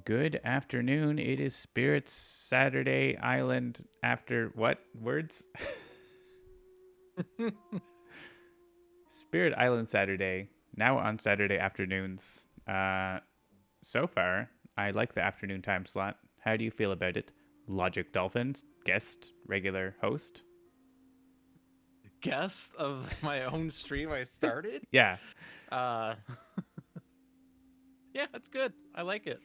Good afternoon. It is Spirits Saturday Island after what words? Spirit Island Saturday, now on Saturday afternoons. So far, I like the afternoon time slot. How do you feel about it? Logic Dolphins, guest, regular host? Guest of my own stream I started. Yeah, Uh, yeah, that's good. I like it.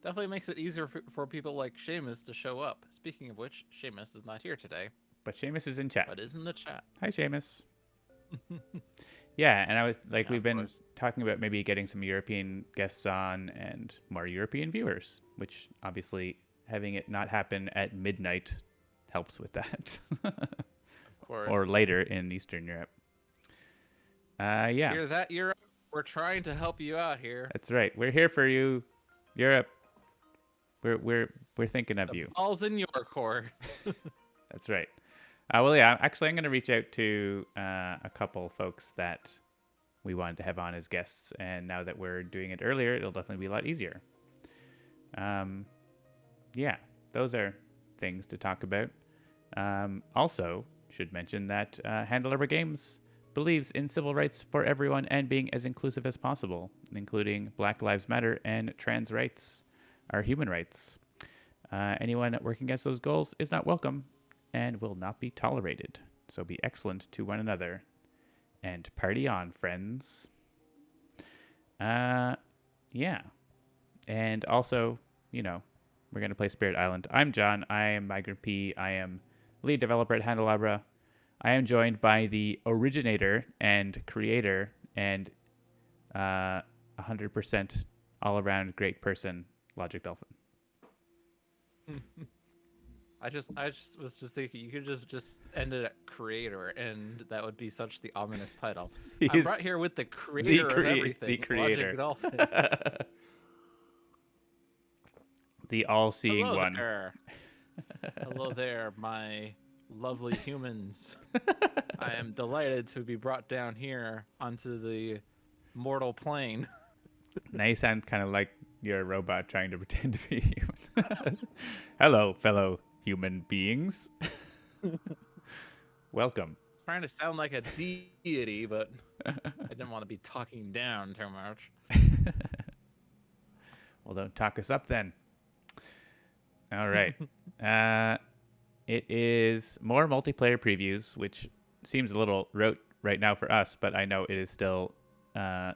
Definitely makes it easier for people like Seamus to show up. Speaking of which, Seamus is not here today, but Seamus is in chat. but is in the chat. Hi, Seamus. Yeah, and I was like, Yeah, we've of been course. talking about maybe getting some European guests on and more European viewers, which obviously having it not happen at midnight helps with that. Of Or course. later in Eastern Europe. Yeah, Hear that, Europe? We're trying to help you out here. that's right. We're here for you, Europe. We're thinking of The you. ball's in your court. That's right. Well, yeah. Actually, I'm going to reach out to a couple folks that we wanted to have on as guests, and now that we're doing it earlier, it'll definitely be a lot easier. Um, yeah, those are things to talk about. Also, should mention that Handelabra Games believes in civil rights for everyone and being as inclusive as possible, including Black Lives Matter and trans rights, our human rights. Anyone working against those goals is not welcome and will not be tolerated. So be excellent to one another and party on, friends. Uh, yeah. And also, you know, we're going to play Spirit Island. I'm John. I am Migrant P. I am lead developer at Handelabra. I am joined by the originator and creator and 100% all around great person, Logic Dolphin. I just was just thinking you could just end it at creator, and that would be such the ominous title. I'm He's right here with the creator of the everything, Logic creator, Dolphin. the all-seeing Hello one. there. Hello there, my lovely humans. I am delighted to be brought down here onto the mortal plane. Now you sound kind of like you're a robot trying to pretend to be human. Hello, fellow human beings. Welcome. Trying to sound like a deity, but I didn't want to be talking down too much. Well, don't talk us up then. All right. Uh, it is more multiplayer previews, which seems a little rote right now for us, but I know it is still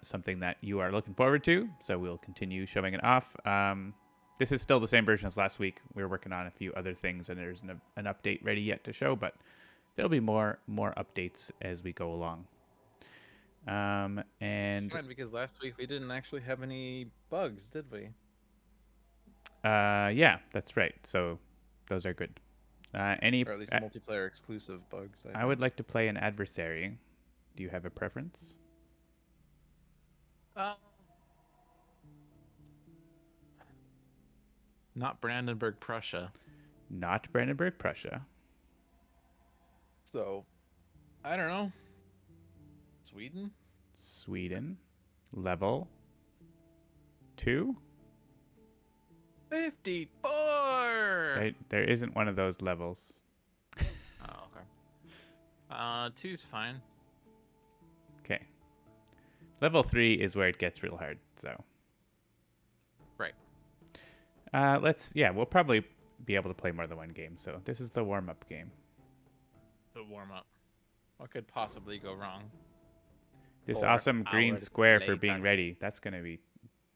something that you are looking forward to. So we'll continue showing it off. This is still the same version as last week. We're working on a few other things, and there's an update ready yet to show, but there'll be more updates as we go along. It's And fine because last week we didn't actually have any bugs, did we? yeah, that's right. So those are good. Any, Or at least multiplayer exclusive bugs, I I would think. like to play an adversary. Do you have a preference? Uh, Not Brandenburg, Prussia. Not Brandenburg, Prussia. So, I don't know. Sweden? Sweden. Level 2. 54! There isn't one of those levels. Oh, okay. Two's fine. Okay. Level 3 is where it gets real hard. So Right. we'll probably be able to play more than one game. So this is the warm up game. The warm up. What could possibly go wrong? This 4 awesome green hours square for being later. ready. That's going to be.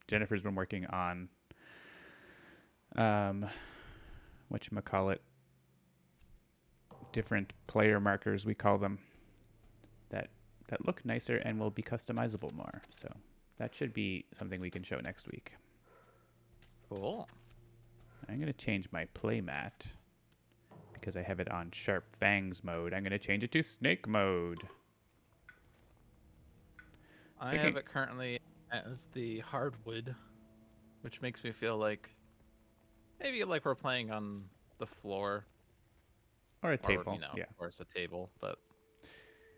Jennifer's been working on. Whatchamacallit. Different player markers, we call them. That look nicer and will be customizable more. So that should be something we can show next week. Cool. I'm going to change my playmat because I have it on Sharp Fangs mode. I'm going to change it to Snake mode. I have it currently as the hardwood, which makes me feel like maybe like we're playing on the floor Or a or, table. Yeah. of course, a table, but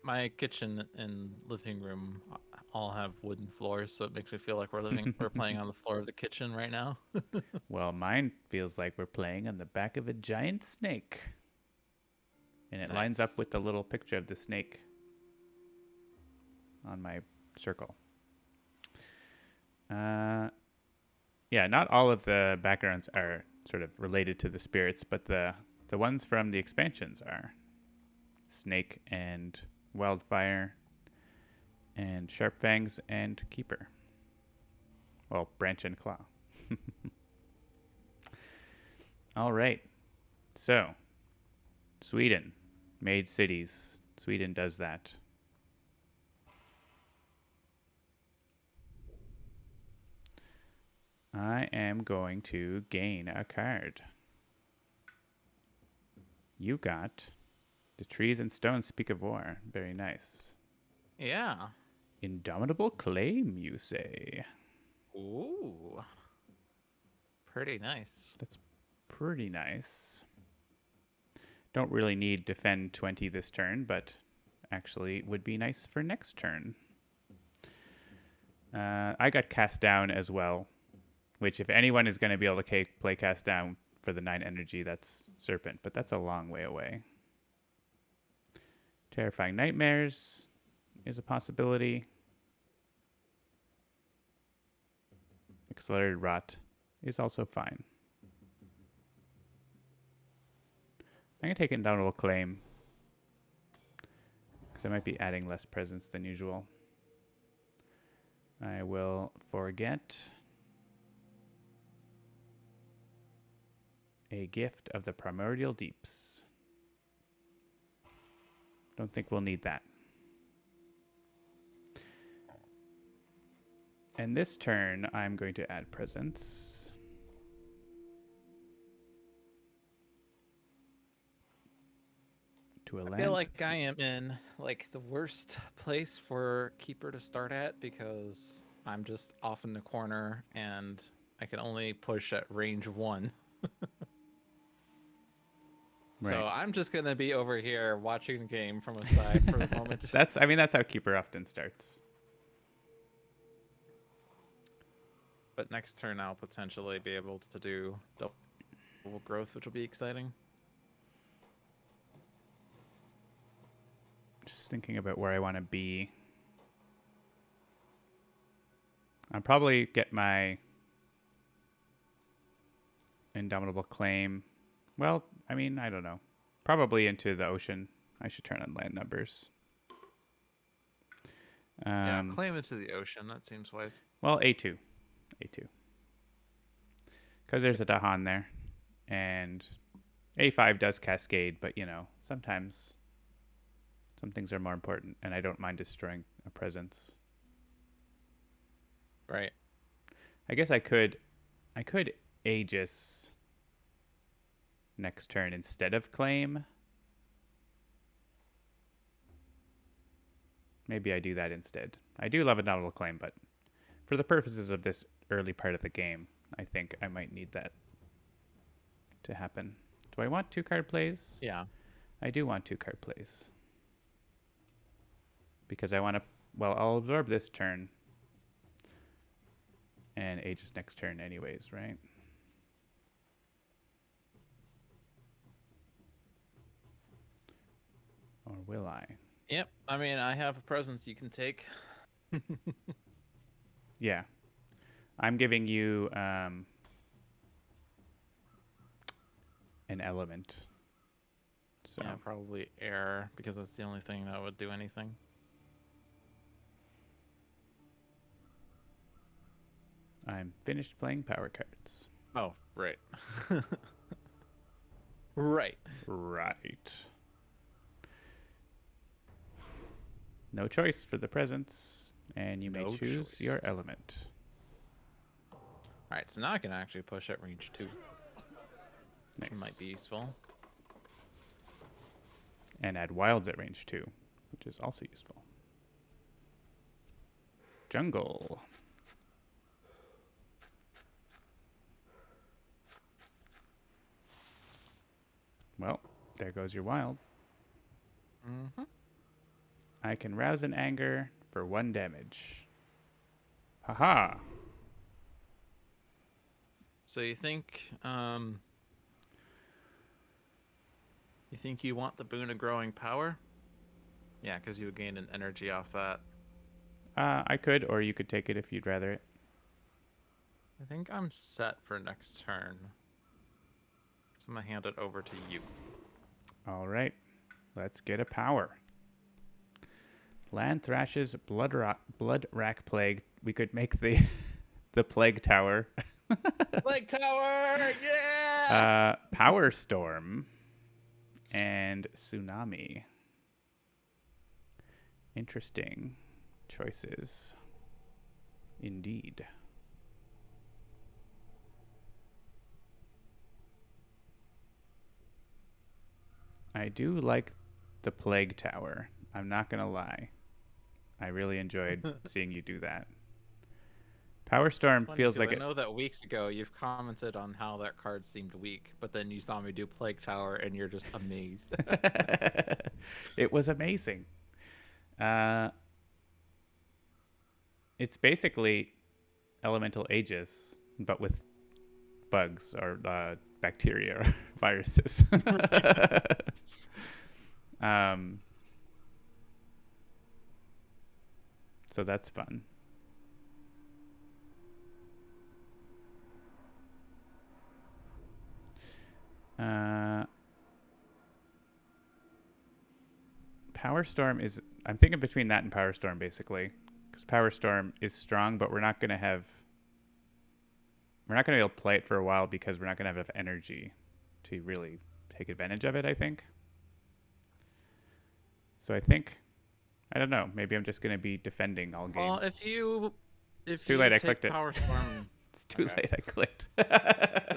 My kitchen and living room all have wooden floors, so it makes me feel like we're playing on the floor of the kitchen right now. Well, mine feels like we're playing on the back of a giant snake. And it lines up Nice. with the little picture of the snake on my circle. Uh, yeah, not all of the backgrounds are sort of related to the spirits, but the ones from the expansions are snake and wildfire and sharp fangs and keeper. Well, branch and claw. All right. So, Sweden made cities. Sweden does that. I am going to gain a card. You got the trees and stones speak of war. Very nice. Yeah. Indomitable claim, you say? Ooh. Pretty nice. That's pretty nice. Don't really need defend 20 this turn, but actually would be nice for next turn. I got cast down as well, which if anyone is going to be able to play cast down for the 9 energy, that's Serpent, but that's a long way away. Terrifying Nightmares is a possibility. Accelerated Rot is also fine. I'm going to take Indomitable Claim because I might be adding less presence than usual. I will forget a Gift of the Primordial Deeps. Don't think we'll need that. And this turn, I'm going to add presence. To a I land. feel like I am in like the worst place for keeper to start at because I'm just off in the corner and I can only push at range 1. Right. So I'm just gonna be over here watching the game from a side for the moment. That's how keeper often starts. But next turn I'll potentially be able to do double growth, which will be exciting. Just thinking about where I want to be. I'll probably get my Indomitable Claim. Well, I mean, I don't know. Probably into the ocean. I should turn on land numbers. Yeah, claim it to the ocean. That seems wise. Well, A2. A2. Because there's a Dahan there. And A5 does cascade, but, you know, sometimes some things are more important, and I don't mind destroying a presence. Right. I guess I could Aegis next turn instead of claim. Maybe I do that instead. I do love a notable claim, but for the purposes of this early part of the game, I think I might need that to happen. Do I want 2 card plays? Yeah. I do want 2 card plays. Because I want to, well, I'll absorb this turn and Aegis next turn anyways, right? Or will I? Yep. I mean, I have a presence you can take. Yeah. I'm giving you an element. So Yeah, probably air because that's the only thing that would do anything. I'm finished playing power cards. Oh, right. Right. Right. No choice for the presents, and you may No choose choice. your element. All right, so now I can actually push at range 2. Nice. Which might be useful. And add wilds at range 2, which is also useful. Jungle. Well, there goes your wild. Mm-hmm. I can rouse an anger for 1 damage. Haha. So you think you want the boon of growing power? Yeah, because you would gain an energy off that. I could, or you could take it if you'd rather it. I think I'm set for next turn. So I'm gonna hand it over to you. All right. Let's get a power. Land Thrash's blood rack plague. We could make the the plague tower. Lake Tower, yeah! Power storm and tsunami. Interesting choices, indeed. I do like the plague tower. I'm not gonna lie. I really enjoyed seeing you do that. Power Storm Funny feels because like I it. know that weeks ago you've commented on how that card seemed weak, but then you saw me do Plague Tower and you're just amazed. It was amazing. Uh, it's basically elemental aegis, but with bugs or bacteria or viruses. um, so that's fun. Uh, Power Storm is. I'm thinking between that and Power Storm basically, because Power Storm is strong, but we're not gonna have. We're not gonna be able to play it for a while because we're not gonna have enough energy to really take advantage of it. I think. So I think. I don't know. Maybe I'm just gonna be defending all Well, game. It's if too late. you I take clicked it. Power Storm, It's too okay. late. I clicked.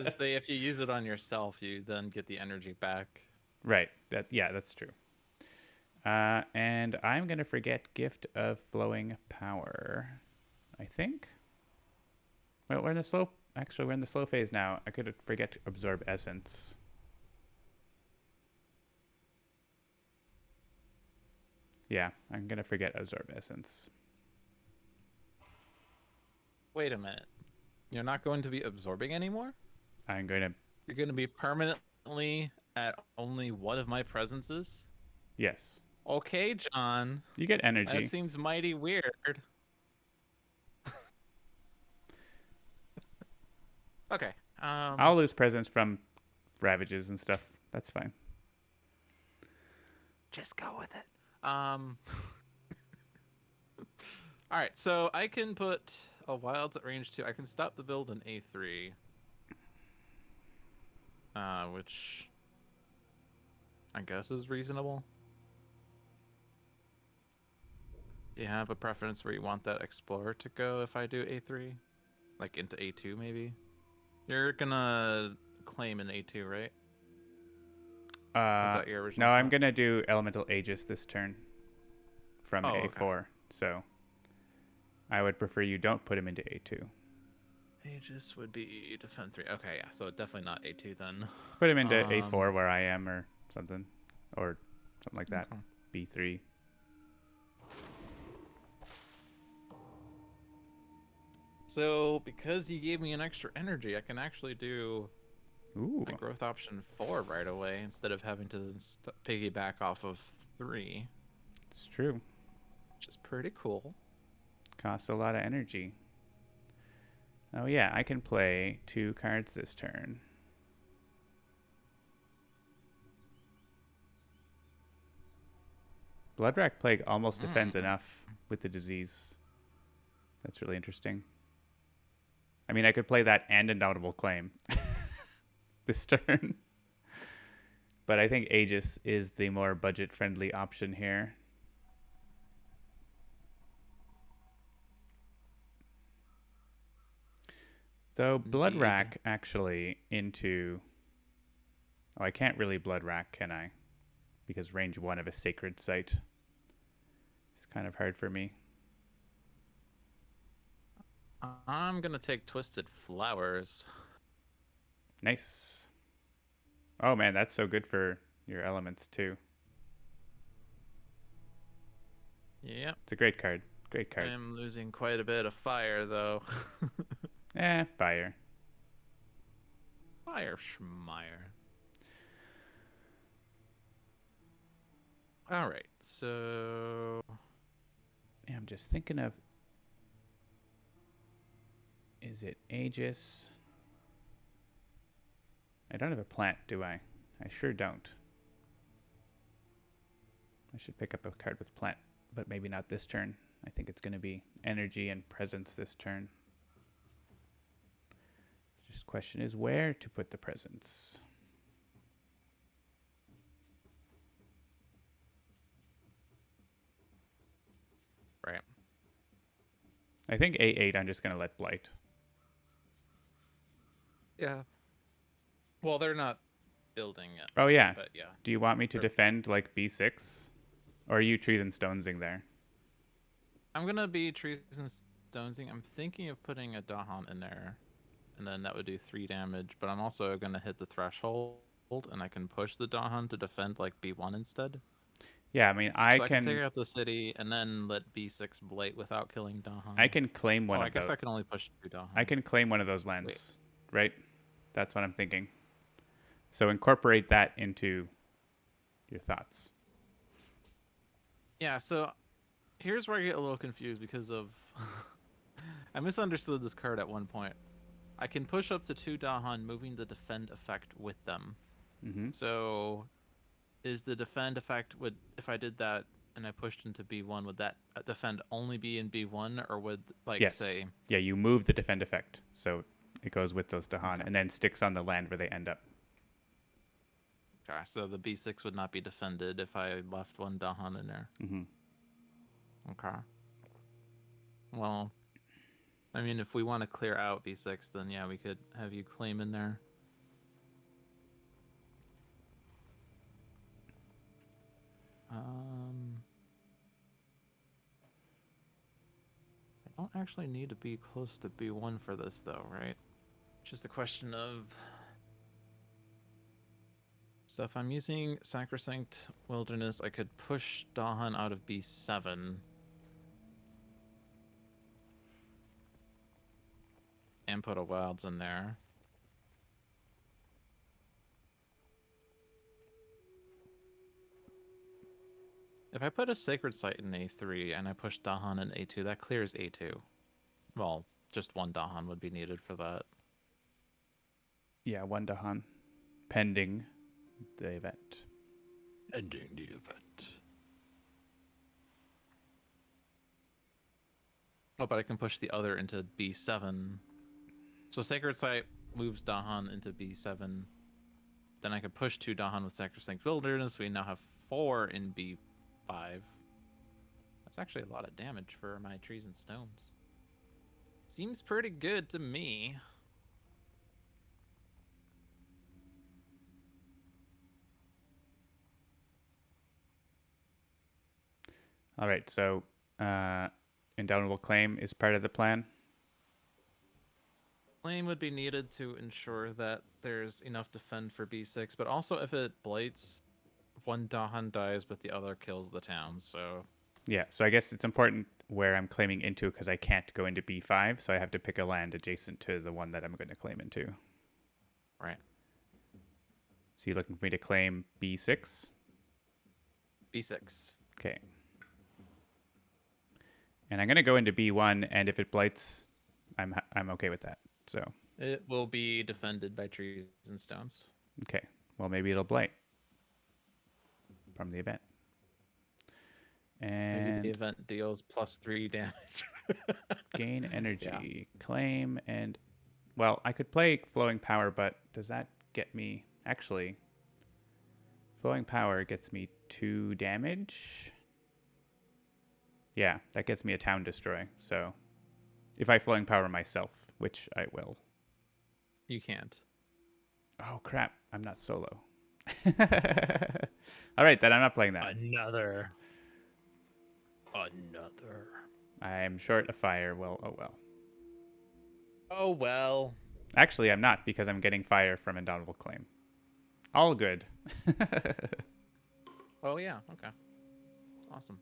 Just say if you use it on yourself, you then get the energy back. Right. That's true. And I'm gonna forget Gift of Flowing Power. I think. Well, we're in the slow. Actually, we're in the slow phase now. I could forget Absorb Essence. Yeah, I'm gonna forget Absorb Essence. Wait a minute. You're not going to be absorbing anymore? I'm gonna. You're going to be permanently at only one of my presences? Yes. Okay, John. You get That energy. seems mighty weird. Okay. I'll lose presence from ravages and stuff. That's fine. Just go with it. All right, so I can put a wilds at range 2. I can stop the build in A3. Which I guess is reasonable. Do you have a preference where you want that explorer to go if I do A3? Like into A2 maybe? You're gonna claim in A2, right? Was that your No, original I'm thought? gonna do Elemental Aegis this turn from Oh, okay. A4. So I would prefer you don't put him into A2. Aegis would be defend 3. Okay, yeah, so definitely not A2 then. Put him into Um, A4 where I am or something. Or something like that. okay. B3. So because you gave me an extra energy, I can actually do Ooh, my growth option 4 right away instead of having to piggyback off of 3, it's true. which is pretty cool. Costs a lot of energy. Oh yeah, I can play 2 cards this turn. Bloodrack Plague almost defends Mm. enough with the disease. That's really interesting. I mean, I could play that and Indomitable Claim this turn. But I think Aegis is the more budget-friendly option here. Though Blood Indeed. Rack actually into... Oh, I can't really Blood Rack, can I? Because range 1 of a Sacred Site. It's kind of hard for me. I'm gonna take Twisted Flowers. Nice. Oh man, that's so good for your elements too. Yep. It's a great card. Great I card. am losing quite a bit of fire, though. Fire. Fire Schmeier. All right, so Yeah, I'm just thinking of. Is it Aegis? I don't have a plant, do I? I sure don't. I should pick up a card with plant, but maybe not this turn. I think it's going to be energy and presence this turn. Just question is where to put the presence. right. I think A8 I'm just going to let blight. Yeah. Well, they're not building it. Oh yeah. But yeah. Do you want me to They're- defend like B6? Or are you trees and stonesing there? I'm gonna be trees and stonesing. I'm thinking of putting a Dahan in there, and then that would do 3 damage. But I'm also gonna hit the threshold, and I can push the Dahan to defend like B1 instead. Yeah, I mean So I can take out the city and then let B6 blight without killing Dahan. I can claim one I of those. guess I can only push 2 Dahan. I can claim one of those lands, right? That's what I'm thinking. So incorporate that into your thoughts. Yeah, so here's where I get a little confused because of I misunderstood this card at one point. I can push up to 2 Dahan, moving the defend effect with them. Mm-hmm. So is the defend effect would if I did that and I pushed into B1, would that defend only be in B1, or would say yeah, you move the defend effect, so it goes with those Dahan Okay. and then sticks on the land where they end up. Okay, so the B6 would not be defended if I left 1 Dahan in there. Mm-hmm. Okay. Well, I mean, if we want to clear out B6, then yeah, we could have you claim in there. I don't actually need to be close to B1 for this, though, right? Just a question of... So if I'm using Sacrosanct Wilderness, I could push Dahan out of B7. And put a Wilds in there. If I put a Sacred Site in A3 and I push Dahan in A2, that clears A2. Well, just 1 Dahan would be needed for that. Yeah, 1 Dahan. Pending the event. Ending the event. Oh, but I can push the other into B7. So Sacred Site moves Dahan into B7. Then I could push 2 Dahan with Sacrosanct Wilderness. We now have 4 in B5. That's actually a lot of damage for my trees and stones. Seems pretty good to me. All right, so Indomitable Claim is part of the plan. Claim would be needed to ensure that there's enough defend for B6, but also if it blights, 1 Dahan dies, but the other kills the town, so... Yeah, so I guess it's important where I'm claiming into because I can't go into B5, so I have to pick a land adjacent to the one that I'm going to claim into. Right. So you're looking for me to claim B6? B6. Okay. And I'm going to go into B1, and if it blights, I'm okay with that. So It will be defended by trees and stones. okay, well maybe it'll blight from the event. And maybe the event deals +3 damage. gain energy, claim, and well, I could play Flowing Power, but does that get me? Actually, Flowing Power gets me 2 damage. Yeah, that gets me a Town Destroy. So if I Flowing Power myself, which I will. You can't. Oh crap, I'm not solo. All right, then I'm not playing that. Another. I'm short a fire. Well, oh well. Oh well. Actually, I'm not because I'm getting fire from Indomitable Claim. All good. Oh yeah, okay. Awesome.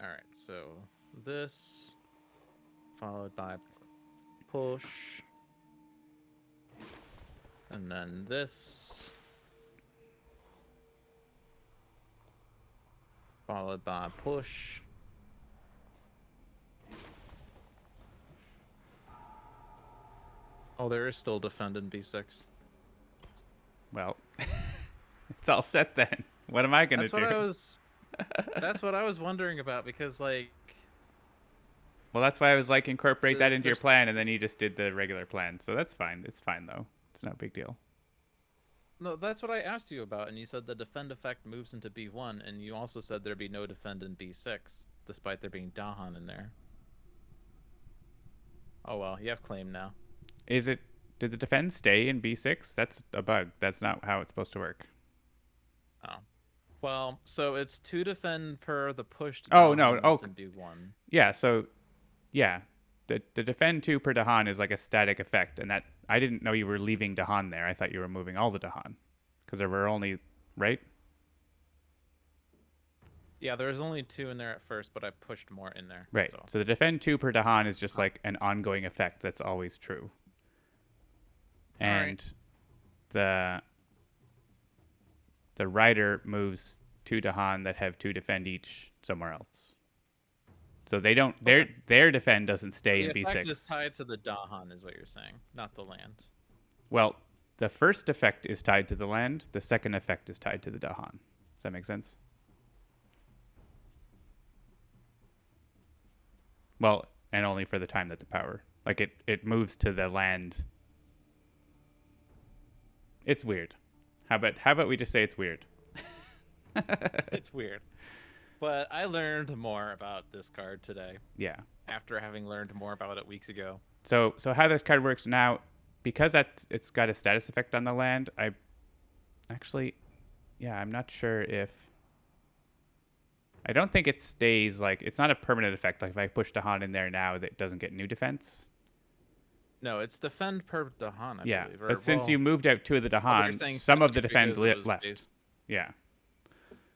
All right, so this followed by push, and then this followed by push. Oh, there is still defend in B6. Well, it's all set then. What am I gonna That's what do? I was. That's what I was wondering about because like Well, that's why I was like, incorporate that into your there's plan, and then you just did the regular plan. So that's fine. It's fine though. It's no big deal. no. That's what I asked you about, and you said the defend effect moves into B1, and you also said there'd be no defend in B6, despite there being Dahan in there. Oh well, you have claim now. Is it? Did the defend stay in B6? That's a bug. That's not how it's supposed to work. Oh. Well, so it's 2 defend per the pushed Oh no. Dahan Oh that's in B1. yeah. So yeah, the defend two per Dahan is like a static effect, and that I didn't know you were leaving Dahan there. I thought you were moving all the Dahan because there were only right. Yeah, there was only 2 in there at first, but I pushed more in there. Right. So So the defend two per Dahan is just like an ongoing effect that's always true. all right. And the rider moves 2 Dahan that have 2 defend each somewhere else. So they don't their defend doesn't stay The in effect is B6. tied to the Dahan, is what you're saying, not the land. Well, the first effect is tied to the land. The second effect is tied to the Dahan. Does that make sense? Well, and only for the time that the power. Like it moves to the land. It's weird. How about we just say it's weird? It's weird. But I learned more about this card today Yeah. after having learned more about it weeks ago. So how this card works now, because it's got a status effect on the land, I actually, yeah, I'm not sure if I don't think it stays like it's not a permanent effect. Like if I push Dahan in there now, that doesn't get new defense. No, it's defend per Dahan, I Yeah, believe. but since you moved out 2 of the oh, but you're Dahan, saying some of the static defend because it was left. based. Yeah,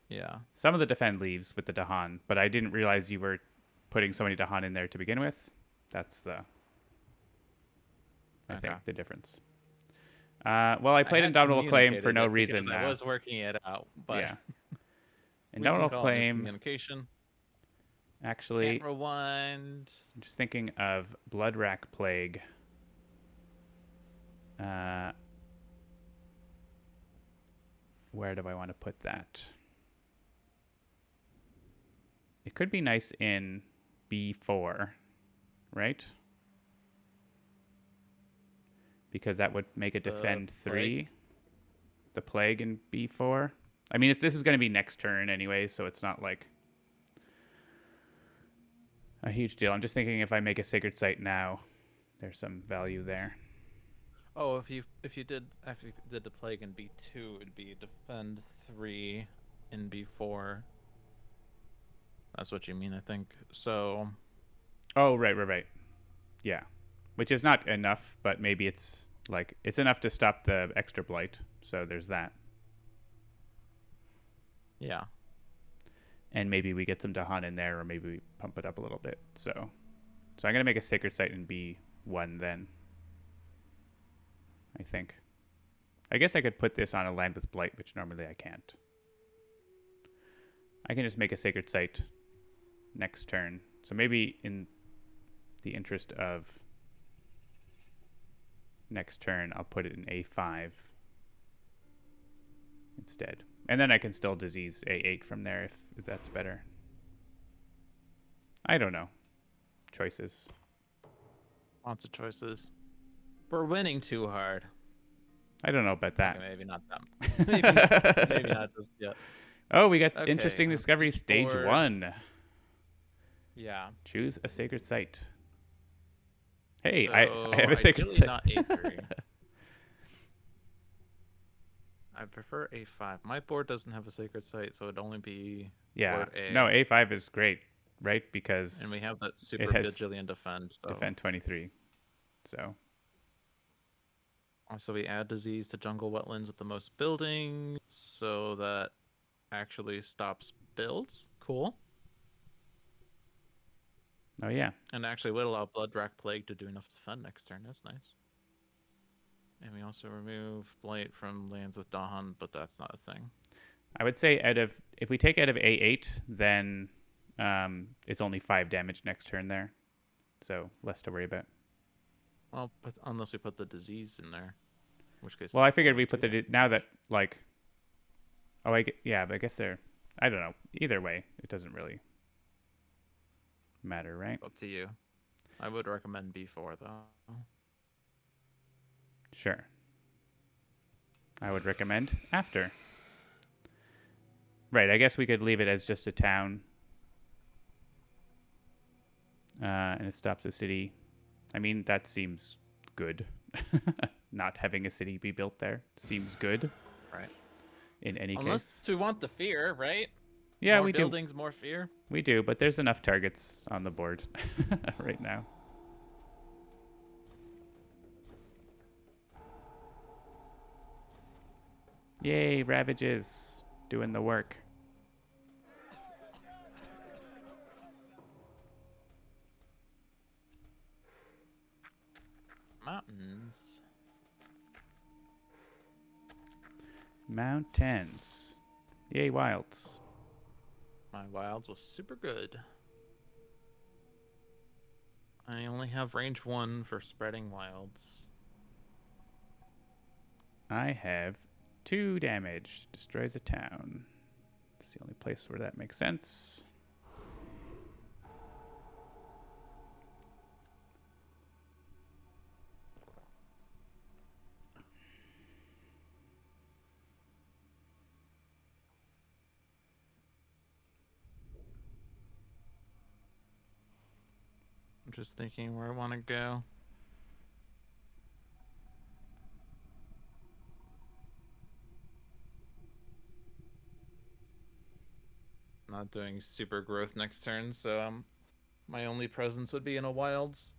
Yeah. some of the defend leaves with the Dahan, but I didn't realize you were putting so many Dahan in there to begin with. That's I think the difference. Well, I played had Indomitable Claim for communicated no it because reason. I was working it out, but Yeah, we can Indomitable call it Claim. miscommunication. Actually, Can't rewind. I'm just thinking of Blood Rack Plague. Where do I want to put that? It could be nice in B4, right? Because that would make it defend 3. The Plague in B4. I mean, this is going to be next turn anyway, so it's not like a huge deal. I'm just thinking if I make a Sacred Site now, there's some value there. Oh, if you did the plague in B2, it'd be defend 3 in B4. That's what you mean, I think. So. Oh, right. Yeah, which is not enough, but maybe it's like it's enough to stop the extra blight. So there's that. Yeah. And maybe we get some Dahan in there, or maybe we pump it up a little bit. So I'm gonna make a Sacred Site in B1 then. I think. I guess I could put this on a land with blight, which normally I can't. I can just make a Sacred Site next turn. So maybe in the interest of next turn, I'll put it in A5 instead. And then I can still disease A8 from there if that's better. I don't know. Choices. Lots of choices. We're winning too hard. I don't know about that. Okay, maybe not that. Maybe not just yet. Oh, we got Okay, interesting discovery stage 1. Yeah. Choose a sacred site. Hey, So, I have a sacred ideally site. not A3. I prefer A5. My board doesn't have a sacred site, so it'd only be Yeah. board A. No, A5 is great, right? Because And we have that super it has Vigillion defend. So. defend 23. So Also, we add disease to jungle wetlands with the most buildings, so that actually stops builds. Cool. Oh yeah. And actually would allow Blood-Rack Plague to do enough to defend next turn. That's nice. And we also remove Blight from lands with Dahan, but that's not a thing. I would say if we take out of A8, then it's only 5 damage next turn there, so less to worry about. Well, but unless we put the disease in there, in which case. Well, I It's figured only we put 2 the now that like yeah, but I guess they're I don't know. Either way, it doesn't really matter, right? Up to you. I would recommend B4 though. Sure. I would recommend after. Right, I guess we could leave it as just a town. And it stops a city. I mean, that seems good. Not having a city be built there seems good. Right. In any Unless case. we want the fear, right? Yeah, more we buildings, more fear. We do, but there's enough targets on the board right now. Yay, Ravages doing the work. Mountains. Mountains. Yay, wilds. My wilds was super good. I only have range 1 for spreading wilds. I have 2 damage. Destroys a town. It's the only place where that makes sense. I'm just thinking where I want to go. Not doing super growth next turn, so my only presence would be in a wilds.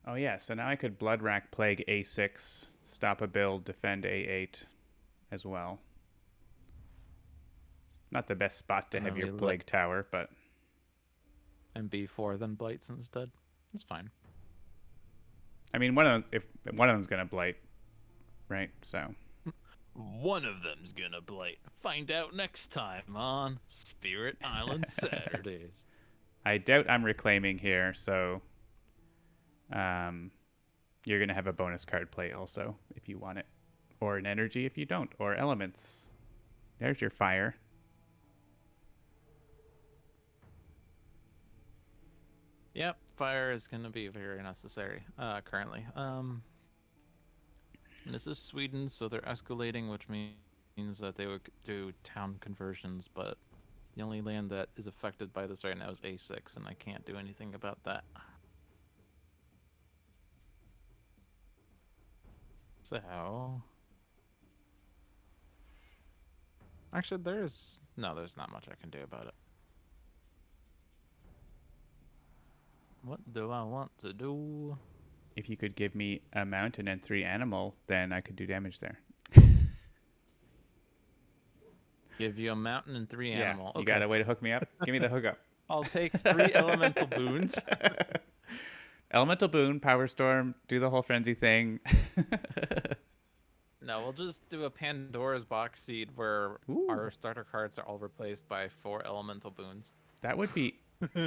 Oh yeah, so now I could Blood-Rack Plague A6, stop a build, defend A8 as well. Not the best spot to And have then your we Plague Tower, but... And B4 then blights instead. It's fine. I mean, one of them's gonna blight, right? So... One of them's gonna blight. Find out next time on Spirit Island Saturdays. I doubt I'm reclaiming here, so... you're gonna have a bonus card play also, if you want it. Or an energy if you don't, or elements. There's your fire. Yep, fire is going to be very necessary currently. And this is Sweden, so they're escalating, which means that they would do town conversions, but the only land that is affected by this right now is A6, and I can't do anything about that. So... Actually, there's not much I can do about it. What do I want to do? If you could give me a mountain and 3 animal, then I could do damage there. Give you a mountain and 3 Yeah, animal. you Okay. got a way to hook me up? Give me the hookup. I'll take 3 elemental boons. Elemental boon, power storm, do the whole frenzy thing. No, we'll just do a Pandora's box seed where Ooh. our starter cards are all replaced by 4 elemental boons. That would be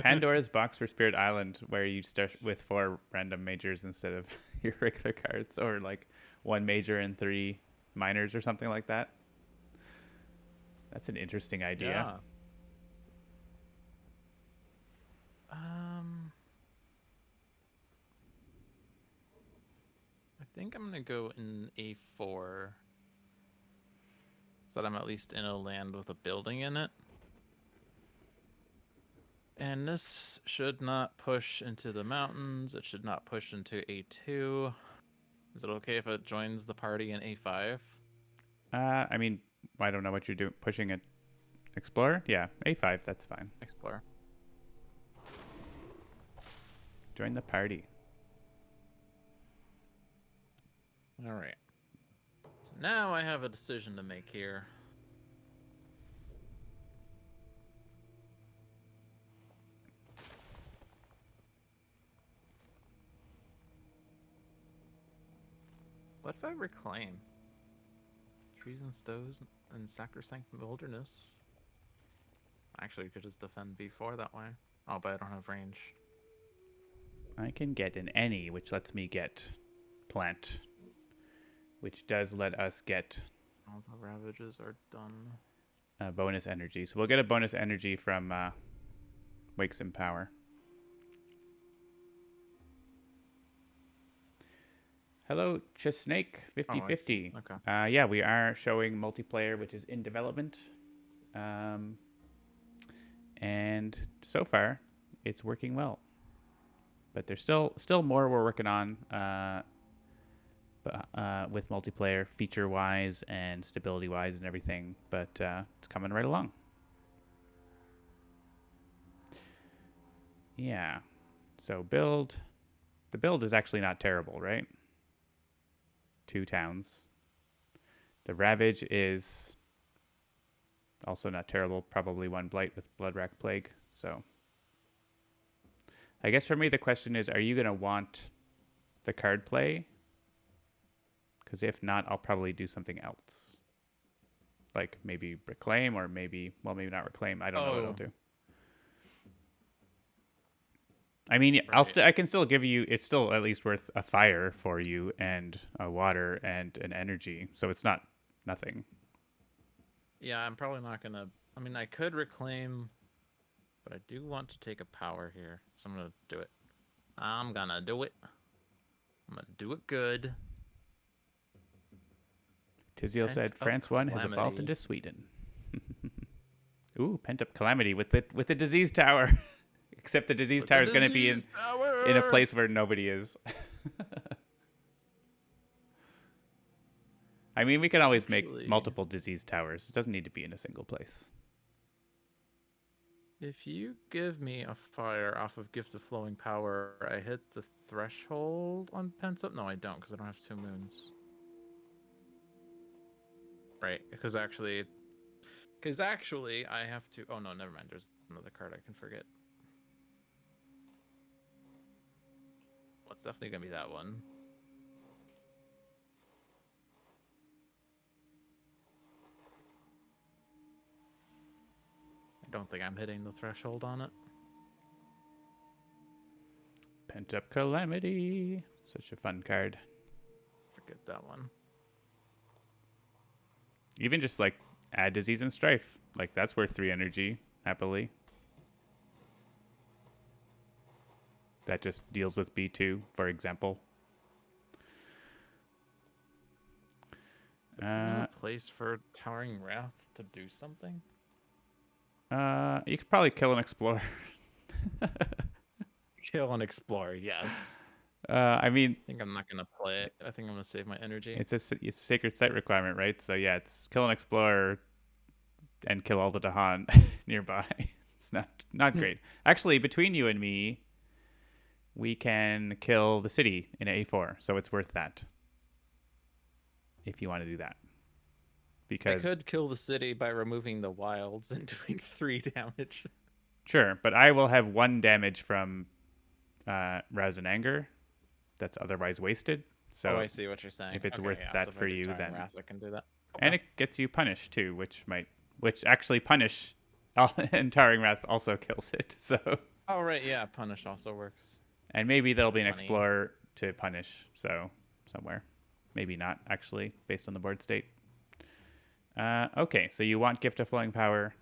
Pandora's box for Spirit Island, where you start with 4 random majors instead of your regular cards, or like 1 major and 3 minors or something like that. That's an interesting idea. Yeah. I think I'm gonna go in A4, so that I'm at least in a land with a building in it. And this should not push into the mountains. It should not push into A2. Is it okay if it joins the party in A5? I mean, I don't know what you're doing. Pushing it. Explorer? Yeah, A5, that's fine. Explorer. Join the party. All right. So now I have a decision to make here. What if I reclaim? Trees and stones and sacrosanct wilderness. Actually, you could just defend B4 that way. Oh, but I don't have range. I can get an any, which lets me get plant, which does let us get All the ravages are done. bonus energy. So we'll get a bonus energy from Wakes and Power. Hello, Chesnake 5050. Okay. Yeah, we are showing multiplayer, which is in development. And so far, it's working well. But there's still more we're working on with multiplayer, feature-wise and stability-wise and everything. But it's coming right along. Yeah. So the build is actually not terrible, right? 2 towns. The Ravage is also not terrible. Probably 1 Blight with Bloodrack Plague. So I guess for me the question is, are you going to want the card play? Because if not, I'll probably do something else. Like maybe Reclaim or maybe not Reclaim. I don't know what I'll do. I mean, Right. I can still give you. It's still at least worth a fire for you and a water and an energy. So it's not nothing. Yeah, I'm probably not gonna. I mean, I could reclaim, but I do want to take a power here, so I'm gonna do it. I'm gonna do it. I'm gonna do it good. Tiziel said Pent-up France 1 has evolved calamity. into Sweden. Ooh, pent up calamity with the disease tower. Except the disease tower is going to be in a place where nobody is. I mean, we can always make multiple disease towers. It doesn't need to be in a single place. If you give me a fire off of Gift of Flowing Power, I hit the threshold on Pent-up? No, I don't, because I don't have 2 moons. Right, because actually, I have to. Oh no, never mind. There's another card I can forget. Well, it's definitely gonna be that one. I don't think I'm hitting the threshold on it. Pent up calamity. Such a fun card. Forget that one. Even just like add disease and strife. Like that's worth 3 energy, happily. That just deals with B2, for example. A place for Towering Wrath to do something? You could probably kill an explorer. Kill and explore, yes. I mean, I think I'm not gonna play it. I think I'm gonna save my energy. it's a sacred site requirement, right? So yeah, it's kill an explorer and kill all the Dahan nearby. It's not great. Actually, between you and me, we can kill the city in A4, so it's worth that. If you want to do that. Because I could kill the city by removing the wilds and doing 3 damage. Sure, but I will have 1 damage from Rouse and Anger that's otherwise wasted. So I see what you're saying. If it's worth that for you, then Wrath, I can do that. Okay. And it gets you punished too, which actually punish and Towering Wrath also kills it. So. Oh right, yeah, punish also works. And maybe there'll be an explorer to punish. So somewhere, maybe not actually, based on the board state. Okay, so you want Gift of Flowing Power,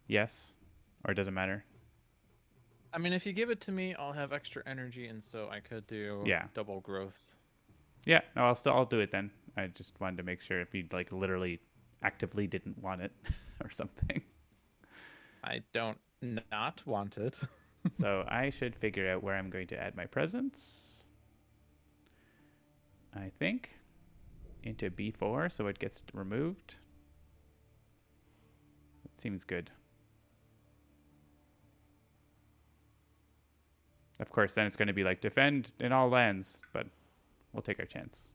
yes, or it doesn't matter. I mean, if you give it to me, I'll have extra energy, and so I could do double growth. Yeah, no, I'll do it then. I just wanted to make sure if you like literally actively didn't want it or something. I don't not want it. So I should figure out where I'm going to add my presence. I think into B4 so it gets removed. That seems good. Of course, then it's going to be like defend in all lands, but we'll take our chance.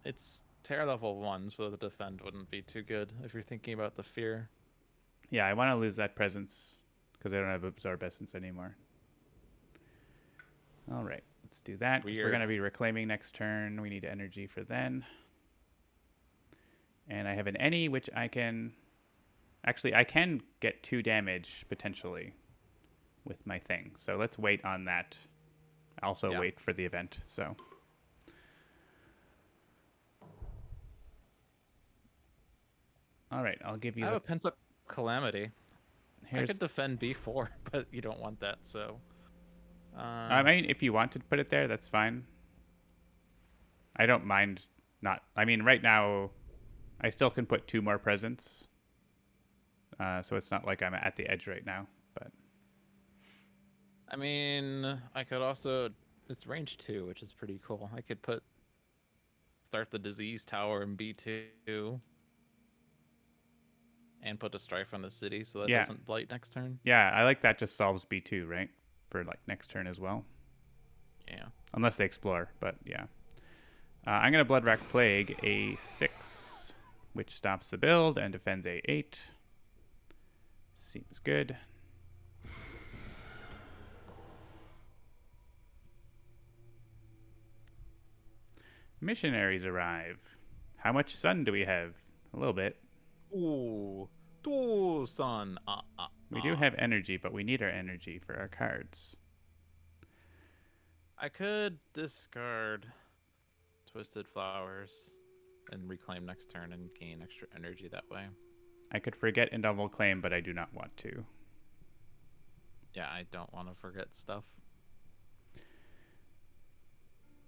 It's Terror level 1, so the defend wouldn't be too good if you're thinking about the fear. Yeah, I want to lose that presence because I don't have Absorb Essence anymore. All right. let's do that because we're Weird. going to be reclaiming next turn. We need energy for then. And I have an any, which I can... Actually, I can get 2 damage, potentially, with my thing. So let's wait on that. Also Yeah. wait for the event, so... All right, I'll give I you have the... a pent-up calamity. I Here's... could defend B4, but you don't want that, so... I mean, if you want to put it there, that's fine. I don't mind not... I mean, right now, I still can put 2 more presents. So it's not like I'm at the edge right now, but... I mean, I could also... It's range 2, which is pretty cool. I could start the disease tower in B2 and put a strife on the city so that Yeah. doesn't blight next turn. Yeah, I like that just solves B2, right? For like next turn as well. Yeah. Unless they explore, but yeah. I'm going to Blood Rack Plague A6, which stops the build and defends A8. Seems good. Missionaries arrive. How much sun do we have? A little bit. Ooh. Ooh, son. We do have energy, but we need our energy for our cards. I could discard Twisted Flowers and reclaim next turn and gain extra energy that way. I could forget and double claim, but I do not want to. Yeah, I don't want to forget stuff.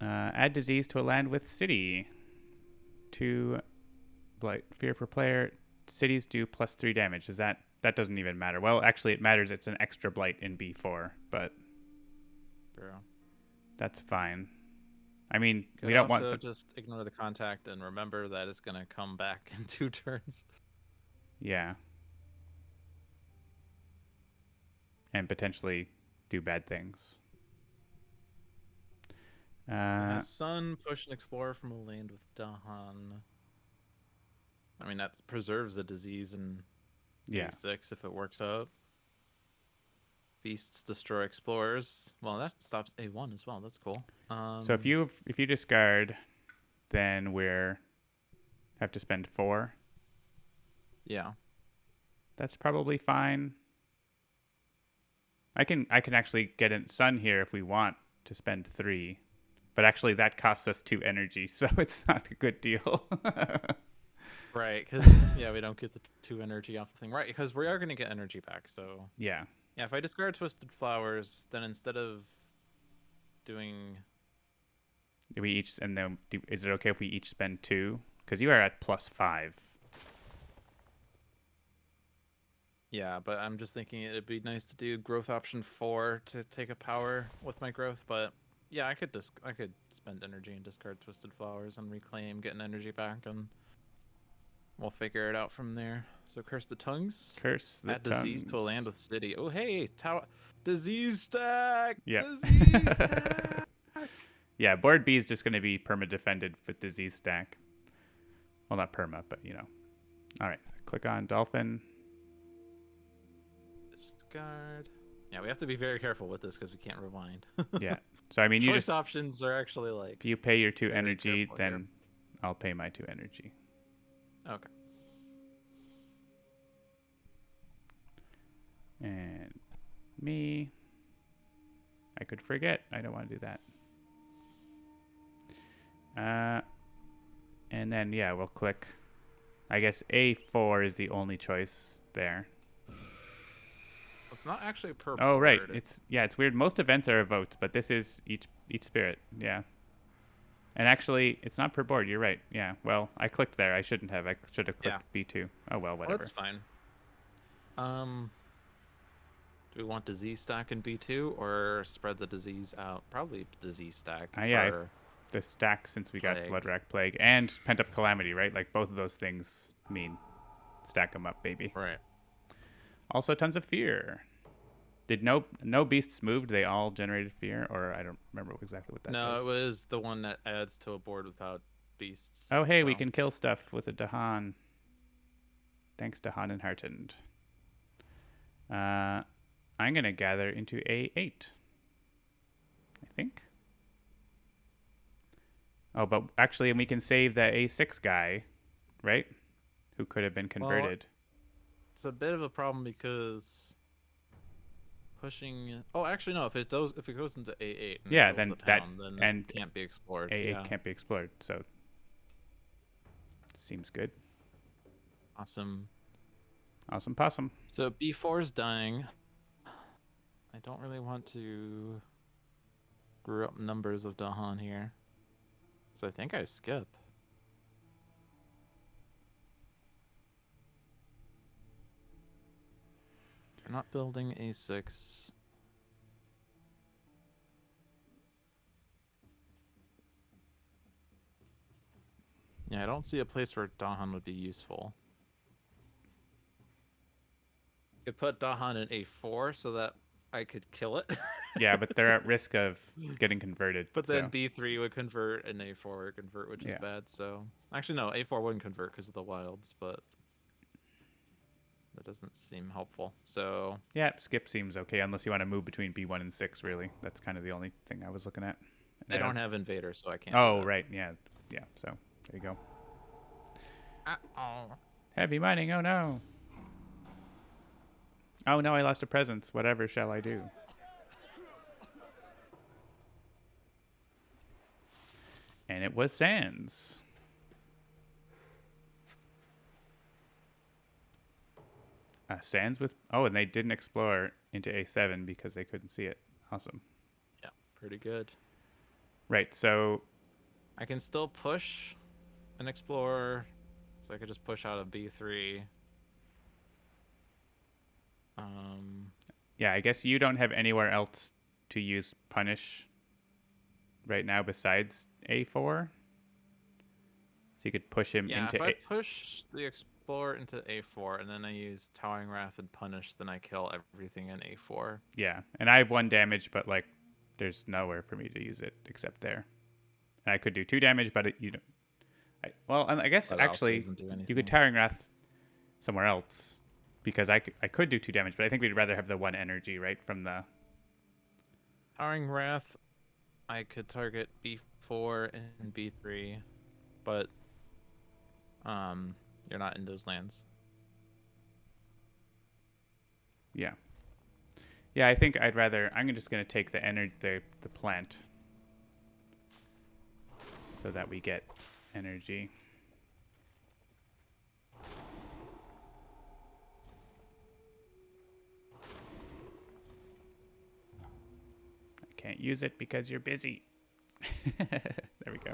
Add disease to a land with city. 2 blight fear per player. Cities do +3 damage. Does that doesn't even matter? Well, actually, it matters. It's an extra blight in B4, but True. that's fine. I mean, Could we don't also want the... just ignore the contact and remember that it's gonna come back in 2 turns. Yeah. And potentially do bad things. Sun, push and explore from a land with Dahan. I mean, that preserves a disease in Yeah. A6 if it works out. Beasts destroy explorers. Well, that stops A1 as well. That's cool. So if you discard, then we're have to spend 4. Yeah. That's probably fine. I can actually get a sun here if we want to spend 3. But actually that costs us 2 energy, so it's not a good deal. Right, because yeah, we don't get the 2 energy off the thing. Right, because we are going to get energy back, so... Yeah. Yeah, if I discard Twisted Flowers, then instead of doing... Do we each... And then is it okay if we each spend 2? Because you are at +5. Yeah, but I'm just thinking it'd be nice to do growth option 4 to take a power with my growth, but yeah, I could spend energy and discard Twisted Flowers and reclaim, get an energy back, and we'll figure it out from there. So curse the tongues. Curse the Add disease to a land tongues. with city. Oh hey, disease stack. Yeah. Disease stack. Yeah, board B is just going to be perma defended with disease stack. Well, not perma, but you know. All right, click on dolphin. Discard. Yeah, we have to be very careful with this because we can't rewind. Yeah. So I mean, you Choice just options are actually like. if you pay your 2 very energy, careful then here. I'll pay my 2 energy. Okay. And me. I could forget. I don't want to do that. And then yeah, we'll click. I guess A4 is the only choice there. It's not actually per Oh right, board. it's weird. Most events are votes, but this is each spirit. Yeah. And actually, it's not per board. You're right. Yeah. Well, I clicked there. I shouldn't have. I should have clicked B2. Oh well, Well, whatever. that's fine. Do we want disease stack in B2 or spread the disease out? Probably disease stack. Yeah, for the stack since we got Plague. Blood Rack Plague and Pent Up Calamity, right? Like both of those things mean stack them up, baby. Right. Also, tons of fear. Did no beasts moved? They all generated fear, or I don't remember exactly what that No, does. it was the one that adds to a board without beasts. Oh, hey, we so- can kill stuff with a Dahan. Thanks, Dahan and Heartened. I'm gonna gather into A8. I think. Oh, but actually, we can save that A6 guy, right? Who could have been Well, converted. it's a bit of a problem because pushing. Oh, actually, no. If it goes into A8 and Yeah, kills then the that town, then it and can't be explored. A8 Yeah. can't be explored, so seems good. Awesome. Awesome possum. So B4 is dying. I don't really want to screw up numbers of Dahan here. So I think I skip. You're not building A6. Yeah, I don't see a place where Dahan would be useful. Could put Dahan in A4 so that I could kill it. Yeah, but they're at risk of getting converted. But then So B3 would convert and A4 would convert, which is yeah, bad. So actually, no, A4 wouldn't convert because of the wilds, but that doesn't seem helpful. So yeah, skip seems okay unless you want to move between B1 and 6. Really, that's kind of the only thing I was looking at. And I don't have Invader, so I can't. Oh, do that. right, yeah, yeah. So there you go. Oh. Heavy mining. Oh no. Oh no, I lost a presence. Whatever shall I do? And it was Sands. Sands with... Oh, and they didn't explore into A7 because they couldn't see it. Awesome. Yeah, pretty good. Right, so... I can still push and explore, so I could just push out of B3. Yeah, I guess you don't have anywhere else to use Punish right now besides A4. So you could push him Yeah, into if I A... push the Explorer into A4 and then I use Towering Wrath and Punish, then I kill everything in A4. Yeah, and I have 1 damage, but, like, there's nowhere for me to use it except there. And I could do 2 damage, but you don't... Well, I guess, But it also actually, doesn't do you could anything. Towering Wrath somewhere else. Because I could do 2 damage, but I think we'd rather have the 1 energy, right, from the... Towering Wrath, I could target B4 and B3, but you're not in those lands. Yeah. Yeah, I think I'd rather... I'm just going to take the plant so that we get energy. I can't use it because you're busy. There we go.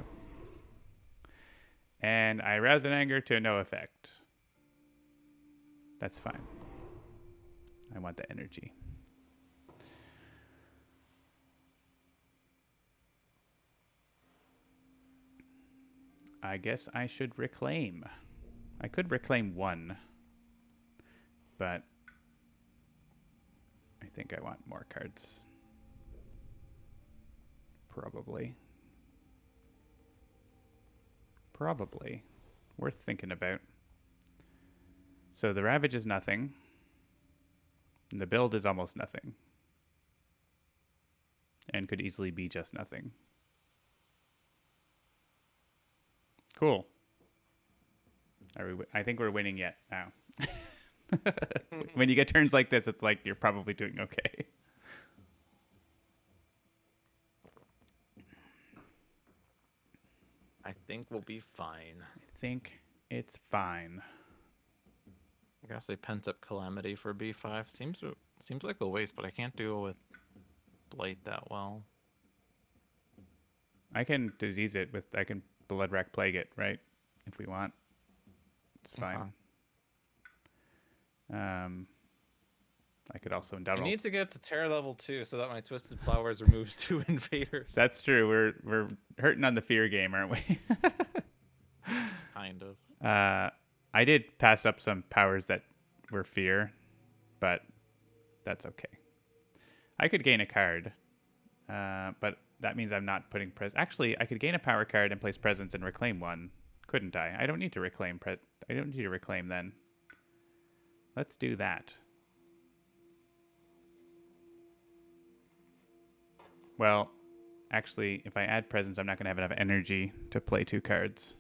And I rouse an anger to no effect. That's fine. I want the energy. I guess I should reclaim. I could reclaim 1. But I think I want more cards. Probably. Worth thinking about. So the Ravage is nothing. And the build is almost nothing. And could easily be just nothing. Cool. I think we're winning yet now. When you get turns like this, it's like you're probably doing okay. I think we'll be fine. I think it's fine. I guess a Pent-Up Calamity for B5 seems like a waste, but I can't deal with Blight that well. I can disease it with... I can Blood Rack Plague it, right? If we want. It's fine. Okay. I could also I double. need to get to Terror level 2 so that my Twisted Flowers removes 2 invaders. That's true. We're hurting on the fear game, aren't we? Kind of. I did pass up some powers that were fear, but that's okay. I could gain a card, but that means I'm not putting Actually, I could gain a power card and place presence and reclaim 1, couldn't I? I don't need to reclaim I don't need to reclaim then. Let's do that. Well, Actually, if I add presence, I'm not going to have enough energy to play 2 cards.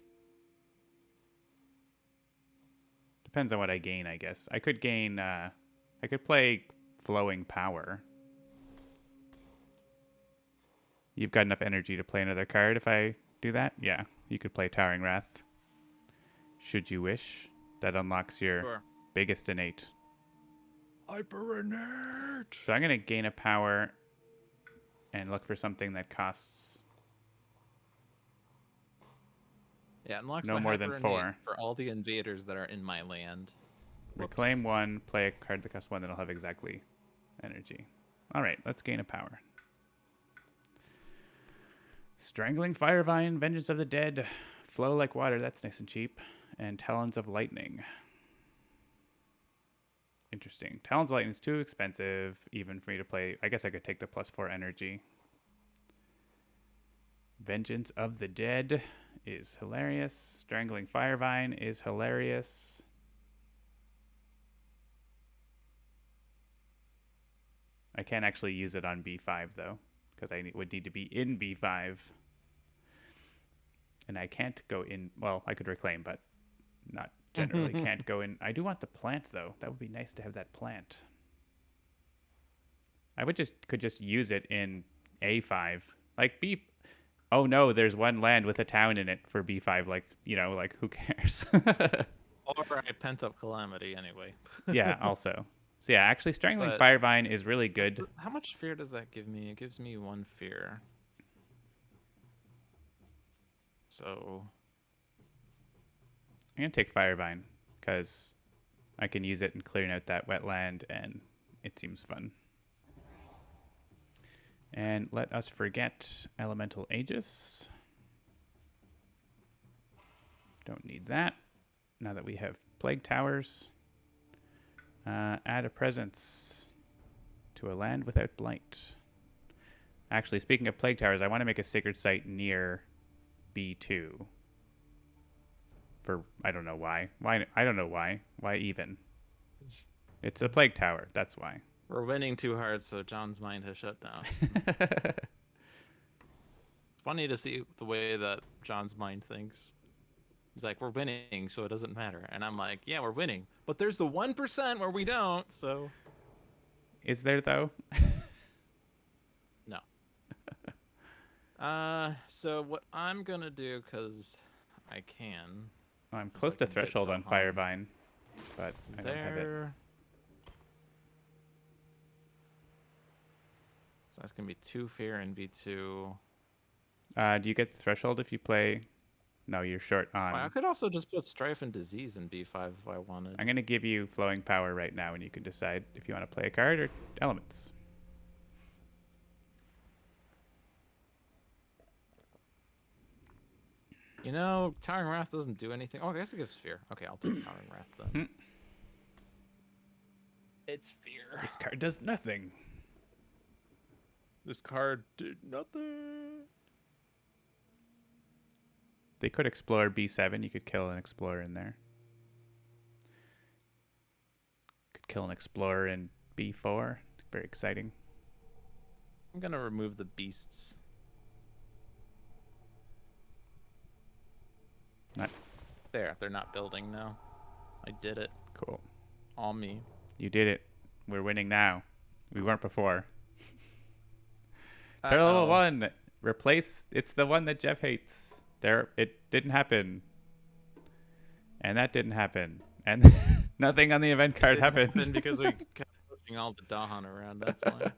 Depends on what I gain, I guess. I could gain, I could play Flowing Power. You've got enough energy to play another card if I do that? Yeah, you could play Towering Wrath. Should you wish. That unlocks your Sure. biggest innate. Hyper innate. So I'm going to gain a power and look for something that costs Yeah, unlocks no my more than hyper 4. innate for all the invaders that are in my land. Reclaim 1, play a card that costs 1, then I'll have exactly energy. All right, let's gain a power. Strangling Firevine, Vengeance of the Dead, Flow Like Water, that's nice and cheap, and Talons of Lightning. Interesting. Talons of Lightning is too expensive even for me to play. I guess I could take the +4 energy. Vengeance of the Dead is hilarious. Strangling Firevine is hilarious. I can't actually use it on B5 though, because I would need to be in B5. And I can't go in. Well, I could reclaim, but not generally can't go in. I do want the plant though. That would be nice to have that plant. I could just use it in A5. Like B. Oh no, there's one land with a town in it for B5. Like, like who cares? Or I pent up calamity anyway. Yeah, also. So yeah, actually Strangling But Firevine is really good. how much fear does that give me? It gives me 1 fear. So I'm going to take Firevine because I can use it in clearing out that wetland and it seems fun. And let us forget Elemental Aegis. Don't need that. Now that we have Plague Towers, add a presence to a land without blight. Actually, speaking of Plague Towers, I want to make a Sacred Site near B2. For, I don't know why. I don't know why. Why even? It's a Plague Tower, that's why. we're winning too hard, so John's mind has shut down. Funny to see the way that John's mind thinks. He's like, we're winning, so it doesn't matter. And I'm like, yeah, we're winning. But there's the 1% where we don't, so... Is there, though? No. So what I'm going to do, because I can... I'm close to Threshold on Firevine, but I don't have it. So that's going to be 2 fear and B2. Do you get the Threshold if you play... No, you're short on... I could also just put Strife and Disease in B5 if I wanted. I'm going to give you Flowing Power right now, and you can decide if you want to play a card or elements. You know, Towering Wrath doesn't do anything. Oh, I guess it gives fear. Okay, I'll take Towering Wrath then. It's fear. This card does nothing. This card did nothing. They could explore B7. You could kill an explorer in there. Could kill an explorer in B4. Very exciting. I'm gonna remove the beasts. Not there. They're not building now. I did it. cool. All me. You did it. We're winning now. We weren't before. Turtle level 1. Replace. It's the one that Jeff hates. There. It didn't happen. And that didn't happen. And nothing on the event card happened. Because we kept pushing all the Dahan around. That's why.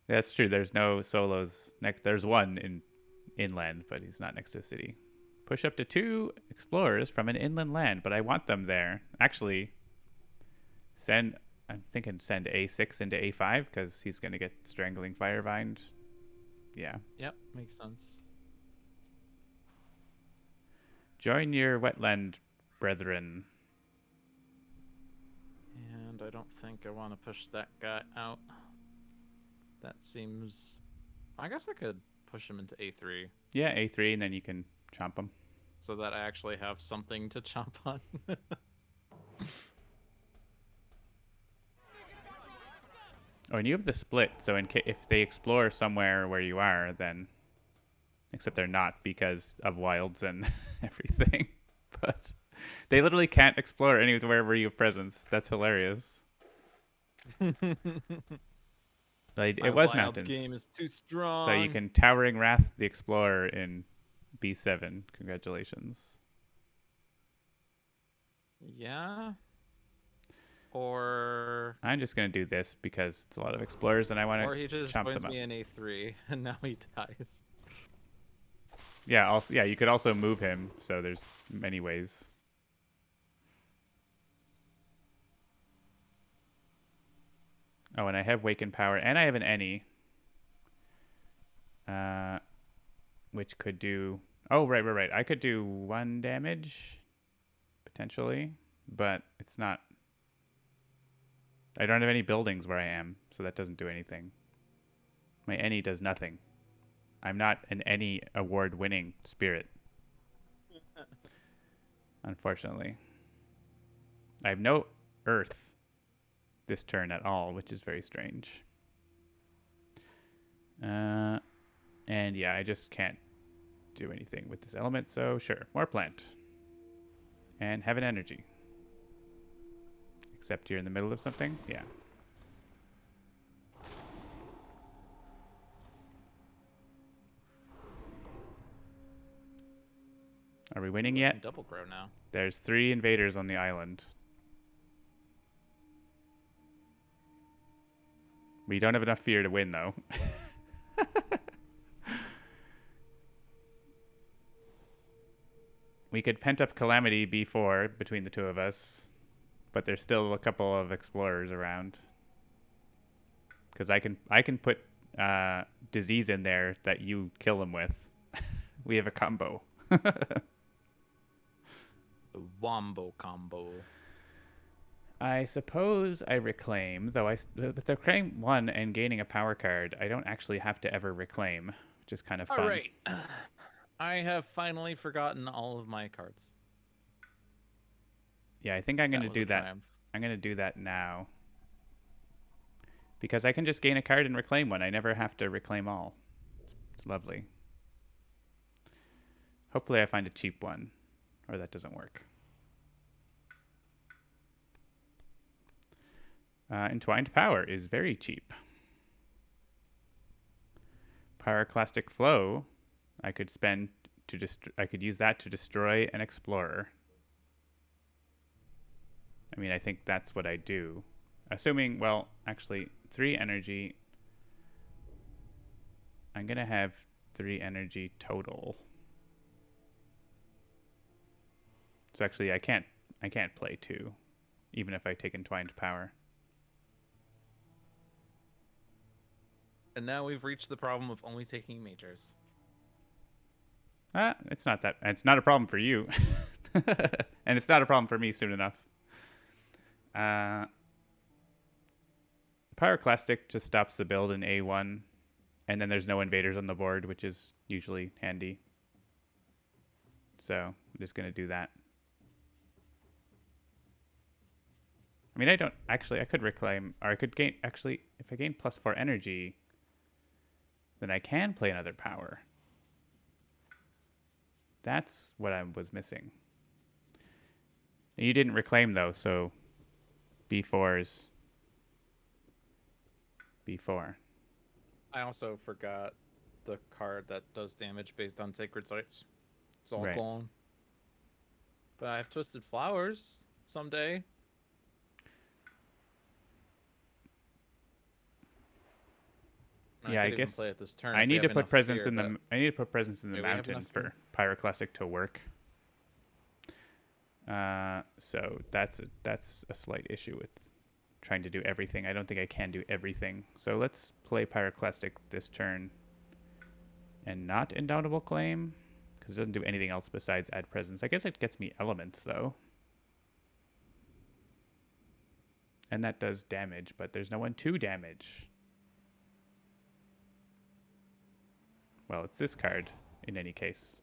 That's true. There's no solos next. There's one in inland, but he's not next to a city. Push up to 2 explorers from an inland land, but I want them there. Actually, I'm thinking send A6 into A5 because he's going to get Strangling Firevine. Yeah. Yep, makes sense. Join your wetland brethren. And I don't think I want to push that guy out. That seems... I guess I could push him into A3. Yeah, A3, and then you can chomp him. So that I actually have something to chomp on. Oh, and you have the split, so if they explore somewhere where you are, then except they're not because of wilds and everything. But they literally can't explore anywhere where you have presence. That's hilarious. Like, My it was wilds mountains, game is too so you strong. can Towering Wrath the Explorer in B7. Congratulations. Yeah. Or I'm just gonna do this because it's a lot of explorers and I want or he to just chomp joins them up. me in A3 and now he dies. Yeah. Also, yeah, you could also move him. So there's many ways. Oh, and I have Waken Power, and I have an Any, uh, which could do. Oh, right. I could do 1 damage potentially, but it's not. I don't have any buildings where I am, so that doesn't do anything. My Any does nothing. I'm not an Any award-winning spirit, unfortunately. I have no Earth this turn at all, which is very strange. And yeah, I just can't do anything with this element, so sure, more plant. And have an energy. Except you're in the middle of something? Yeah. Are we winning Ooh, I yet? can double grow now. There's 3 invaders on the island. We don't have enough fear to win, though. We could pent up Calamity B4 between the two of us, but there's still a couple of explorers around. Because I can put disease in there that you kill him with. We have a combo. The Wombo combo. I suppose I reclaim, though with the reclaim 1 and gaining a power card, I don't actually have to ever reclaim, which is kind of fun. All right. I have finally forgotten all of my cards. Yeah, I think I'm going That to was do a that. triumph. I'm going to do that now. Because I can just gain a card and reclaim one. I never have to reclaim all. It's lovely. Hopefully I find a cheap one, or that doesn't work. Entwined Power is very cheap. Pyroclastic Flow, I could spend I could use that to destroy an explorer. I mean, I think that's what I do. Assuming, well, actually, 3 energy. I'm going to have 3 energy total. So actually, I can't play 2, even if I take Entwined Power. And now we've reached the problem of only taking majors. It's not that. It's not a problem for you, and it's not a problem for me soon enough. Pyroclastic just stops the build in A1, and then there's no invaders on the board, which is usually handy. So I'm just gonna do that. I mean, I don't actually. I could reclaim, or I could gain. Actually, if I gain +4 energy, then I can play another power. That's what I was missing. You didn't reclaim though, so B4's B4. I also forgot the card that does damage based on sacred sites. It's all Right. gone. But I have Twisted Flowers someday. Yeah, I could even guess play it this turn I if we need to have put enough presence fear, in the. I need to put presence in the do we have mountain enough fear? for Pyroclastic to work. So that's a slight issue with trying to do everything. I don't think I can do everything. So let's play Pyroclastic this turn and not Indomitable Claim, because it doesn't do anything else besides add presence. I guess it gets me elements though. And that does damage, but there's no one to damage. Well, it's this card in any case.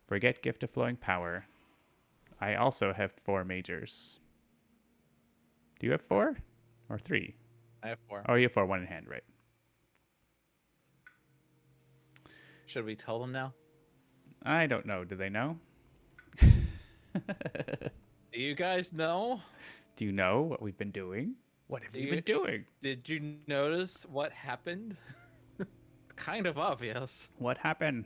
Forget Gift of Flowing Power. I also have 4 majors. Do you have 4 or 3? I have 4. Oh, you have 4, 1 in hand, right? Should we tell them now? I don't know. Do they know? Do you guys know? Do you know what we've been doing? What have we been doing? Did you notice what happened? Kind of obvious. What happened?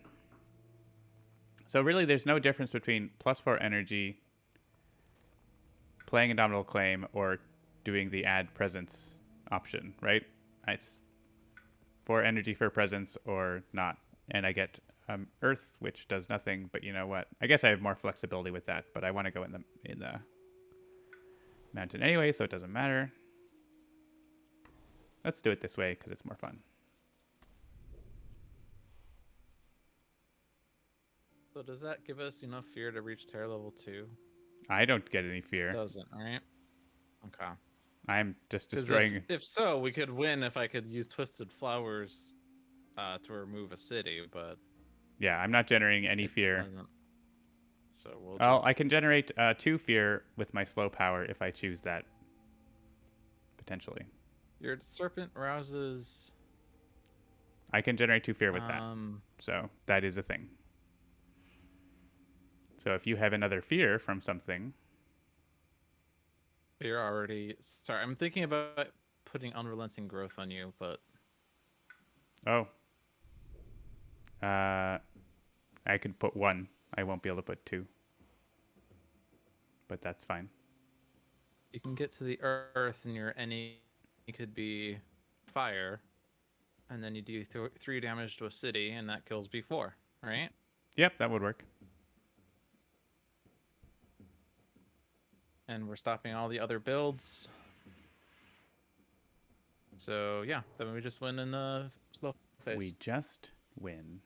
So really, there's no difference between +4 energy, playing Indomitable Claim, or doing the add presence option, right? It's 4 energy for presence or not. And I get Earth, which does nothing, but you know what? I guess I have more flexibility with that, but I want to go in the mountain anyway, so it doesn't matter. Let's do it this way because it's more fun. So does that give us enough fear to reach terror level 2? I don't get any fear. Doesn't, right? Okay. I'm just destroying. If so, we could win if I could use Twisted Flowers to remove a city, but Yeah, I'm not generating any fear. doesn't. So we'll I can generate 2 fear with my slow power if I choose that. Potentially. Your serpent rouses. I can generate 2 fear with that. So that is a thing. So if you have another fear from something. You're already. Sorry, I'm thinking about putting Unrelenting Growth on you, but. Oh. I could put 1. I won't be able to put 2. But that's fine. You can get to the earth and your any could be fire. And then you do 3 damage to a city, and that kills B4, right? Yep, that would work. And we're stopping all the other builds. So yeah, then we just win in the slow phase. We just win.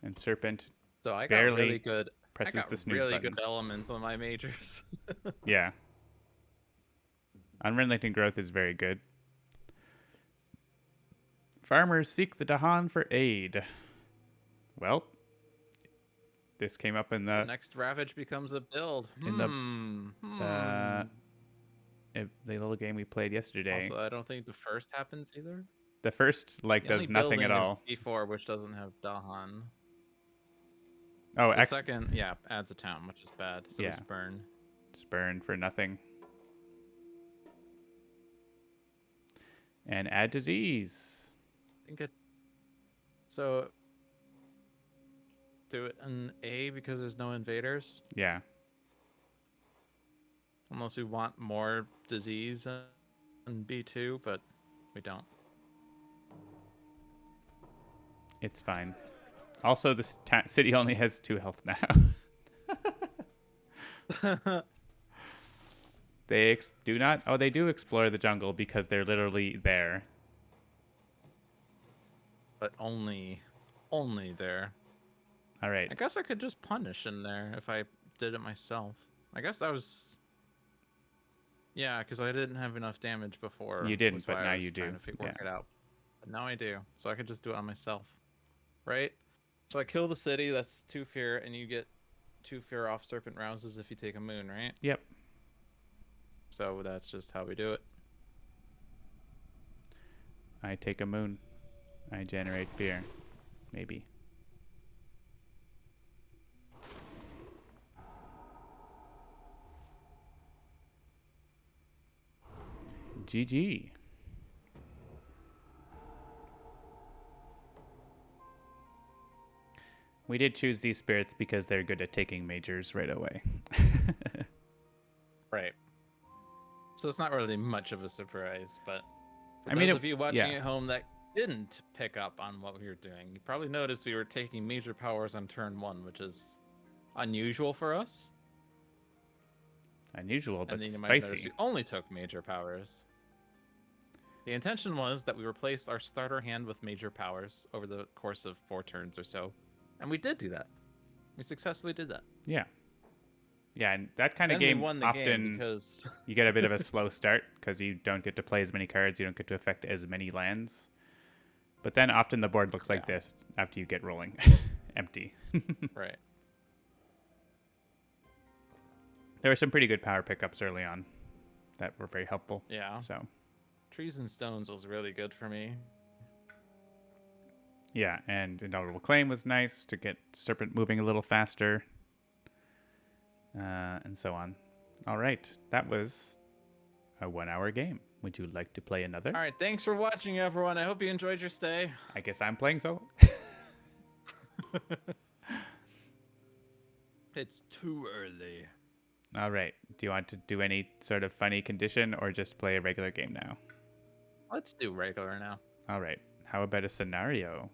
And Serpent so I got barely really good. presses I got the snooze really button. good elements on my majors. Yeah. Unrelenting Growth is very good. Farmers seek the Dahan for aid. Well, this came up in the next Ravage becomes a build. the little game we played yesterday. Also, I don't think the first happens either. The first does nothing at all. Is B4, which doesn't have Dahan. Oh, the second, yeah, adds a town, which is bad. So yeah. Spurn. Spurn for nothing. And add disease. I think so do it in A because there's no invaders. Yeah. Unless we want more disease in B2, but we don't. It's fine. Also, this city only has 2 health now. They do not. Oh, they do explore the jungle because they're literally there. But only there. All right. I guess I could just punish in there if I did it myself. I guess that was. Yeah, because I didn't have enough damage before. You didn't, but now you do. Work it out. But now I do, so I could just do it on myself, right? So I kill the city. That's 2 fear, and you get 2 fear off Serpent Rouses if you take a moon, right? Yep. So that's just how we do it. I take a moon. I generate fear. Maybe. GG. We did choose these spirits because they're good at taking majors right away. Right. So it's not really much of a surprise, but for I mean, those of you watching at home that didn't pick up on what we were doing, you probably noticed we were taking major powers on turn 1, which is unusual for us. Unusual, but and then you might spicy. Notice we only took major powers. The intention was that we replaced our starter hand with major powers over the course of 4 turns or so. And we did do that. We successfully did that. Yeah. Yeah, and that kind of game often because you get a bit of a slow start because you don't get to play as many cards, you don't get to affect as many lands. But then often the board looks like this after you get rolling. Empty. Right. There were some pretty good power pickups early on that were very helpful. Yeah. So Trees and Stones was really good for me. yeah, and Indelible Claim was nice to get Serpent moving a little faster, and so on. All right, that was a 1 hour game. Would you like to play another? All right, thanks for watching, everyone. I hope you enjoyed your stay. I guess I'm playing so. It's too early. All right. Do you want to do any sort of funny condition or just play a regular game now? Let's do regular now. All right. How about a scenario?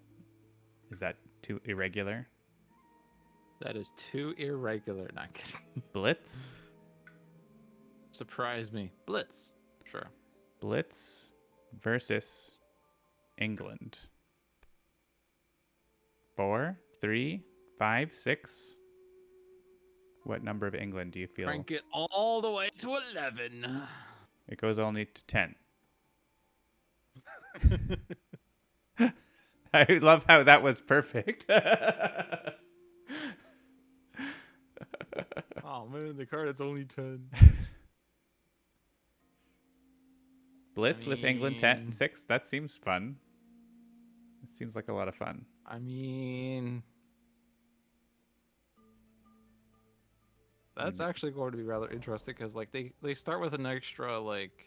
Is that too irregular? That is too irregular. Not kidding. Blitz? Surprise me. Blitz. Sure. Blitz versus England. 4, 3, 5, 6. What number of England do you feel? Crank it all the way to 11. It goes only to 10. I love how that was perfect. Oh man, the card is only 10. Blitz with England 10 6. That seems fun. It seems like a lot of fun. I mean, that's actually going to be rather interesting because like they start with an extra like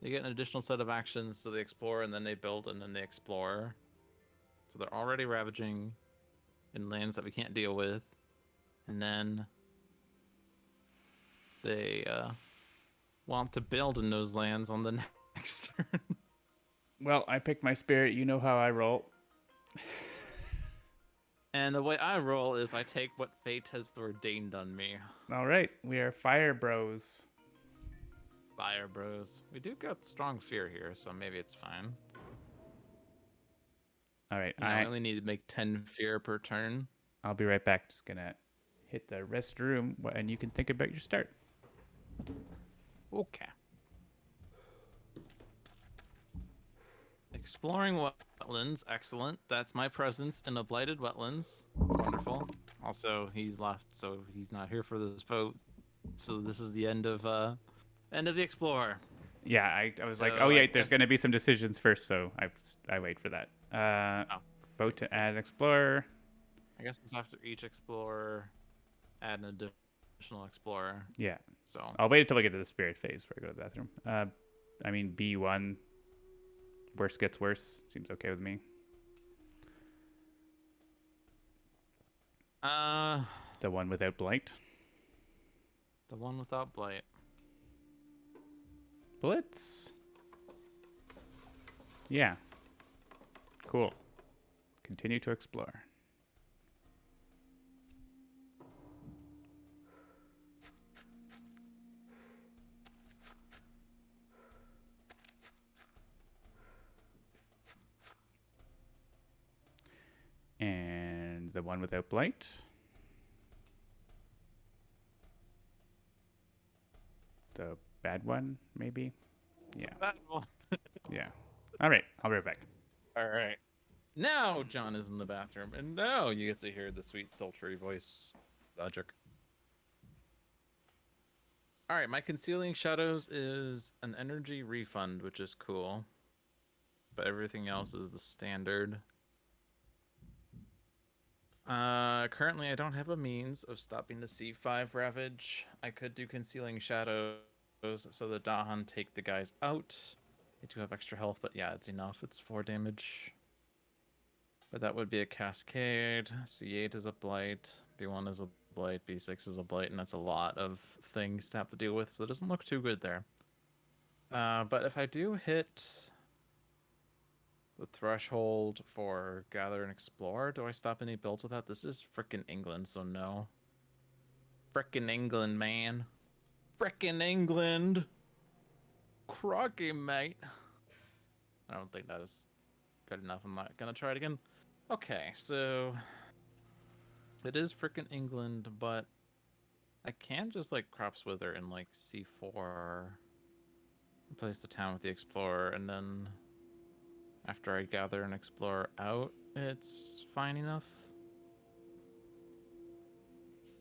they get an additional set of actions, so they explore and then they build and then they explore. So they're already ravaging in lands that we can't deal with, and then they want to build in those lands on the next turn. Well, I picked my spirit. You know how I roll. And the way I roll is I take what fate has ordained on me. All right. We are fire bros. Fire bros. We do got strong fear here, so maybe it's fine. All right. I only need to make 10 fear per turn. I'll be right back. Just going to hit the restroom and you can think about your start. Okay. Exploring wetlands. Excellent. That's my presence in a blighted wetlands. Wonderful. Also, he's left, so he's not here for this vote. So this is the end of the Explorer. Yeah, I was like, oh yeah, there's going to be some decisions first, so I wait for that. Vote to add an explorer. I guess it's after each explorer, add an additional explorer. Yeah. So I'll wait until I get to the spirit phase before I go to the bathroom. I mean, B1, worst gets worse. Seems okay with me. The one without blight. The one without blight. Blitz. Yeah. Cool. Continue to explore. And the one without blight. The bad one, maybe? Yeah. Bad one. Yeah. All right. I'll be right back. All right. Now John is in the bathroom, and now you get to hear the sweet, sultry voice logic. All right, my Concealing Shadows is an energy refund, which is cool. But everything else is the standard. Currently I don't have a means of stopping the C5 Ravage. I could do Concealing Shadows so the Dahan take the guys out. They do have extra health, but yeah, it's enough. It's 4 damage. But that would be a Cascade. C8 is a Blight. B1 is a Blight. B6 is a Blight, and that's a lot of things to have to deal with, so it doesn't look too good there. But if I do hit the threshold for Gather and Explore, do I stop any builds with that? This is frickin' England, so no. Frickin' England, man. Frickin' England! Crocky, mate. I don't think that is good enough. I'm not gonna try it again. Okay, so it is frickin' England, but I can just like Crops Wither in like C4, replace the town with the Explorer, and then after I Gather and Explore out, it's fine enough.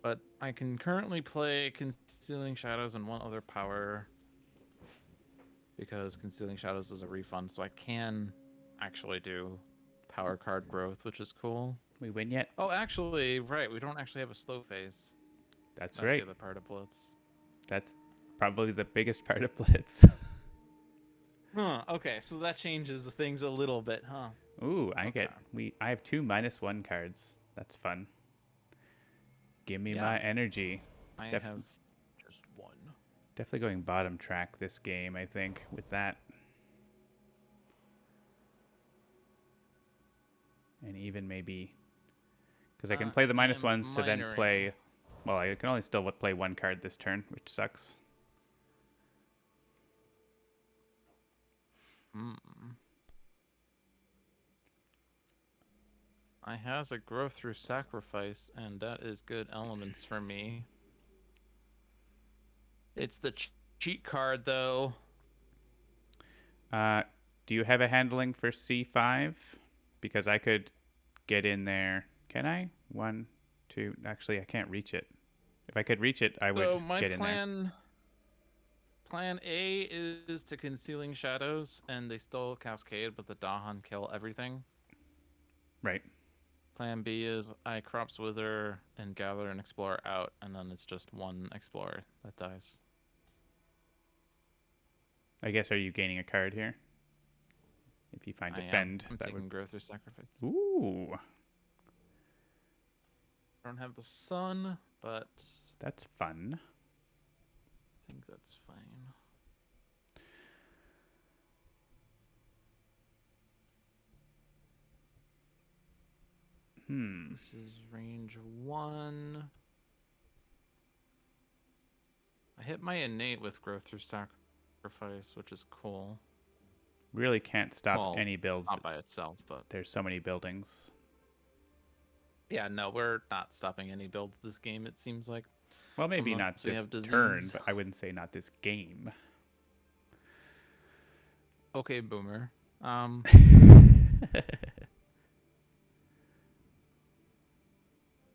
But I can currently play Concealing Shadows and one other power because Concealing Shadows is a refund, so I can actually do power card growth, which is cool. We win yet? Oh, actually, right, we don't actually have a slow phase. That's That's the right. other part of Blitz. That's probably the biggest part of Blitz. Huh, okay, so that changes things a little bit, huh? Ooh, Okay. I have 2 -1 cards. That's fun. Give me Yeah, my energy. I Def- have just one. Definitely going bottom track this game, I think, with that. And even maybe because I can play the I am -1s to then minoring. play. Well, I can only still play 1 card this turn, which sucks. Hmm. I has a growth through sacrifice, and that is good elements for me. It's the cheat card, though. Uh, do you have a handling for C5? Because I could get in there. Can I? 1, 2. Actually, I can't reach it. If I could reach it, I would So my get in there. plan A is to Concealing Shadows, and they still cascade, but the Dahan kill everything. Right. Plan B is I Crops Wither and gather an Explorer out, and then it's just one Explorer that dies. I guess, are you gaining a card here? If you find I am. defend, I'm that would. taking Growth through Sacrifice. Ooh, I don't have the sun, but that's fun. I think that's fine. This is range 1. I hit my innate with Growth through Sacrifice, which is cool. Really can't stop Well, any builds. not by itself, but There's so many buildings. yeah, no, we're not stopping any builds this game, it seems like. Well, maybe Unless not we this have turn, disease. but I wouldn't say not this game. Okay, boomer.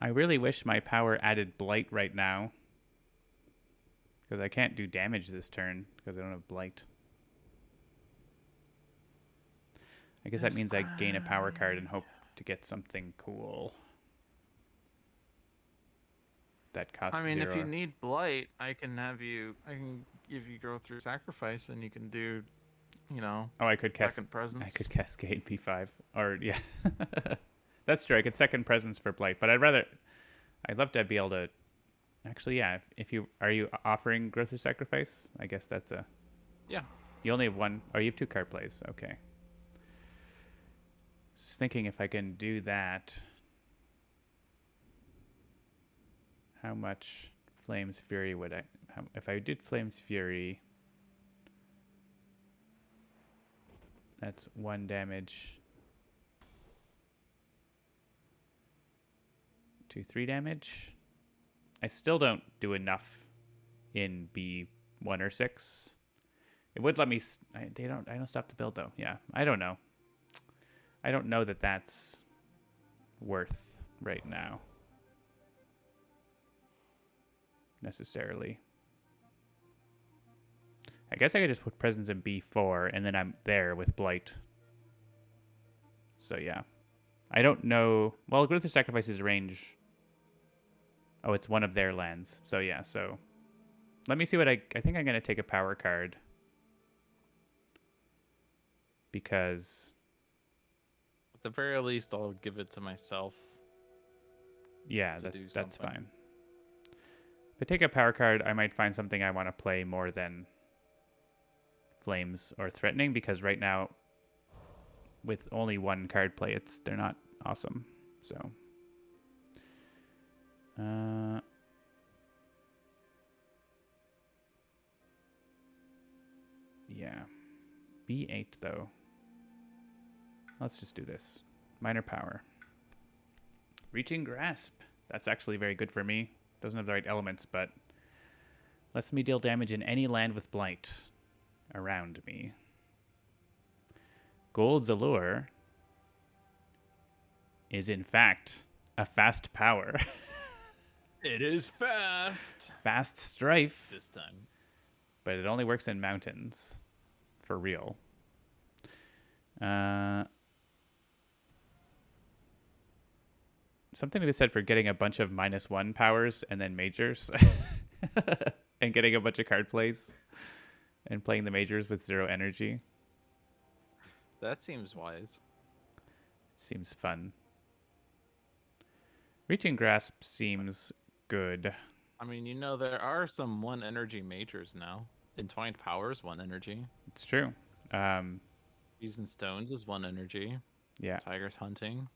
I really wish my power added blight right now. Because I can't do damage this turn because I don't have blight. I guess that If means I gain a power card and hope to get something cool. That costs I mean, if you 0. need blight, I can give you Growth through Sacrifice, and you can do, Oh, I could second I presence. could cascade P5. Or yeah. That's true. I could second presence for blight, but I'd love to be able to actually, yeah, if you are you offering growth or sacrifice? I guess that's a Yeah. you only have one or you have 2 card plays. Okay. Just thinking if I can do that. How much Flames Fury would if I did Flames Fury, that's 1 damage. 2, 3 damage. I still don't do enough in B1 or 6. It would let me. I don't stop the build though. Yeah, I don't know. I don't know that that's worth right now necessarily. I guess I could just put presence in B4 and then I'm there with blight. So yeah, I don't know. Well, growth of sacrifice is range. Oh, it's one of their lands. So yeah, so let me see what I think I'm gonna take a power card because At the very least, I'll give it to myself yeah, to do that's something. fine. If I take a power card, I might find something I want to play more than flames or threatening because right now with only 1 card play they're not awesome. So yeah. B8 though. Let's just do this. Minor power. Reaching grasp. That's actually very good for me. Doesn't have the right elements, but lets me deal damage in any land with blight around me. Gold's allure is in fact a fast power. It is fast Fast Strife, this time. but it only works in mountains. For real. Uh, something to be said for getting a bunch of -1 powers and then majors. And getting a bunch of card plays. And playing the majors with 0 energy. That seems wise. Seems fun. Reaching Grasp seems good. I mean, there are some 1 energy majors now. Entwined Powers, 1 energy. It's true. Bees and Stones is 1 energy. Yeah. Tiger's Hunting.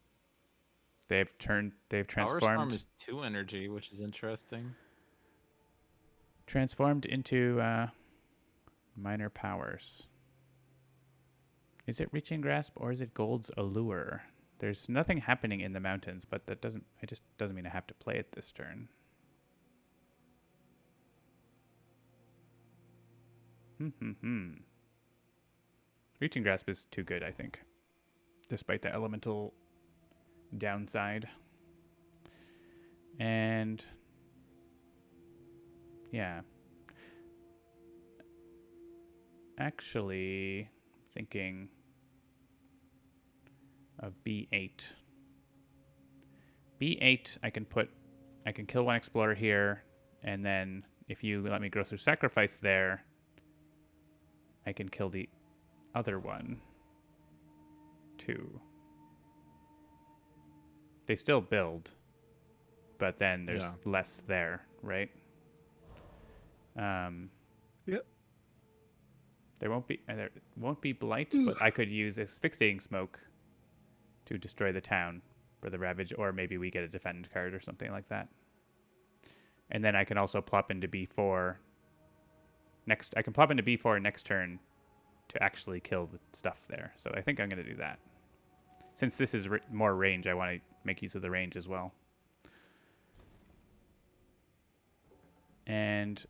They've Power Storm transformed is 2 energy, which is interesting. transformed into minor powers. Is it Reaching Grasp or is it Gold's Allure? There's nothing happening in the mountains, but it just doesn't mean I have to play it this turn. Reaching Grasp is too good, I think, despite the elemental downside. And yeah. Actually, thinking of B8. B8, I can kill 1 explorer here, and then if you let me grow through sacrifice there, I can kill the other one too. They still build, but then there's less there, right? Yep. There won't be blight, but I could use asphyxiating smoke to destroy the town for the ravage, or maybe we get a defend card or something like that. And then I can also plop into B4 next. I can plop into B4 next turn to actually kill the stuff there. So I think I'm going to do that. Since this is more range, I want to make use of the range as well. And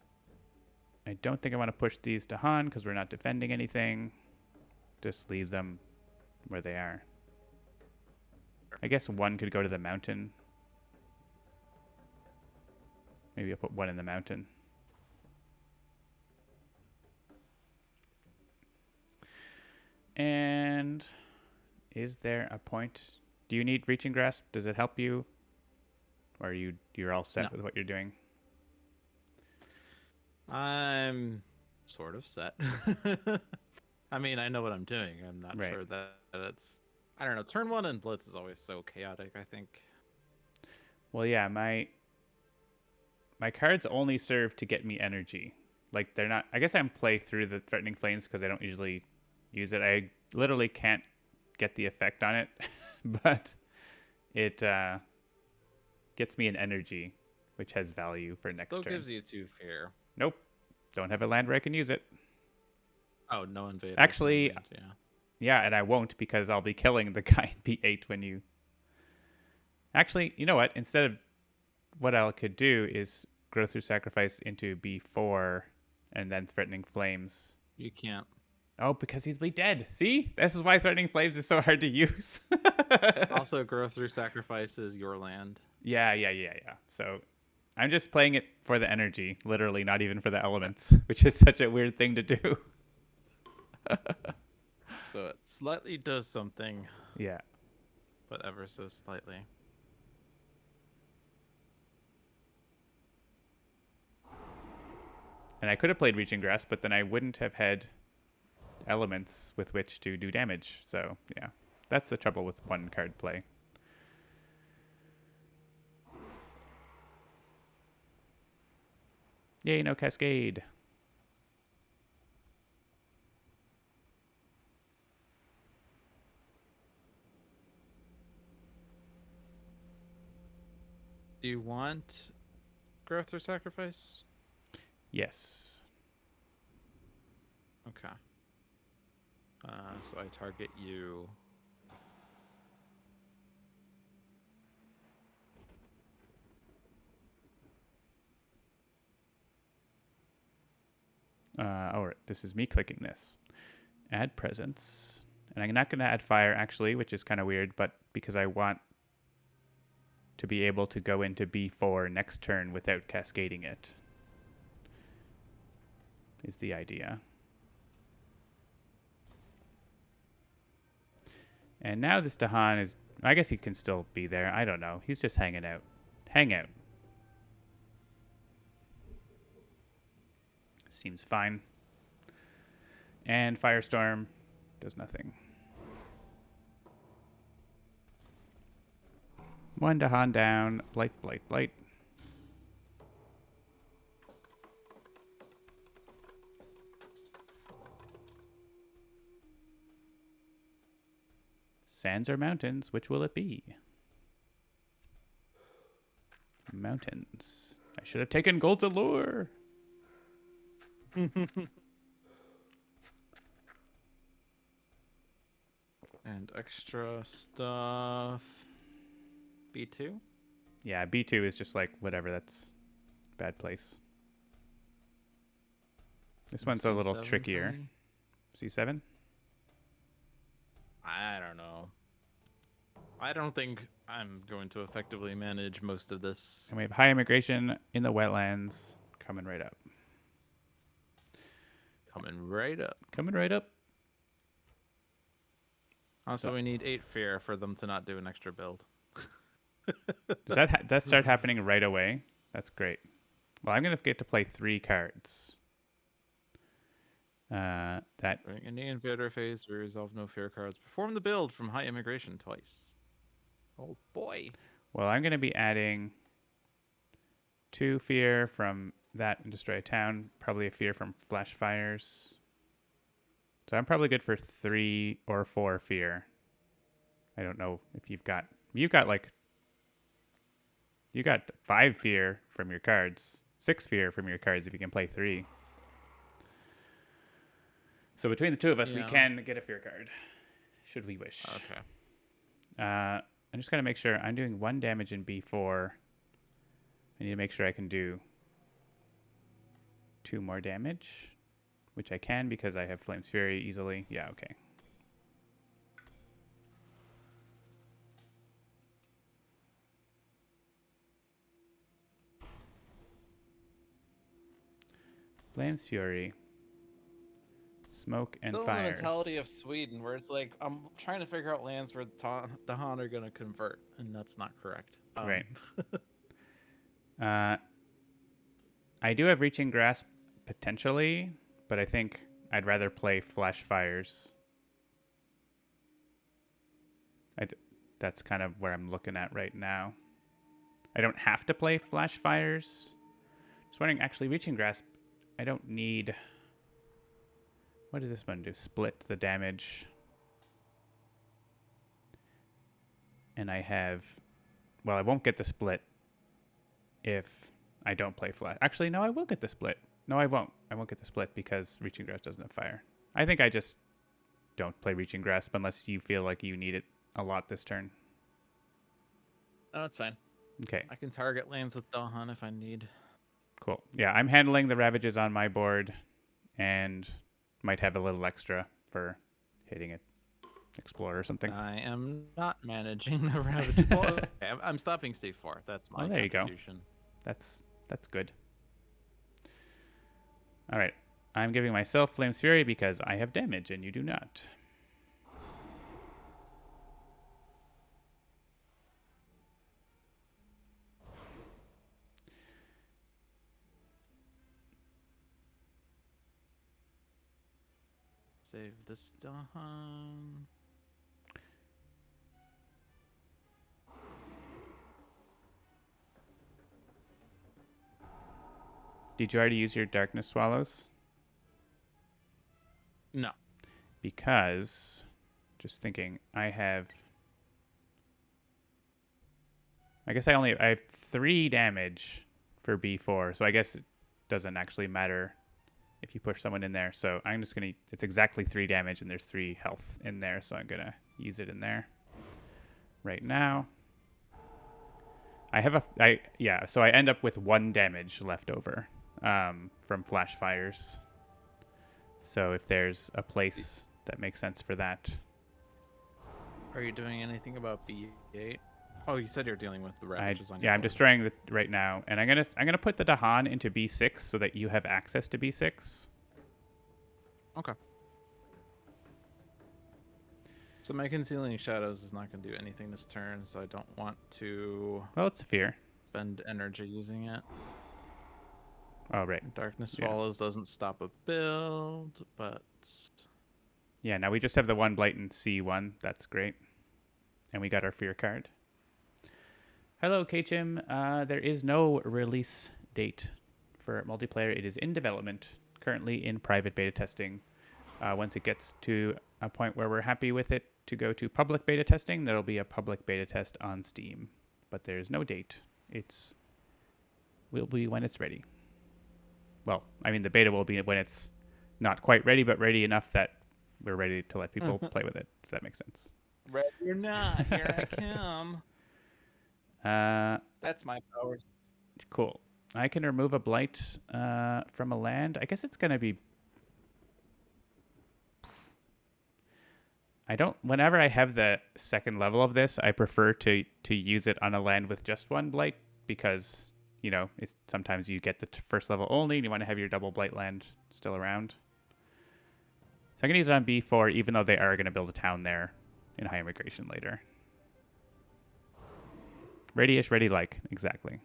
I don't think I want to push these to Han because we're not defending anything. Just leave them where they are. I guess 1 could go to the mountain. Maybe I'll put 1 in the mountain. And is there a point? Do you need Reaching Grasp? Does it help you? Or you're all set with what you're doing? I'm sort of set. I mean, I know what I'm doing. I'm not sure that it's... I don't know. Turn 1 and Blitz is always so chaotic, I think. Well, yeah, my cards only serve to get me energy. Like, they're not... I guess I'm play through the Threatening Flames because I don't usually use it. I literally can't get the effect on it, but it gets me an energy, which has value for next turn. Still gives you 2 fear. Nope. Don't have a land where I can use it. Oh, no invaders. Actually, yeah, and I won't because I'll be killing the guy in B8 when you... Actually, you know what? Instead of... What I could do is grow through sacrifice into B4 and then Threatening Flames. You can't. Oh, because he's be dead. See? This is why Threatening Flames is so hard to use. Also, grow through sacrifice is your land. Yeah. So I'm just playing it for the energy, literally, not even for the elements, which is such a weird thing to do. So it slightly does something. Yeah. But ever so slightly. And I could have played Reaching Grasp, but then I wouldn't have had elements with which to do damage. So, yeah. That's the trouble with 1 card play. Yay, no Cascade. Do you want growth or sacrifice? Yes. Okay. So I target you. This is me clicking this. Add presence. And I'm not going to add fire, actually, which is kind of weird, but because I want to be able to go into B4 next turn without cascading it. Is the idea. And now this Dahan is... I guess he can still be there. I don't know. He's just hanging out. Hang out. Seems fine. And Firestorm does nothing. One Dahan down. Blight, blight, blight. Sands or mountains? Which will it be? Mountains. I should have taken Gold's Allure. And extra stuff. B2? Yeah, B2 is just like whatever. That's bad place. This one's a little C7 trickier. for me? C7? I don't know. I don't think I'm going to effectively manage most of this. And we have high immigration in the wetlands coming right up. Coming right up. Coming right up. Also, So- we need 8 fear for them to not do an extra build. Does that start happening right away? That's great. Well, I'm going to get to play 3 cards. That During any invader phase, we resolve no fear cards. Perform the build from high immigration twice. Oh boy. Well, I'm going to be adding 2 fear from that and destroy a town. Probably a fear from flash fires. So I'm probably good for 3 or 4 fear. I don't know if you've got like you got 5 fear from your cards, 6 fear from your cards if you can play 3. So between the two of us, we Yeah. can get a fear card, should we wish. Okay. I'm just gonna make sure I'm doing 1 damage in B4. I need to make sure I can do 2 more damage, which I can because I have Flame's Fury easily. Yeah, okay. Flame's Fury. Smoke and Still fires. the mentality of Sweden, where it's like, I'm trying to figure out lands where the Han are going to convert, and that's not correct. Right. I do have Reaching Grasp potentially, but I think I'd rather play Flash Fires. That's kind of where I'm looking at right now. I don't have to play Flash Fires. Just wondering, actually, Reaching Grasp, I don't need... What does this one do? Split the damage. And I have... Well, I won't get the split if I don't play Flash. Actually, no, I will get the split. No, I won't. I won't get the split because Reaching Grasp doesn't have fire. I think I just don't play Reaching Grasp unless you feel like you need it a lot this turn. No, that's fine. Okay, I can target lands with Dahan if I need. cool. Yeah, I'm handling the Ravages on my board and might have a little extra for hitting it. Explorer or something. I am not managing the Ravage. Well, okay, I'm stopping stage 4. That's my there you go. contribution. That's good. All right. I'm giving myself Flame's Fury because I have damage and you do not. Save this Dahan. Did you already use your Darkness Swallows? No. Because, just thinking, I have... I guess I have 3 damage for B4, so I guess it doesn't actually matter if you push someone in there. So I'm just going to... It's exactly 3 damage, and there's 3 health in there, so I'm going to use it in there right now. I have so I end up with 1 damage left over from Flash Fires. So if there's a place that makes sense for that. Are you doing anything about B8? Oh, you said you're dealing with the ravages on your I'm board. destroying it right now, and I'm gonna put the Dahan into B6 so that you have access to B6. Okay. So my Concealing Shadows is not going to do anything this turn, so I don't want to Well, it's a fear. spend energy using it. Oh, right. Darkness Yeah. Follows doesn't stop a build, but Yeah, now we just have the one blight in C1. That's great. And we got our fear card. Hello, Kachim. There is no release date for multiplayer. It is in development, currently in private beta testing. Once it gets to a point where we're happy with it to go to public beta testing, there'll be a public beta test on Steam. But there's no date. It will be when it's ready. Well, I mean, the beta will be when it's not quite ready, but ready enough that we're ready to let people play with it, if that makes sense. ready or not, here I come. That's my powers. Cool. I can remove a blight from a land. I guess it's going to be... Whenever I have the second level of this, I prefer to use it on a land with just one blight because, sometimes you get the first level only and you want to have your double blight land still around. So I'm going to use it on B4 even though they are going to build a town there in high immigration later. Ready-ish, ready-like, exactly.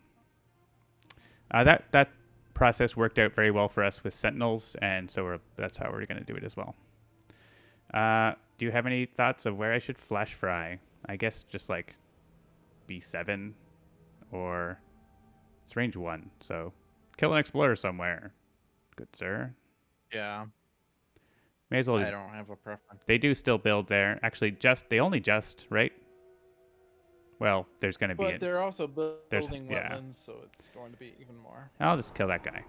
That process worked out very well for us with Sentinels, and so that's how we're going to do it as well. Do you have any thoughts of where I should flash fry? I guess just like B7 or it's range 1, so kill an explorer somewhere. Good sir. Yeah. May as well. I don't have a preference. They do still build there. Actually, they only right? Well, there's going to be But they're also building yeah. wetlands, so it's going to be even more. I'll just kill that guy.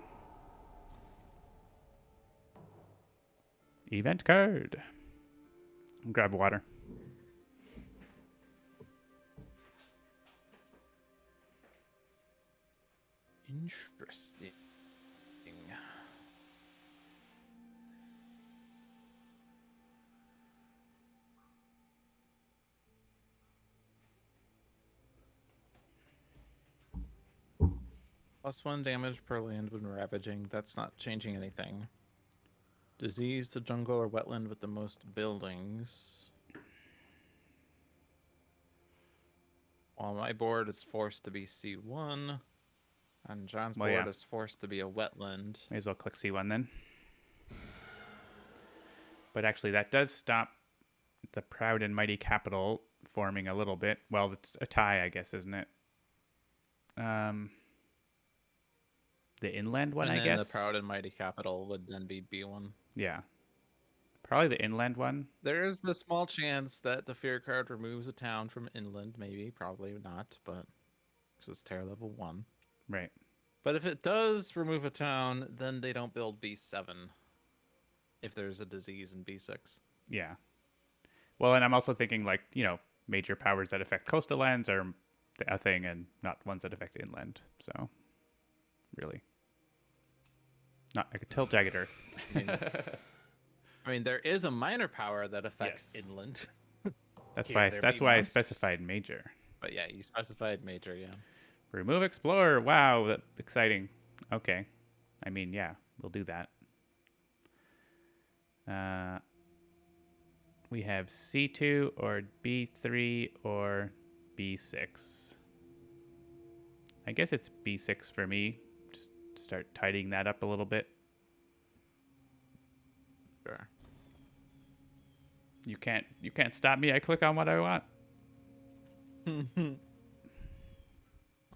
Event card. Grab water. Interesting. +1 damage per land when ravaging. That's not changing anything. Disease to jungle or wetland with the most buildings. While my board is forced to be C1, and John's board is forced to be a wetland. May as well click C1 then. But actually, that does stop the proud and mighty capital forming a little bit. Well, it's a tie, I guess, isn't it? The inland one, and I guess. The proud and mighty capital would then be B1. Yeah. Probably the inland one. There is the small chance that the fear card removes a town from inland. Maybe, probably not, but it's terror level 1. Right. But if it does remove a town, then they don't build B7 if there's a disease in B6. Yeah. Well, and I'm also thinking major powers that affect coastal lands are a thing and not ones that affect inland. So, really. I could tell Jagged Earth. I mean, there is a minor power that affects inland. That's why I specified major. But yeah, you specified major, yeah. Remove Explorer. Wow, that's exciting. Okay. I mean, yeah, we'll do that. We have C2 or B3 or B6. I guess it's B6 for me. Just start tidying that up a little bit. Sure. You can't stop me. I click on what I want.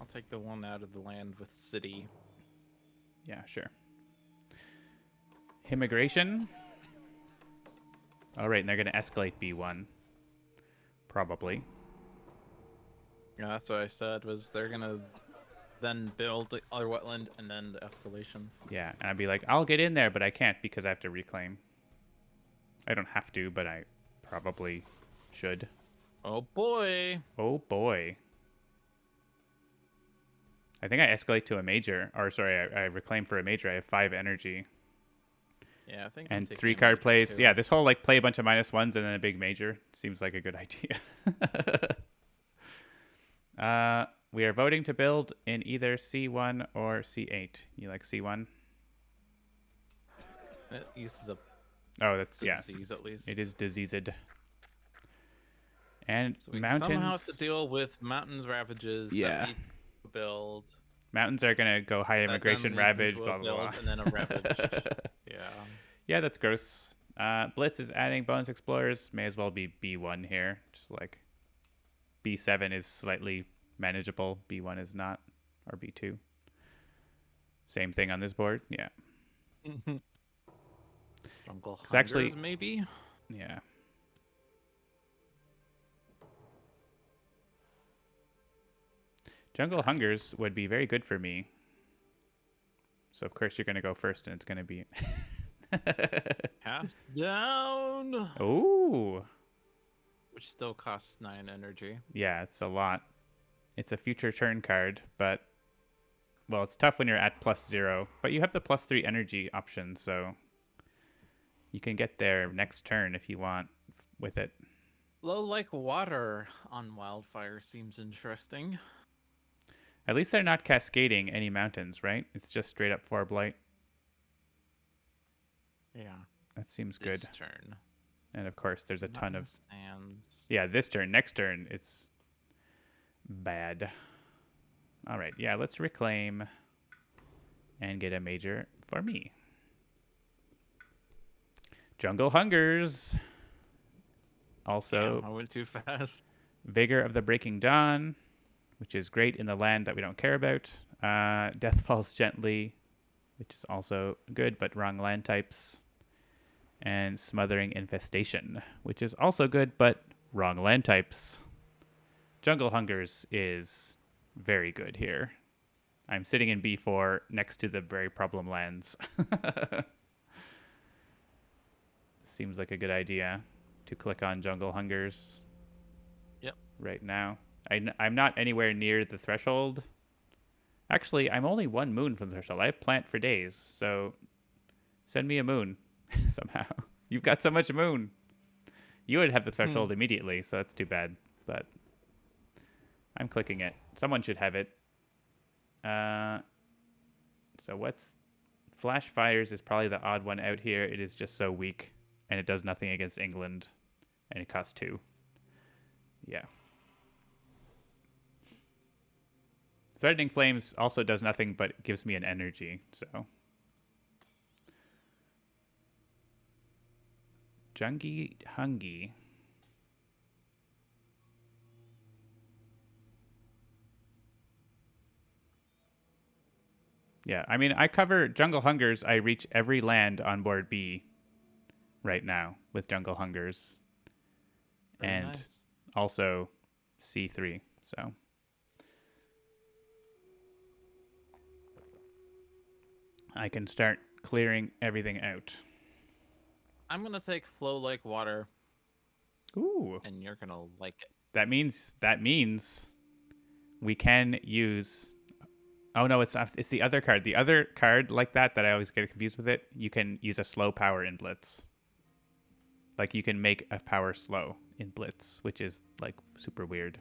I'll take the one out of the land with city. Yeah, sure. Immigration. All right, and they're going to escalate B1. Probably. Yeah, that's what I said, was they're going to then build the other wetland and then the escalation. Yeah, and I'd be like, I'll get in there, but I can't because I have to reclaim. I don't have to, but I probably should. Oh, boy. Oh, boy. I think I escalate to a major. Or, sorry, I reclaim for a major. I have 5 energy. Yeah, I think. And 3 card plays. Yeah, this whole play a bunch of -1s and then a big major seems like a good idea. We are voting to build in either C1 or C8. You like C1? It uses up Oh, that's the yeah. disease at It least. is diseased. And So we somehow have to mountains. deal with mountains ravages that Yeah. lead to a build. Mountains are gonna go high That then immigration leads ravage, into a blah blah build and then a ravage. blah. Yeah. Yeah, that's gross. Blitz is adding bonus explorers. May as well be B1 here. Just like B7 is slightly manageable. B1 is not, or B2. Same thing on this board. Yeah. Jungle Because Hungers, actually, maybe? yeah. Jungle Hungers would be very good for me. So of course you're gonna go first, and it's gonna be. Cast down! Ooh. Which still costs 9 energy. Yeah, it's a lot. It's a future turn card, but well, it's tough when you're at +0. But you have the +3 energy option, so you can get there next turn if you want with it. Low like water on wildfire seems interesting. At least they're not cascading any mountains, right? It's just straight up 4 blight. Yeah. That seems This good. turn. And of course, there's a ton of. Stands. Yeah, this turn. Next turn, it's bad. All right, yeah, let's reclaim and get a major for me. Jungle Hungers. Also, Damn, I went too fast. Vigor of the Breaking Dawn, which is great in the land that we don't care about. Death Falls Gently, which is also good, but wrong land types. And Smothering Infestation, which is also good, but wrong land types. Jungle Hungers is very good here. I'm sitting in B4 next to the very problem lands. Seems like a good idea to click on Jungle Hungers. Yep. Right now. I'm not anywhere near the threshold. Actually, I'm only 1 moon from the threshold. I have plant for days, so send me a moon somehow. You've got so much moon. You would have the threshold immediately, so that's too bad. But I'm clicking it. Someone should have it. So what's Flash Fires is probably the odd one out here. It is just so weak, and it does nothing against England, and it costs 2. Yeah. Threatening Flames also does nothing but gives me an energy, so. Jungi Hungy. Yeah, I mean, I cover Jungle Hungers. I reach every land on board B right now with Jungle Hungers. Very And nice. also C3, so. I can start clearing everything out. I'm gonna take flow like water, Ooh. and you're gonna like it. That means we can use. Oh no, it's not, it's the other card. The other card like that I always get confused with it. You can use a slow power in Blitz. Like you can make a power slow in Blitz, which is like super weird.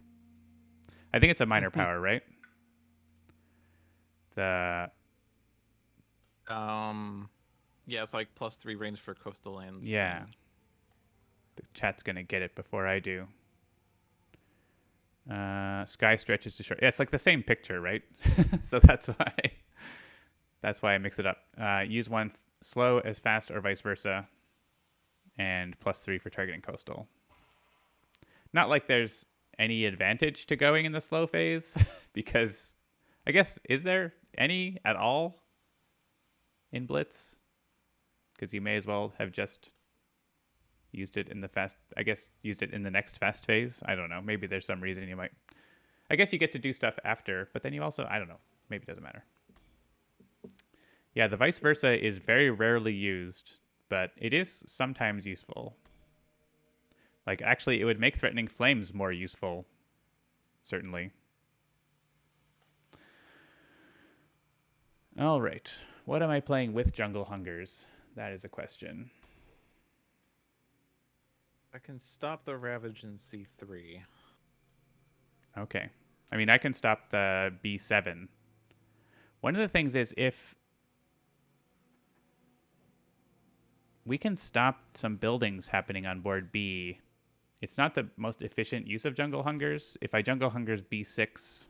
I think it's a minor power, right? The Yeah, it's like +3 range for coastal lands. yeah. thing. The chat's gonna get it before I do. Sky stretches to short. Yeah, it's like the same picture, right? So that's why I mix it up. Use one slow as fast or vice versa, and +3 for targeting coastal. Not like there's any advantage to going in the slow phase, because I guess is there any at all in Blitz? Because you may as well have just used it in the fast. I guess used it in the next fast phase. I don't know. Maybe there's some reason you might. I guess you get to do stuff after, but then you also I don't know. Maybe it doesn't matter. Yeah, the vice versa is very rarely used, but it is sometimes useful. Like actually, it would make threatening flames more useful. Certainly. All right. What am I playing with Jungle Hungers? That is a question. I can stop the ravage in C3. Okay. I mean, I can stop the B7. One of the things is if we can stop some buildings happening on board B, it's not the most efficient use of jungle hungers. If I jungle hungers B6,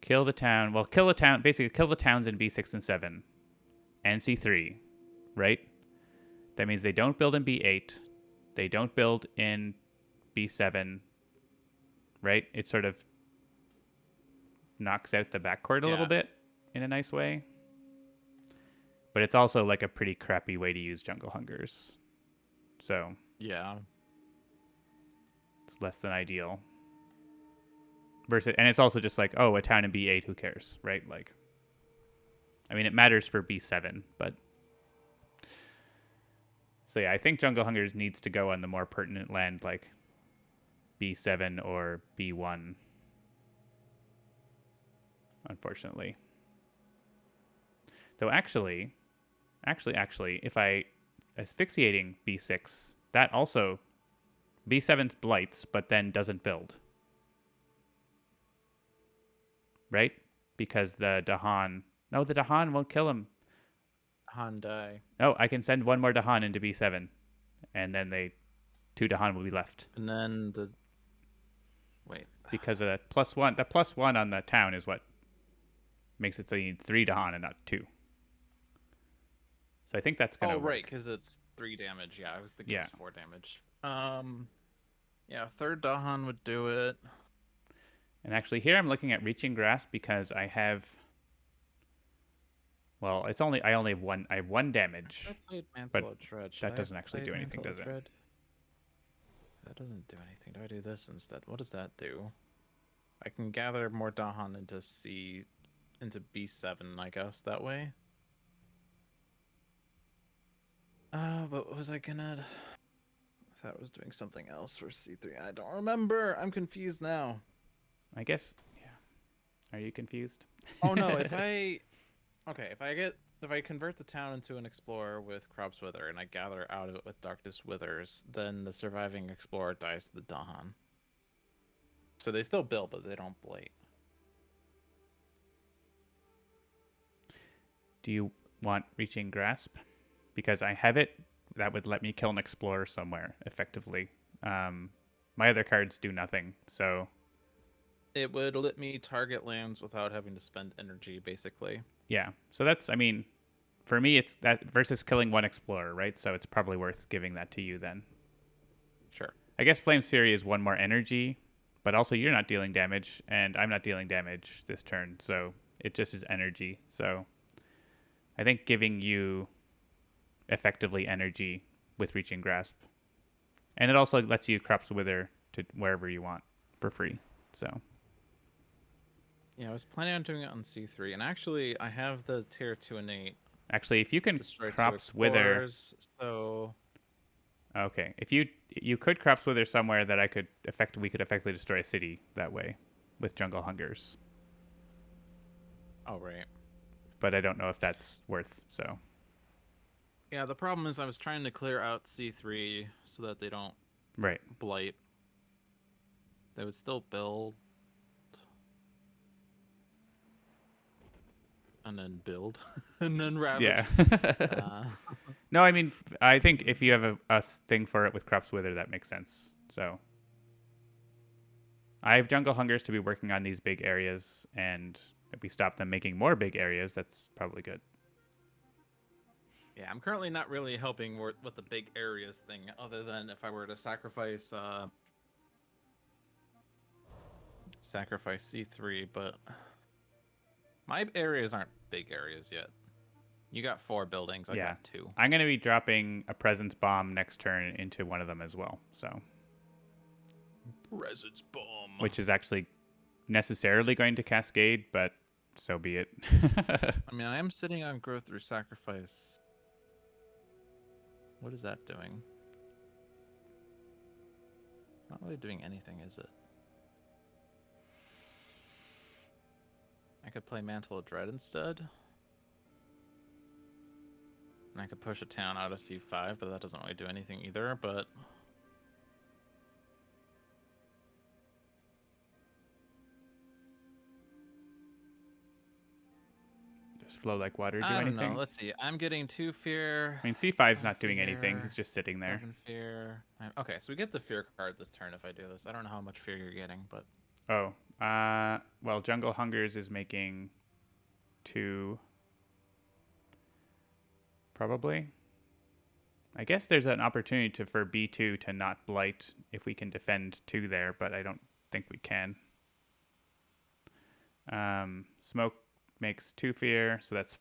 kill the town, well, kill the town, basically kill the towns in B6 and 7 and C3, right? That means they don't build in B8, they don't build in B7, right? It sort of knocks out the backcourt a little Yeah. bit in a nice way. But it's also like a pretty crappy way to use jungle hungers. So Yeah. it's less than ideal. Versus, and it's also just like, oh, a town in B8, who cares, right? Like, I mean, it matters for B7, but so yeah, I think jungle hungers needs to go on the more pertinent land like B7 or B1. Unfortunately, though, actually, if I asphyxiating B6, that also B7's blights, but then doesn't build, right? Because the Dahan, no, the Dahan won't kill him. Hyundai. No, I can send one more Dahan into B7, and then two Dahan will be left. And then the wait. Because of that +1. The +1 on the town is what makes it so you need 3 Dahan and not 2. So I think that's gonna Oh, work. right, because it's 3 damage. Yeah, I was thinking it was 4 damage. Yeah, third Dahan would do it. And actually, here I'm looking at reaching grasp because I have. Well, it's only I only have one. I have 1 damage. I played Mantle but of Dread. that doesn't actually do anything, does it? That doesn't do anything. Do I do this instead? What does that do? I can gather more Dahan into B7, I guess, that way. But was I gonna? I thought I was doing something else for C3. I don't remember. I'm confused now. I guess. Yeah. Are you confused? Oh no! If I convert the town into an explorer with Crops Wither and I gather out of it with Darkness Withers, then the surviving explorer dies to the Dahan. So they still build, but they don't blight. Do you want reaching grasp? Because I have it. That would let me kill an explorer somewhere effectively. My other cards do nothing, so It would let me target lands without having to spend energy, basically. yeah. So that's, I mean, for me, it's that versus killing 1 explorer, right? So it's probably worth giving that to you then. Sure. I guess Flame's Fury is 1 more energy, but also you're not dealing damage, and I'm not dealing damage this turn, so it just is energy. So I think giving you effectively energy with reaching grasp, and it also lets you Crops Wither to wherever you want for free. So Yeah, I was planning on doing it on C3, and actually, I have the tier 2 innate. actually, if you can Destroy 2 Crops Wither, explorers, so okay, if you could Crops Wither somewhere that we could effectively destroy a city that way with jungle hungers. oh right. But I don't know if that's worth. So Yeah, the problem is I was trying to clear out C3 so that they don't right. blight. They would still build. And then build. And then ravage. Yeah. No, I mean, I think if you have a thing for it with Crops Wither, that makes sense. So I have jungle hungers to be working on these big areas, and if we stop them making more big areas, that's probably good. Yeah, I'm currently not really helping with the big areas thing, other than if I were to sacrifice C3, but my areas aren't big areas yet. You got 4 buildings, I got 2. I'm going to be dropping a presence bomb next turn into one of them as well. So Presence bomb. Which is actually necessarily going to cascade, but so be it. I mean, I am sitting on growth through sacrifice. What is that doing? Not really doing anything, is it? I could play Mantle of Dread instead. And I could push a town out of C5, but that doesn't really do anything either, but... Just flow like water. Do I don't know. anything? Let's see. I'm getting 2 fear, I mean, C5's 5 not doing anything. He's fear, just sitting there. 7 fear. Okay, so we get the fear card this turn if I do this. I don't know how much fear you're getting, but Oh, well, Jungle Hungers is making 2, probably. I guess there's an opportunity for B2 to not blight if we can defend 2 there, but I don't think we can. Smoke makes 2 fear, so that's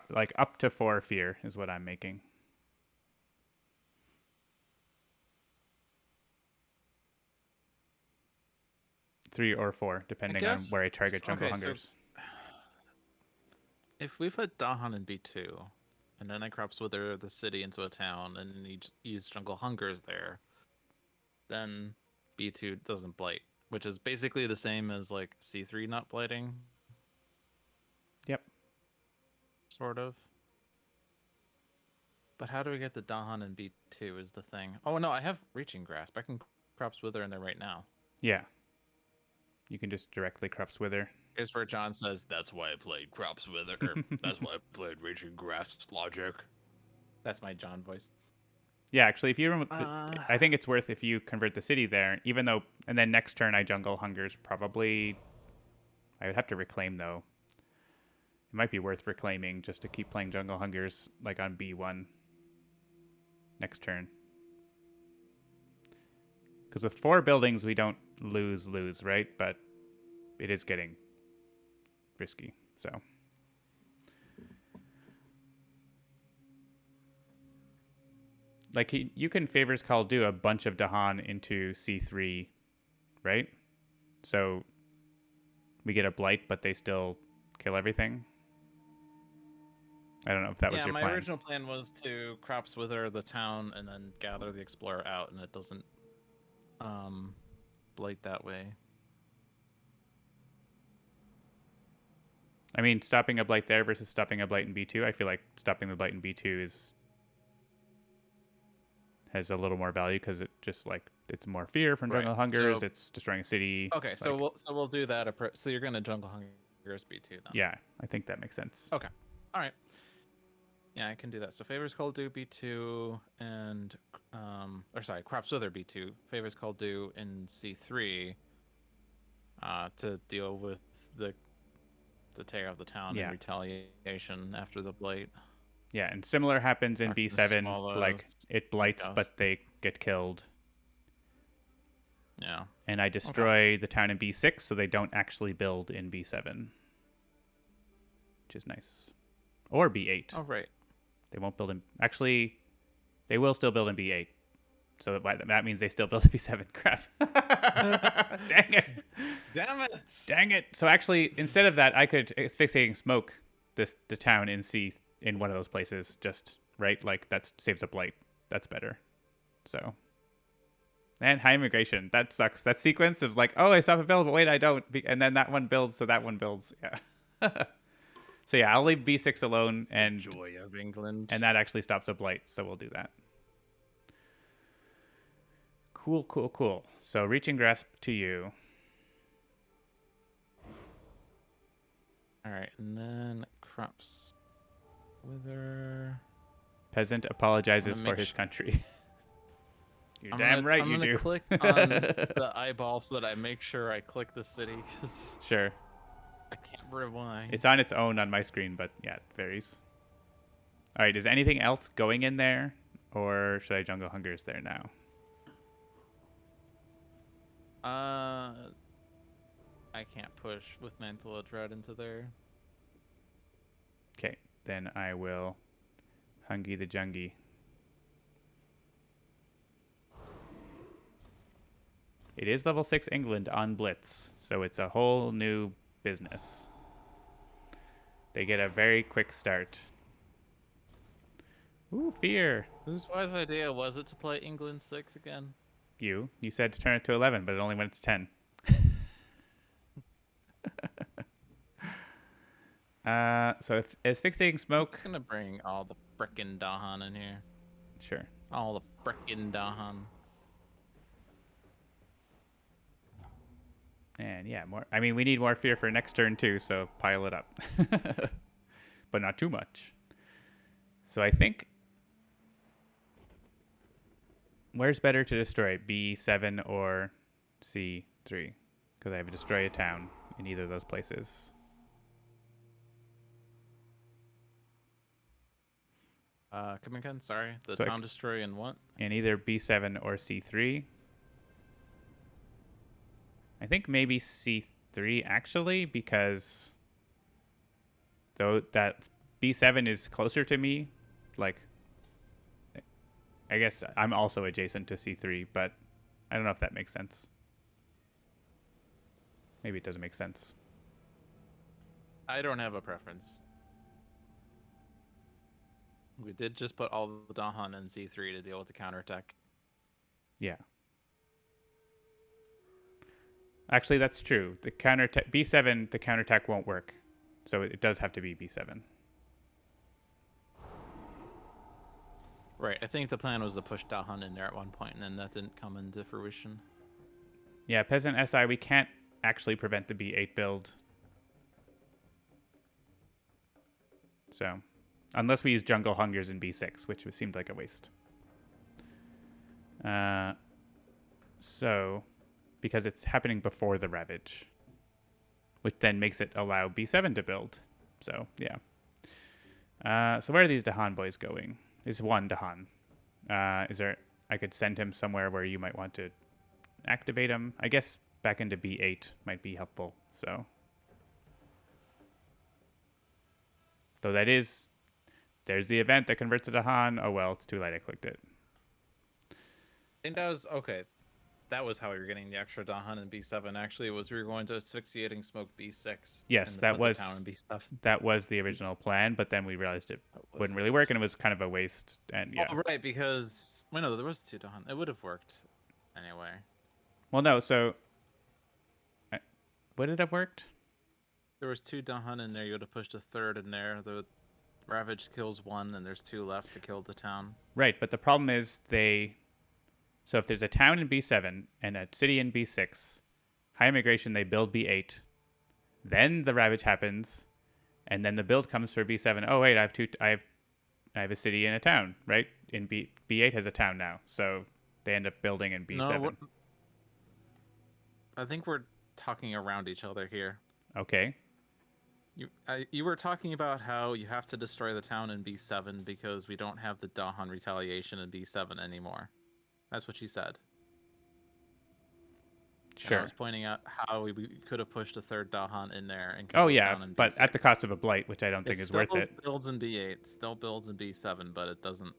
like up to 4 fear is what I'm making. Three or 4, depending on where I target Jungle Hungers. So if we put Dahan in B2, and then I Crops Wither the city into a town, and then you just use Jungle Hungers there, then B2 doesn't blight, which is basically the same as like C3 not blighting. Yep. Sort of. But how do we get the Dahan in B2 is the thing. Oh no, I have Reaching Grasp. I can Crops Wither in there right now. Yeah. You can just directly Crops Wither. Here's where John says, that's why I played Crops Wither, or that's why I played Reaching Grasp logic. That's my John voice. Yeah, actually, if you remember, I think it's worth if you convert the city there, even though, and then next turn I Jungle Hungers probably, I would have to reclaim though. It might be worth reclaiming just to keep playing Jungle Hungers like on B1 next turn. Because with 4 buildings, we don't lose, right? But it is getting risky, so. Like, you can Favors Call do a bunch of Dahan into C3, right? So we get a Blight, but they still kill everything. I don't know if that was your plan. Yeah, my original plan was to Crops Wither the town and then gather the Explorer out, and it doesn't blight that way. I mean, stopping a Blight there versus stopping a Blight in B2, I feel like stopping the Blight in B2 has a little more value because it just like it's more fear from Jungle Hungers. So, it's destroying a city. Okay, like, so we'll do that. So you're gonna Jungle Hungers B2 then? Yeah, I think that makes sense. Okay, all right. Yeah, I can do that. So Favors Call do B2 and Crops Wither B2. Favors Call do in C3 to deal with the tear of the town and retaliation after the blight. Yeah, and similar happens in B7. Like it blights, but they get killed. Yeah. And I destroy the town in B6, so they don't actually build in B7, which is nice. Or B8. Oh right. They won't build in. Actually, they will still build in B8. So that means they still build in B7. Crap. Dang it. Damn it. Dang it. So actually, instead of that, I could Asphyxiating Smoke the town in one of those places. Just, right? Like, that saves a blight. That's better. So. And High Immigration. That sucks. That sequence of like, oh, I stop a build, but wait, I don't. And then that one builds, so that one builds. Yeah. So yeah, I'll leave B6 alone, and Joy of England, and that actually stops a blight, so we'll do that. Cool. So Reaching Grasp to you. All right, and then Crops Wither. Peasant apologizes for his country. You're damn right you do. I'm gonna click on the eyeball so that I make sure I click the city. Sure. I can't remember why. It's on its own on my screen, but yeah, it varies. All right, is anything else going in there, or should I Jungle Hungers there now? I can't push with Mantle of Dread into there. Okay, then I will Hungy the Jungy. It is level 6 England on Blitz, so it's a whole new business. They get a very quick start. Ooh, fear. Whose wise idea was it to play England 6 again? You said to turn it to 11, but it only went to 10. So if Asphyxiating Smoke... I'm just going to bring all the frickin' Dahan in here. Sure. All the frickin' Dahan. And yeah, more. I mean, we need more fear for next turn too, so pile it up. but not too much. So I think where's better to destroy, B7 or C3? Because I have to destroy a town in either of those places. Come again? Sorry. The So town destroy and what? in either B7 or C3. I think maybe C3 actually, because though that B7 is closer to me, like I guess I'm also adjacent to C3, but I don't know if that makes sense. Maybe it doesn't make sense. I don't have a preference. We did just put all the Dahan in C3 to deal with the counterattack. Yeah. Actually, that's true. The counterattack B7, the counterattack won't work, so it does have to be B7. Right. I think the plan was to push Dahan in there at one point, and then that didn't come into fruition. Yeah, Peasant SI, we can't actually prevent the B8 build. So, unless we use Jungle Hungers in B6, which seemed like a waste. So, because it's happening before the Ravage, which then makes it allow B7 to build. So, yeah. So where are these Dahan boys going? Is one Dahan. Is there... I could send him somewhere where you might want to activate him. I guess back into B8 might be helpful. So, though that is... There's the event that converts to Dahan. Oh, well, it's too late. I clicked it. I think that was... Okay. That was how we were getting the extra Dahan in B7. Actually, it was we were going to asphyxiating smoke B6. Yes, that was the town in B7. That was the original plan, but then we realized it wouldn't really work, and it was kind of a waste. And yeah, oh, right, because well, no, there was two Dahan. It would have worked anyway. Well, no, so would it have worked? There was two Dahan in there. You would have pushed a third in there. The Ravage kills one, and there's two left to kill the town. Right, but the problem is So if there's a town in B7 and a city in B6, high immigration, they build B8. Then the Ravage happens, and then the build comes for B7. Oh wait, I have a city and a town, right? In B8 has a town now, so they end up building in B7. No, I think we're talking around each other here. Okay. You were talking about how you have to destroy the town in B7 because we don't have the Dahan retaliation in B7 anymore. That's what she said. Sure. And I was pointing out how we could have pushed a third Dahan in there. And oh yeah, in but B6. at the cost of a blight, which I don't think is worth it. Still builds in B8, still builds in B7, but it doesn't.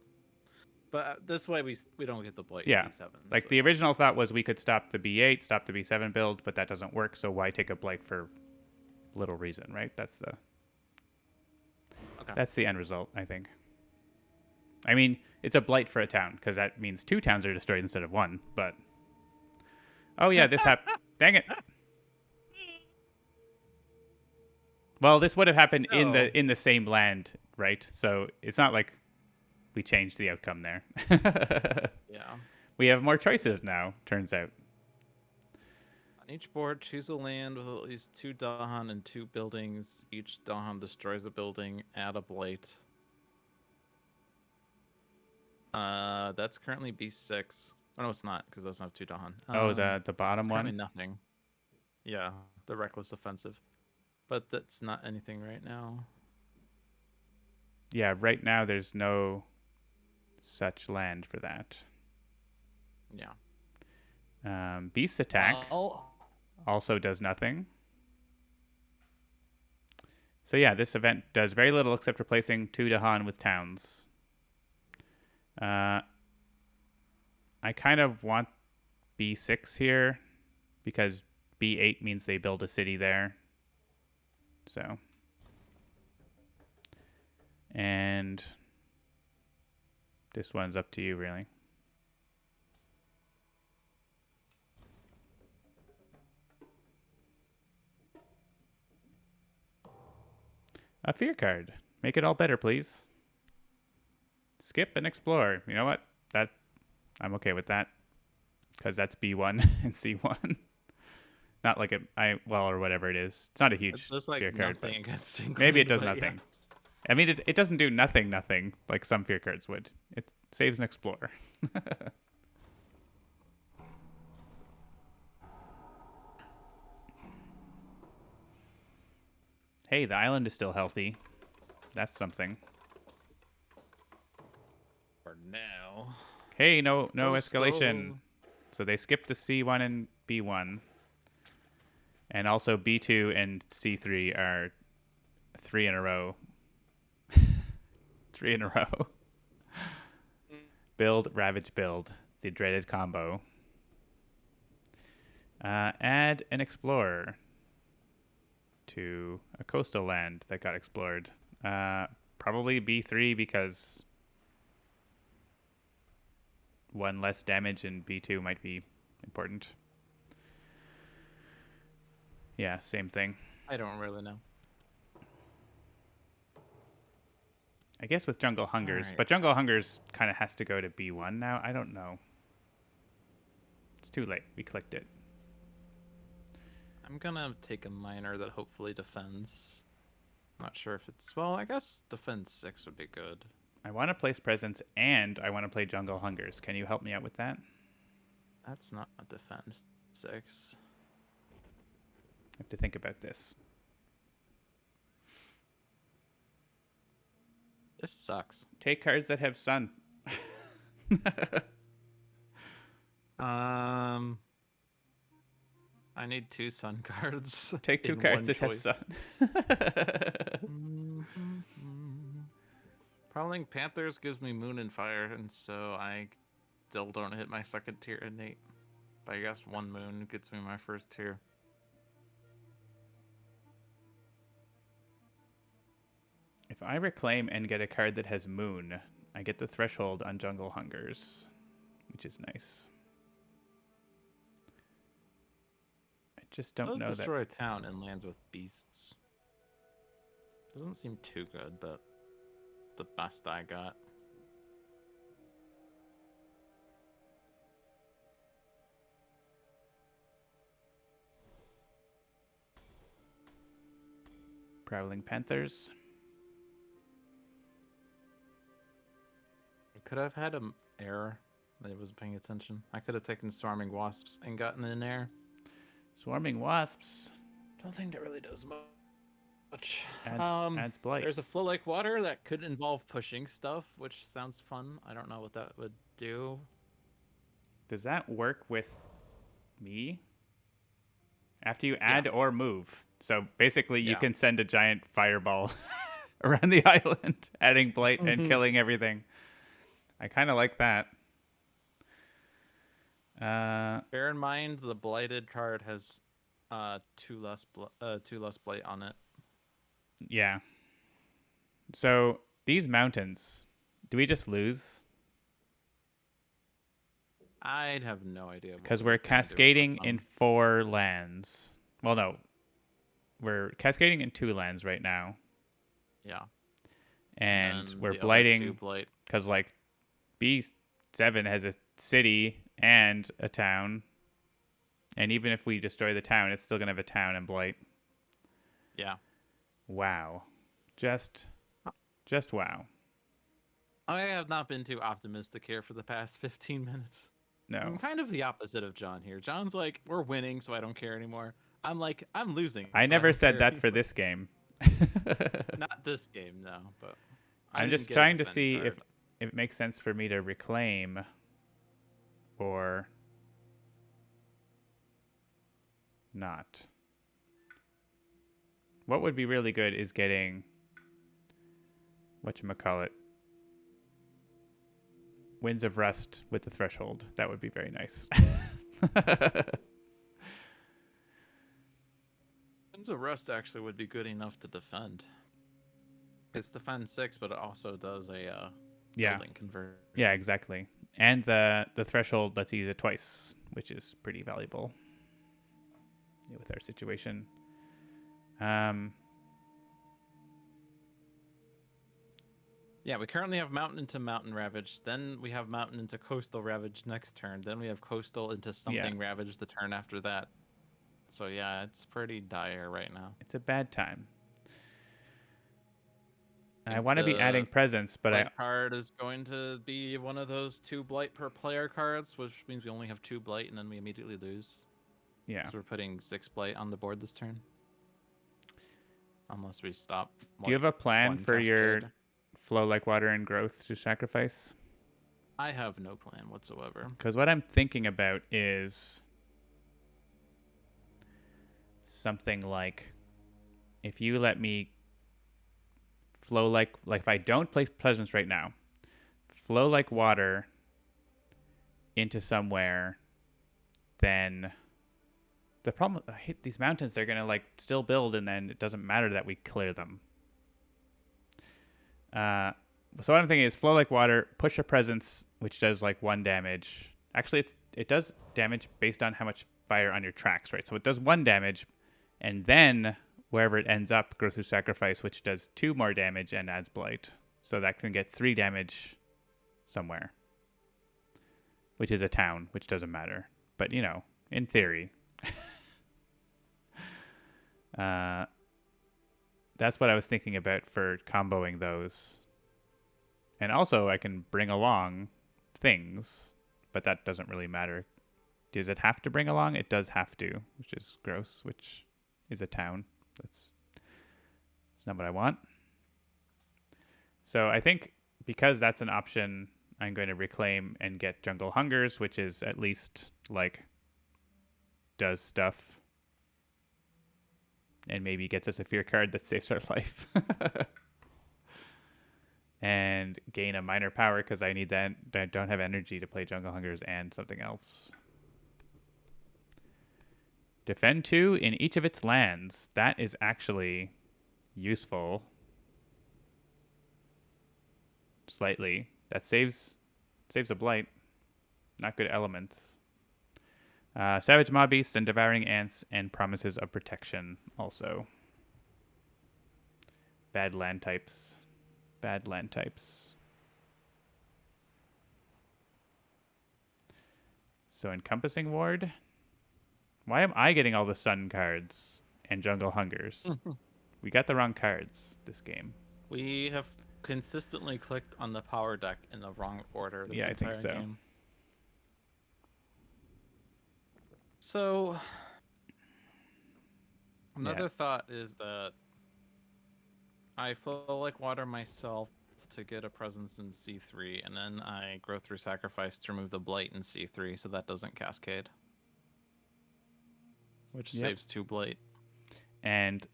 But this way we don't get the blight in B7. Like the original thought was we could stop the B8, stop the B7 build, but that doesn't work. So why take a blight for little reason, right? That's the end result, I think. I mean, it's a blight for a town because that means two towns are destroyed instead of one. But oh yeah, this happened. Dang it! Well, this would have happened in the same land, right? So it's not like we changed the outcome there. Yeah. We have more choices now. Turns out. On each board, choose a land with at least two Dahan and two buildings. Each Dahan destroys a building. Add a blight. That's currently B6. Oh, no, it's not, because that's not two Dahan. Oh, the bottom one? Currently nothing. Yeah, the reckless offensive. But that's not anything right now. Yeah, right now there's no such land for that. Yeah. Beast attack also does nothing. So yeah, this event does very little except replacing two Dahan with towns. I kind of want B6 here because B8 means they build a city there. So, and this one's up to you, really. A fear card. Make it all better, please. Skip and explore. You know what? I'm okay with that because that's B1 and C1. Not like or whatever it is. It's not a huge It's like fear card, but against maybe it does but nothing. I mean, it doesn't do nothing like some fear cards would. It saves an explorer. Hey, the island is still healthy. That's something. For now. Hey, no escalation. Coastal. So they skipped the C1 and B1. And also B2 and C3 are 3 in a row. 3 in a row. Build, ravage, build. The dreaded combo. Add an explorer to a coastal land that got explored. Probably B3 because 1 less damage and B2 might be important. Yeah, same thing. I don't really know. I guess with Jungle Hungers, Alright. but Jungle Hungers kind of has to go to B1 now. I don't know. It's too late. We clicked it. I'm gonna take a miner that hopefully defends. Not sure if it's... Well, I guess defense 6 would be good. I want to place Presence and I want to play Jungle Hungers. Can you help me out with that? That's not a defense 6. I have to think about this. This sucks. Take cards that have sun. I need 2 sun cards. Take 2 in cards one that have choice. sun. Prowling Panthers gives me Moon and Fire, and so I still don't hit my second tier innate. But I guess 1 Moon gets me my first tier. If I reclaim and get a card that has moon, I get the threshold on Jungle Hungers, which is nice. I just don't know destroy that. a town and lands with beasts. Doesn't seem too good, but the best I got. Prowling Panthers. I could have had an error. I wasn't paying attention. I could have taken Swarming Wasps and gotten an air. Swarming Wasps. Don't think that really does much. Adds blight. There's a flow like water that could involve pushing stuff, which sounds fun. I don't know what that would do. Does that work with me? After you add or move. So basically you can send a giant fireball around the island, adding blight and killing everything. I kind of like that. Bear in mind the blighted card has 2 less blight on it. Yeah. So these mountains, do we just lose? I'd have no idea. Because we're cascading in 4 lands. Well, no. We're cascading in 2 lands right now. Yeah. And we're blighting because like B7 has a city and a town. And even if we destroy the town, it's still going to have a town and blight. Yeah. Wow. Just wow. I have not been too optimistic here for the past 15 minutes. No. I'm kind of the opposite of John here. John's like, we're winning, so I don't care anymore. I'm like, I'm losing. I so never said that anymore. for this game. Not this game, no. But I'm just trying to see if it makes sense for me to reclaim or not. What would be really good is getting whatchamacallit, Winds of Rust with the threshold. That would be very nice. Winds of Rust actually would be good enough to defend. It's defend 6, but it also does a building conversion. Yeah, exactly. And the threshold lets you use it twice, which is pretty valuable with our situation. Yeah, we currently have mountain into mountain ravage. Then we have mountain into coastal ravage next turn. Then we have coastal into something ravage the turn after that. So yeah, it's pretty dire right now. It's a bad time. I think want to be adding the presence, but blight card is going to be one of those 2 blight per player cards, which means we only have 2 blight and then we immediately lose. yeah. So we're putting 6 blight on the board this turn. Unless we stop. Do you have a plan 1 for your cascade. flow like water and growth to sacrifice? I have no plan whatsoever. Because what I'm thinking about is something like if you let me flow like if I don't play presence right now, flow like water into somewhere, then the problem I hate these mountains, they're gonna like still build and then it doesn't matter that we clear them. So what I'm thinking is flow like water, push a presence which does like 1 damage. Actually it does damage based on how much fire on your tracks, right? So it does 1 damage, and then wherever it ends up, go through sacrifice, which does 2 more damage and adds blight. So that can get 3 damage somewhere, which is a town, which doesn't matter. But in theory, that's what I was thinking about for comboing those. And also, I can bring along things, but that doesn't really matter. Does it have to bring along? It does have to, which is gross, which is a town. That's not what I want. So I think because that's an option, I'm going to reclaim and get Jungle Hungers, which is at least like does stuff and maybe gets us a fear card that saves our life. And gain a minor power because I need that. I don't have energy to play Jungle Hungers and something else. Defend 2 in each of its lands. That is actually useful. Slightly. That saves a blight. Not good elements. Savage Mob Beasts and Devouring Ants and Promises of Protection also. Bad land types. So Encompassing Ward. Why am I getting all the Sun cards and Jungle Hungers? We got the wrong cards this game. We have consistently clicked on the power deck in the wrong order this I think so. game. So another thought is that I flow like water myself to get a presence in C3, and then I grow through sacrifice to remove the blight in C3, so that doesn't cascade, which saves 2 blight. And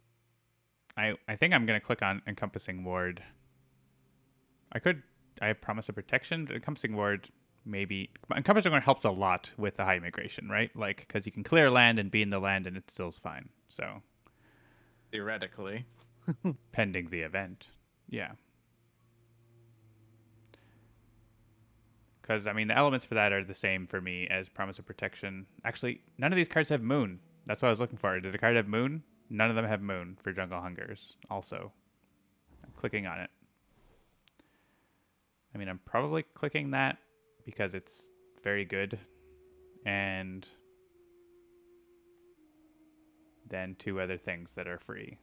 I think I'm gonna click on Encompassing Ward. I have Promise of Protection, but Encompassing Ward maybe. Encompassing Ward helps a lot with the high immigration, right? Like because you can clear land and be in the land and it still's fine. So theoretically, pending the event, yeah. Because, the elements for that are the same for me as Promise of Protection. Actually, none of these cards have Moon. That's what I was looking for. Did a card have Moon? None of them have Moon for Jungle Hungers. Also, I'm clicking on it. I'm probably clicking that because it's very good. And then 2 other things that are free.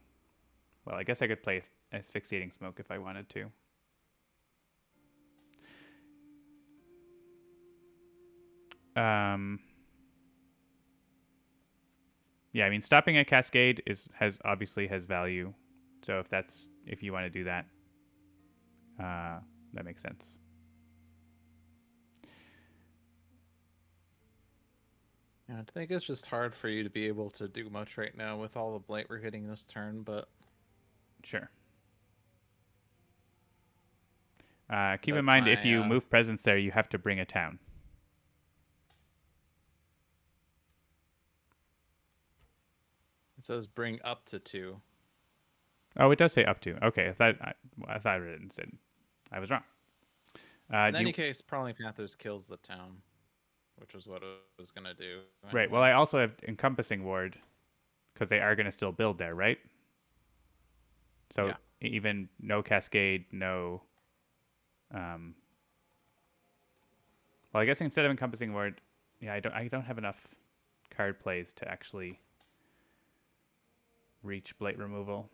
Well, I guess I could play Asphyxiating Smoke if I wanted to. Stopping a cascade has value. So if you want to do that, that makes sense. Yeah, I think it's just hard for you to be able to do much right now with all the blight we're hitting this turn, but sure. Keep in mind, if you move presence there, you have to bring a town. It says bring up to 2. Oh, it does say up to. Okay, I thought it didn't say. I was wrong. In any case, Prowling Panthers kills the town, which is what it was going to do. Anyway. Right. Well, I also have Encompassing Ward because they are going to still build there, right? So even no cascade, no. Well, I guess instead of Encompassing Ward, I don't have enough card plays to actually reach blight removal.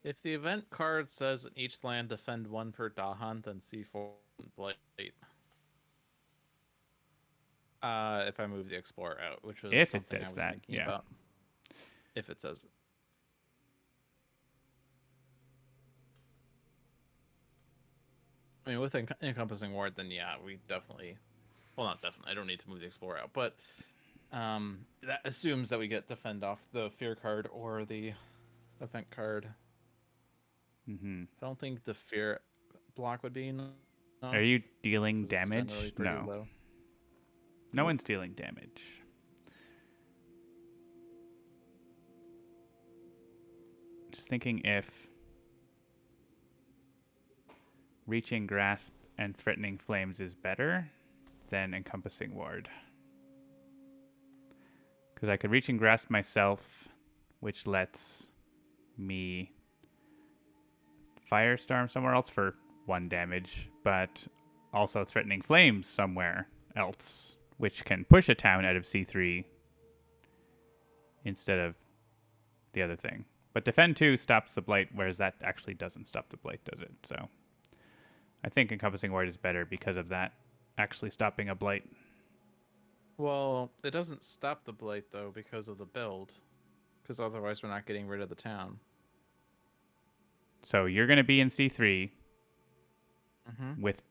If the event card says in each land defend one per Dahan, then C4 Blight. If I move the Explorer out, which was If it something I says was that, thinking yeah. about. If it says it. I mean, with encompassing ward, then yeah, we definitely. Well, not definitely. I don't need to move the Explorer out, but that assumes that we get to fend off the fear card or the event card. Hmm. I don't think the fear block would be enough Are you dealing because it's generally damage? pretty No. low. No one's dealing damage. Just thinking if reaching grasp and threatening flames is better than encompassing ward. Because I could reach and grasp myself, which lets me firestorm somewhere else for 1 damage, but also threatening flames somewhere else, which can push a town out of C3 instead of the other thing. But defend 2 stops the blight, whereas that actually doesn't stop the blight, does it? So I think encompassing ward is better because of that actually stopping a blight. Well, it doesn't stop the blight though because of the build, because otherwise we're not getting rid of the town. So you're going to be in C3 Mm-hmm. with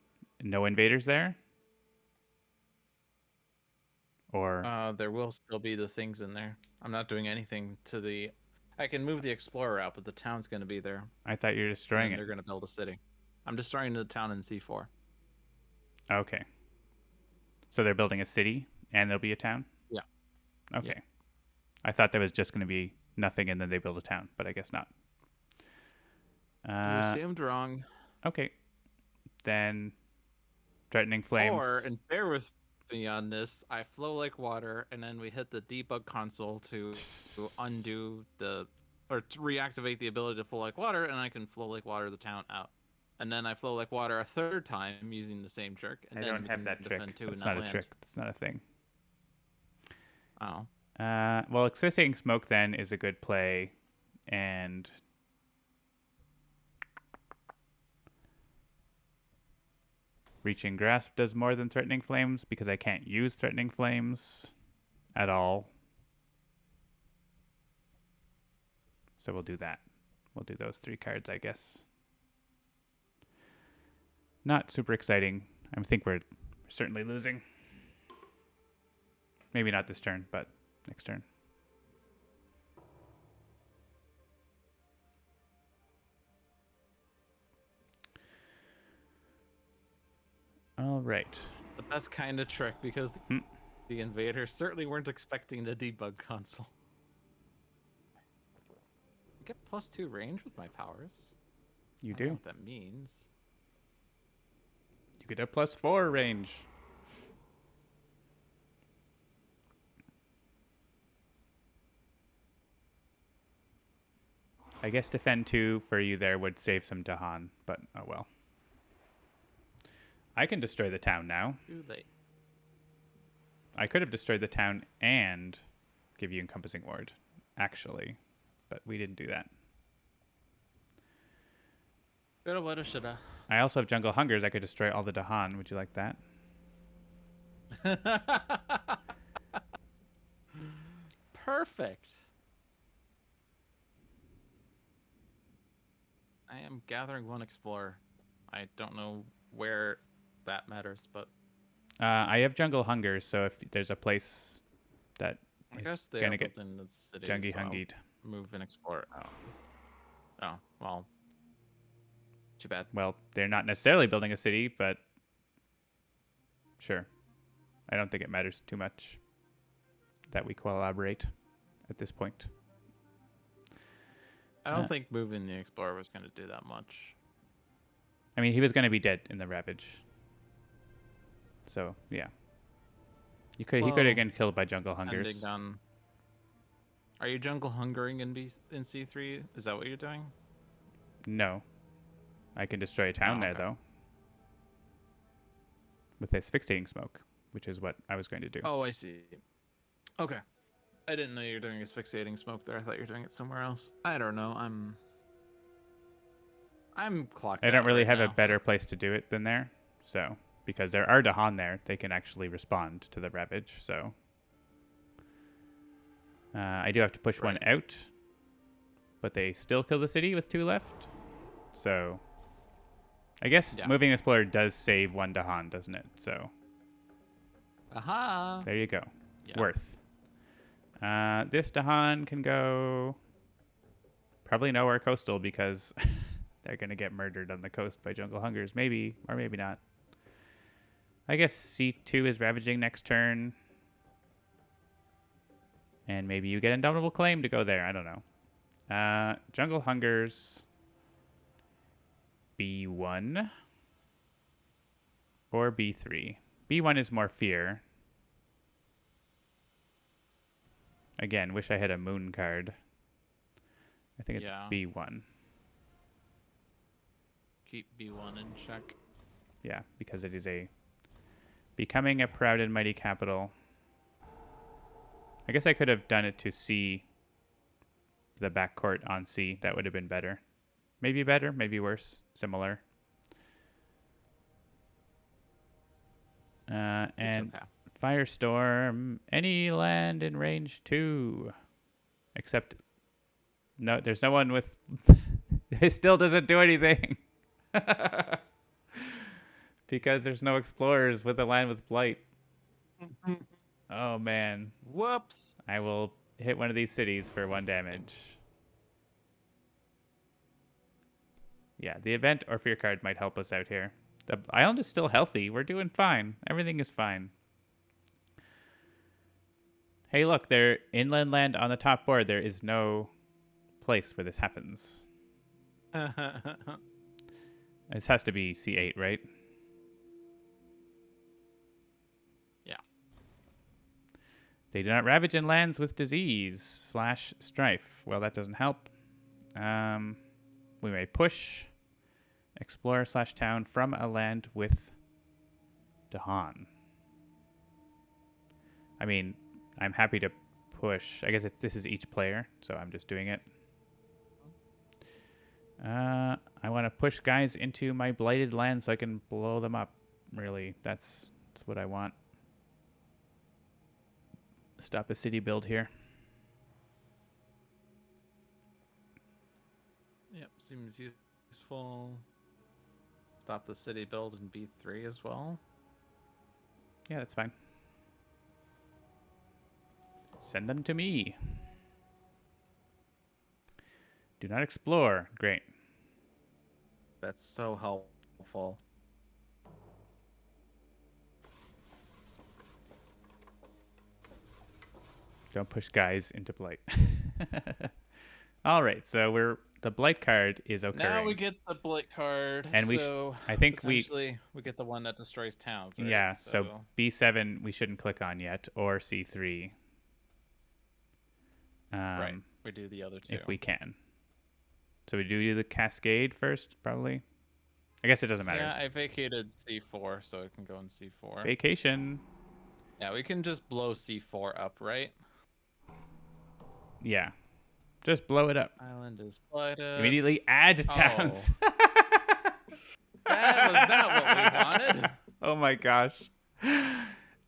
no invaders there? Or There will still be the things in there. I'm not doing anything to the. I can move the Explorer out, but the town's going to be there, I thought you were and destroying then it. they're going to build a city. I'm destroying the town in C4. Okay. So they're building a city and there'll be a town? Yeah. Yeah. Okay. I thought there was just going to be nothing and then they build a town, but I guess not. You Uh, assumed wrong. okay. Then threatening Or, flames. and bear with me on this, I flow like water, and then we hit the debug console to undo the, or to reactivate the ability to flow like water, and I can flow like water the town out. And then I flow like water a third time using the same jerk, and I then don't we have can that defend trick. two in That's that not a land. trick. That's not a thing. Oh. Well, asphyxiating smoke then is a good play, and reaching grasp does more than threatening flames because I can't use threatening flames at all. So we'll do that. We'll do those 3 cards, I guess. Not super exciting. I think we're certainly losing. Maybe not this turn, but next turn. All right. The best kind of trick, because Hmm. the invaders certainly weren't expecting the debug console. I get +2 range with my powers. You I don't know do. what that means. You get a +4 range. I guess defend 2 for you there would save some Dahan, but oh well. I can destroy the town now. Too late. I could have destroyed the town and give you encompassing ward, actually, but we didn't do that. Coulda, woulda, shoulda. I also have jungle hungers. I could destroy all the Dahan. Would you like that? Perfect. I am gathering 1 explorer. I don't know where that matters, but I have jungle hungers, so if there's a place that I is guess they are gonna get built in the city, jungy so I'll hungied. move and explore. Oh, well, too bad. Well, they're not necessarily building a city, but sure. I don't think it matters too much that we collaborate at this point. I don't think moving the explorer was going to do that much. I mean, he was going to be dead in the Ravage. So, yeah. He could have gotten killed by jungle hungers. On, are you jungle hungering in C3? Is that what you're doing? No. I can destroy a town there, though. With asphyxiating smoke, which is what I was going to do. Oh, I see. Okay. I didn't know you were doing asphyxiating smoke there. I thought you were doing it somewhere else. I don't know. I'm clocked I don't out really right have a now. better place to do it than there. So, because there are Dahan there, they can actually respond to the Ravage. So, I do have to push one Right. out, but they still kill the city with 2 left. So, I guess Yeah. moving Explorer does save 1 Dahan, doesn't it? So, Aha. there you go. Yeah. Worth. This Dahan can go probably nowhere coastal because they're going to get murdered on the coast by jungle hungers. Maybe, or maybe not. I guess C2 is ravaging next turn. And maybe you get Indomitable Claim to go there. I don't know. Jungle Hungers B1 or B3. B1 is more fear. Again, wish I had a moon card. I think it's Yeah. B1. Keep B1 in check. Yeah, because it is becoming a proud and mighty capital. I guess I could have done it to C, the backcourt on C. That would have been better. Maybe better, maybe worse. Similar. And okay. Firestorm, any land in range 2. Except, no, there's no one with... It still doesn't do anything. Because there's no explorers with a land with blight. Oh, man. Whoops. I will hit one of these cities for 1 damage. Yeah, the event or fear card might help us out here. The island is still healthy. We're doing fine. Everything is fine. Hey, look, they're inland land on the top board. There is no place where this happens. This has to be C8, right? Yeah. They do not ravage in lands with disease / strife. Well, that doesn't help. We may push explorer / town from a land with Dahan. I mean, I'm happy to push. I guess this is each player, so I'm just doing it. I want to push guys into my blighted land so I can blow them up. Really, that's what I want. Stop a city build here. Yep, seems useful. Stop the city build in B3 as well. Yeah, that's fine. Send them to me. Do not explore. Great. That's so helpful. Don't push guys into blight. All right, so the blight card is occurring. Now we get the blight card, and I think we get the one that destroys towns, right? Yeah, so B7 we shouldn't click on yet, or C3. Right, we do the other two if we can. So we do the cascade first, probably. I guess it doesn't matter. Yeah, I vacated C4, so it can go in C4. Vacation. Yeah, we can just blow C4 up, right? Yeah. Just blow it up. Island is blighted. Immediately add towns. Oh. That was not what we wanted. Oh my gosh.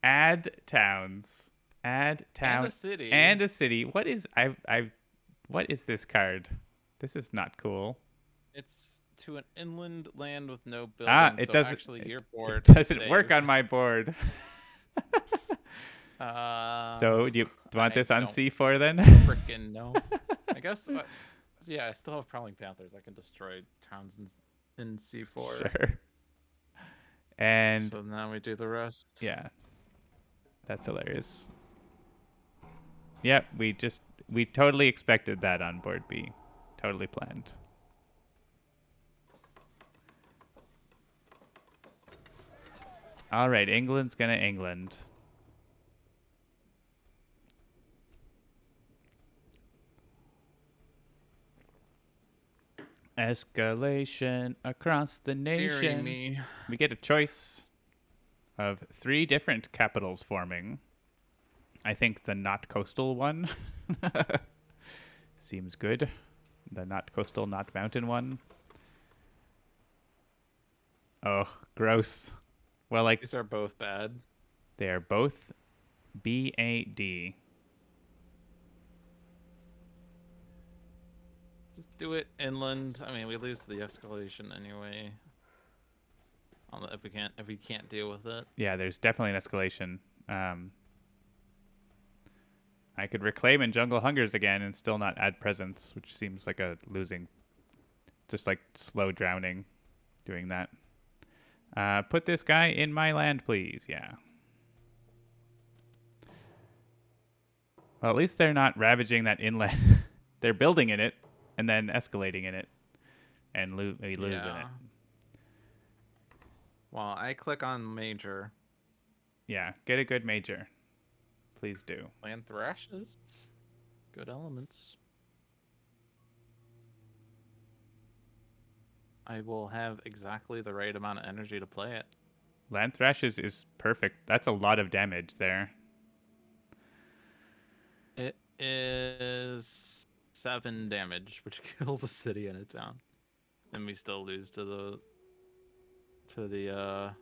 Add towns. Add town. And a city. And a city. What is what is this card? This is not cool. It's to an inland land with no buildings. It so doesn't. Actually, your board It doesn't work saved. on my board. So do you want this on C4 then? Frickin' no. I guess. Yeah, I still have Prowling Panthers. I can destroy towns in C4. Sure. And so now we do the rest. Yeah, that's hilarious. Yep, we totally expected that on board B. Totally planned. All right, England's gonna England. Escalation across the nation. Me. We get a choice of 3 different capitals forming. I think the not coastal one seems good. The not coastal, not mountain one. Oh, gross. Well, like, These are both bad. they are both BAD. Just do it inland. I mean, we lose the escalation anyway. If we can't deal with it. Yeah, there's definitely an escalation. Um, I could reclaim and jungle hungers again and still not add presence, which seems like a losing, just like slow drowning doing that. Put this guy in my land, please. Yeah. Well, at least they're not ravaging that inland. They're building in it and then escalating in it and we lose in Yeah. it. Well, I click on major. Yeah, get a good major. Please do. Land thrashes. Good elements. I will have exactly the right amount of energy to play it. Land Thrashes is perfect. That's a lot of damage there. It is 7 damage, which kills a city and a town, and we still lose to the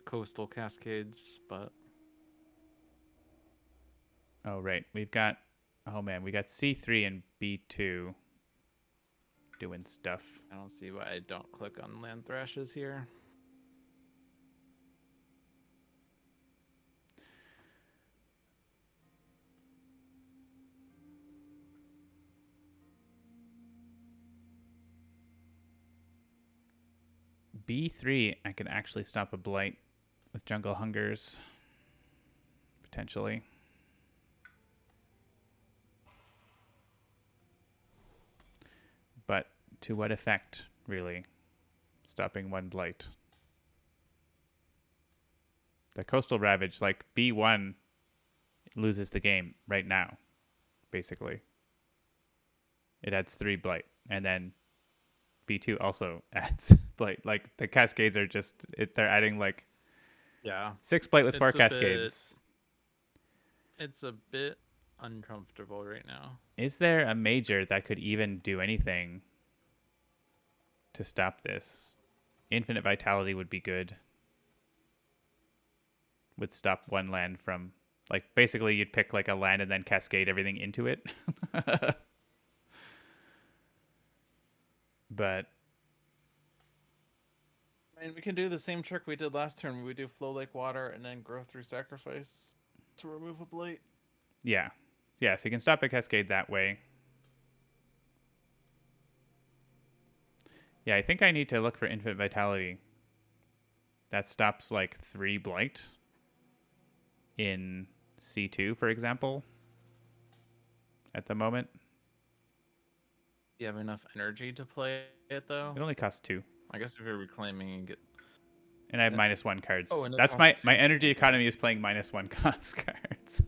coastal cascades. But Oh, right. We've got, oh man, we got C3 and B2 doing stuff. I don't see why I don't click on land thrashes here. B3, I can actually stop a blight with Jungle Hungers, potentially. But to what effect, really? Stopping one blight. The Coastal Ravage, like B1, loses the game right now, basically. It adds 3 blight, and then B2 also adds blight. Like the cascades are just, they're adding like Yeah, 6 blight with 4 it's a bit cascades. it's a bit uncomfortable right now. Is there a major that could even do anything to stop this? Infinite Vitality would be good. Would stop one land from, like, basically you'd pick like a land and then cascade everything into it. But I mean, we can do the same trick we did last turn. We do flow like water and then grow through sacrifice to remove a blight. yeah. Yeah, so you can stop a cascade that way. Yeah, I think I need to look for Infinite Vitality. That stops like 3 blight in C2, for example, at the moment. You have enough energy to play it though. It only costs 2. I guess if you're reclaiming, you get. And I have Yeah. -1 cards. Oh, and it That's my costs 2. energy Okay. economy is playing -1 cost cards.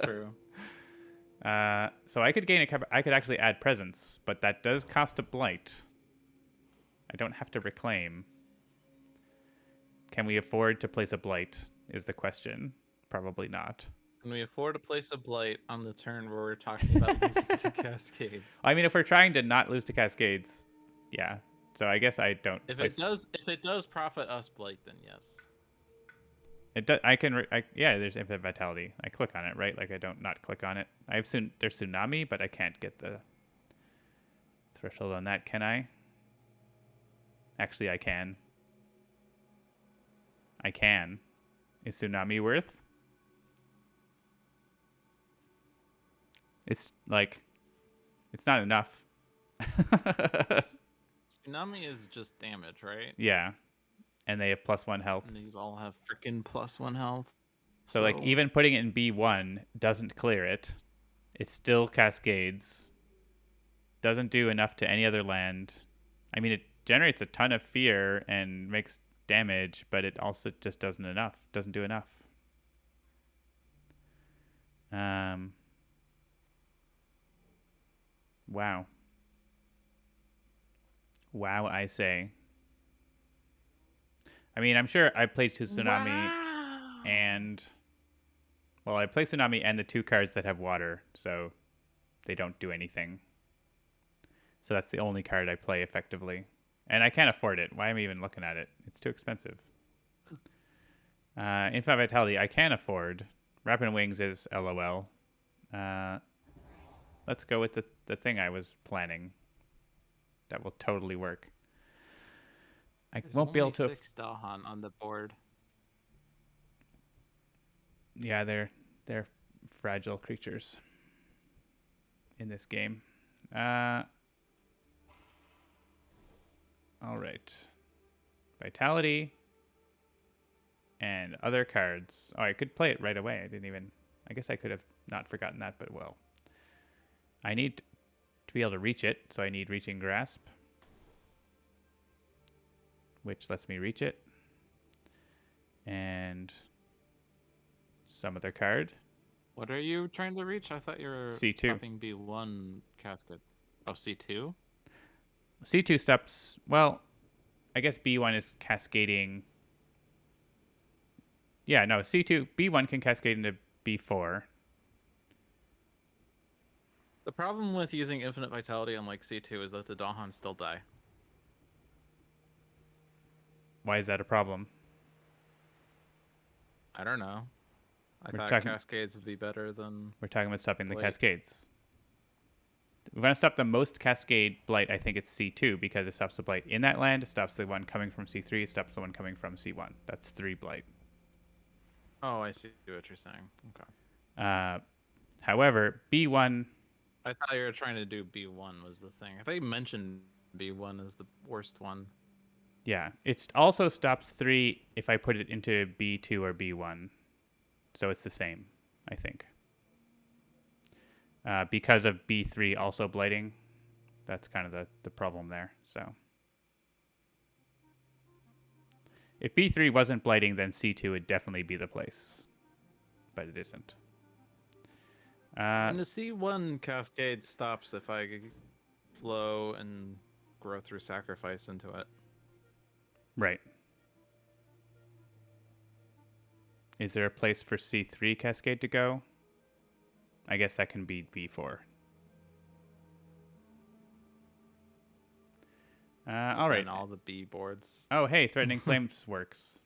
True. So I could gain I could actually add presence, but that does cost a blight. I don't have to reclaim. Can we afford to place a blight? Is the question. Probably not. Can we afford to place a blight on the turn where we're talking about losing to cascades? I mean, if we're trying to not lose to cascades, yeah. So I guess I don't. If it does profit us blight, then yes. It does. Yeah. There's infinite vitality. I click on it, right? Like I don't not click on it. There's tsunami, but I can't get the threshold on that. Can I? Actually, I can. I can. Is tsunami worth? It's like, it's not enough. Tsunami is just damage, right? Yeah, and they have +1 health. And these all have freaking +1 health. So like even putting it in B1 doesn't clear it. It still cascades. Doesn't do enough to any other land. I mean, it generates a ton of fear and makes damage, but it also just doesn't do enough. Wow. Wow, I say. I mean, I'm sure I played Tsunami and... Well, I play Tsunami and the 2 cards that have water, so they don't do anything. So that's the only card I play effectively. And I can't afford it. Why am I even looking at it? It's too expensive. Infinite Vitality, I can afford. Rapid Wings is LOL. Let's go with the thing I was planning. That will totally work. There's won't be able only to. 6 Dahan on the board. Yeah, they're fragile creatures in this game. All right. Vitality and other cards. Oh, I could play it right away. I guess I could have not forgotten that, but well. I need to be able to reach it, so I need Reaching Grasp, which lets me reach it. And some other card. What are you trying to reach? I thought you were C2. stopping B1 casket. Oh, C2? C2 steps, well, I guess B1 is cascading. Yeah, no, C2, B1 can cascade into B4. The problem with using Infinite Vitality on like C2 is that the Dahan still die. Why is that a problem? I don't know. I thought Cascades would be better than... We're talking about stopping the Blight. Cascades. If we want to stop the most Cascade Blight, I think it's C2 because it stops the Blight in that land. It stops the one coming from C3. It stops the one coming from C1. That's 3 Blight. Oh, I see what you're saying. Okay. However, B1... I thought you were trying to do B1 was the thing. I thought you mentioned B1 as the worst one. Yeah, it also stops 3 if I put it into B2 or B1. So it's the same, I think. Because of B3 also blighting. That's kind of the problem there. So if B3 wasn't blighting, then C2 would definitely be the place. But it isn't. And the C1 Cascade stops if I flow and grow through sacrifice into it. Right. Is there a place for C3 Cascade to go? I guess that can be B4. All right. And all the B boards. Oh, hey, Threatening Flames works.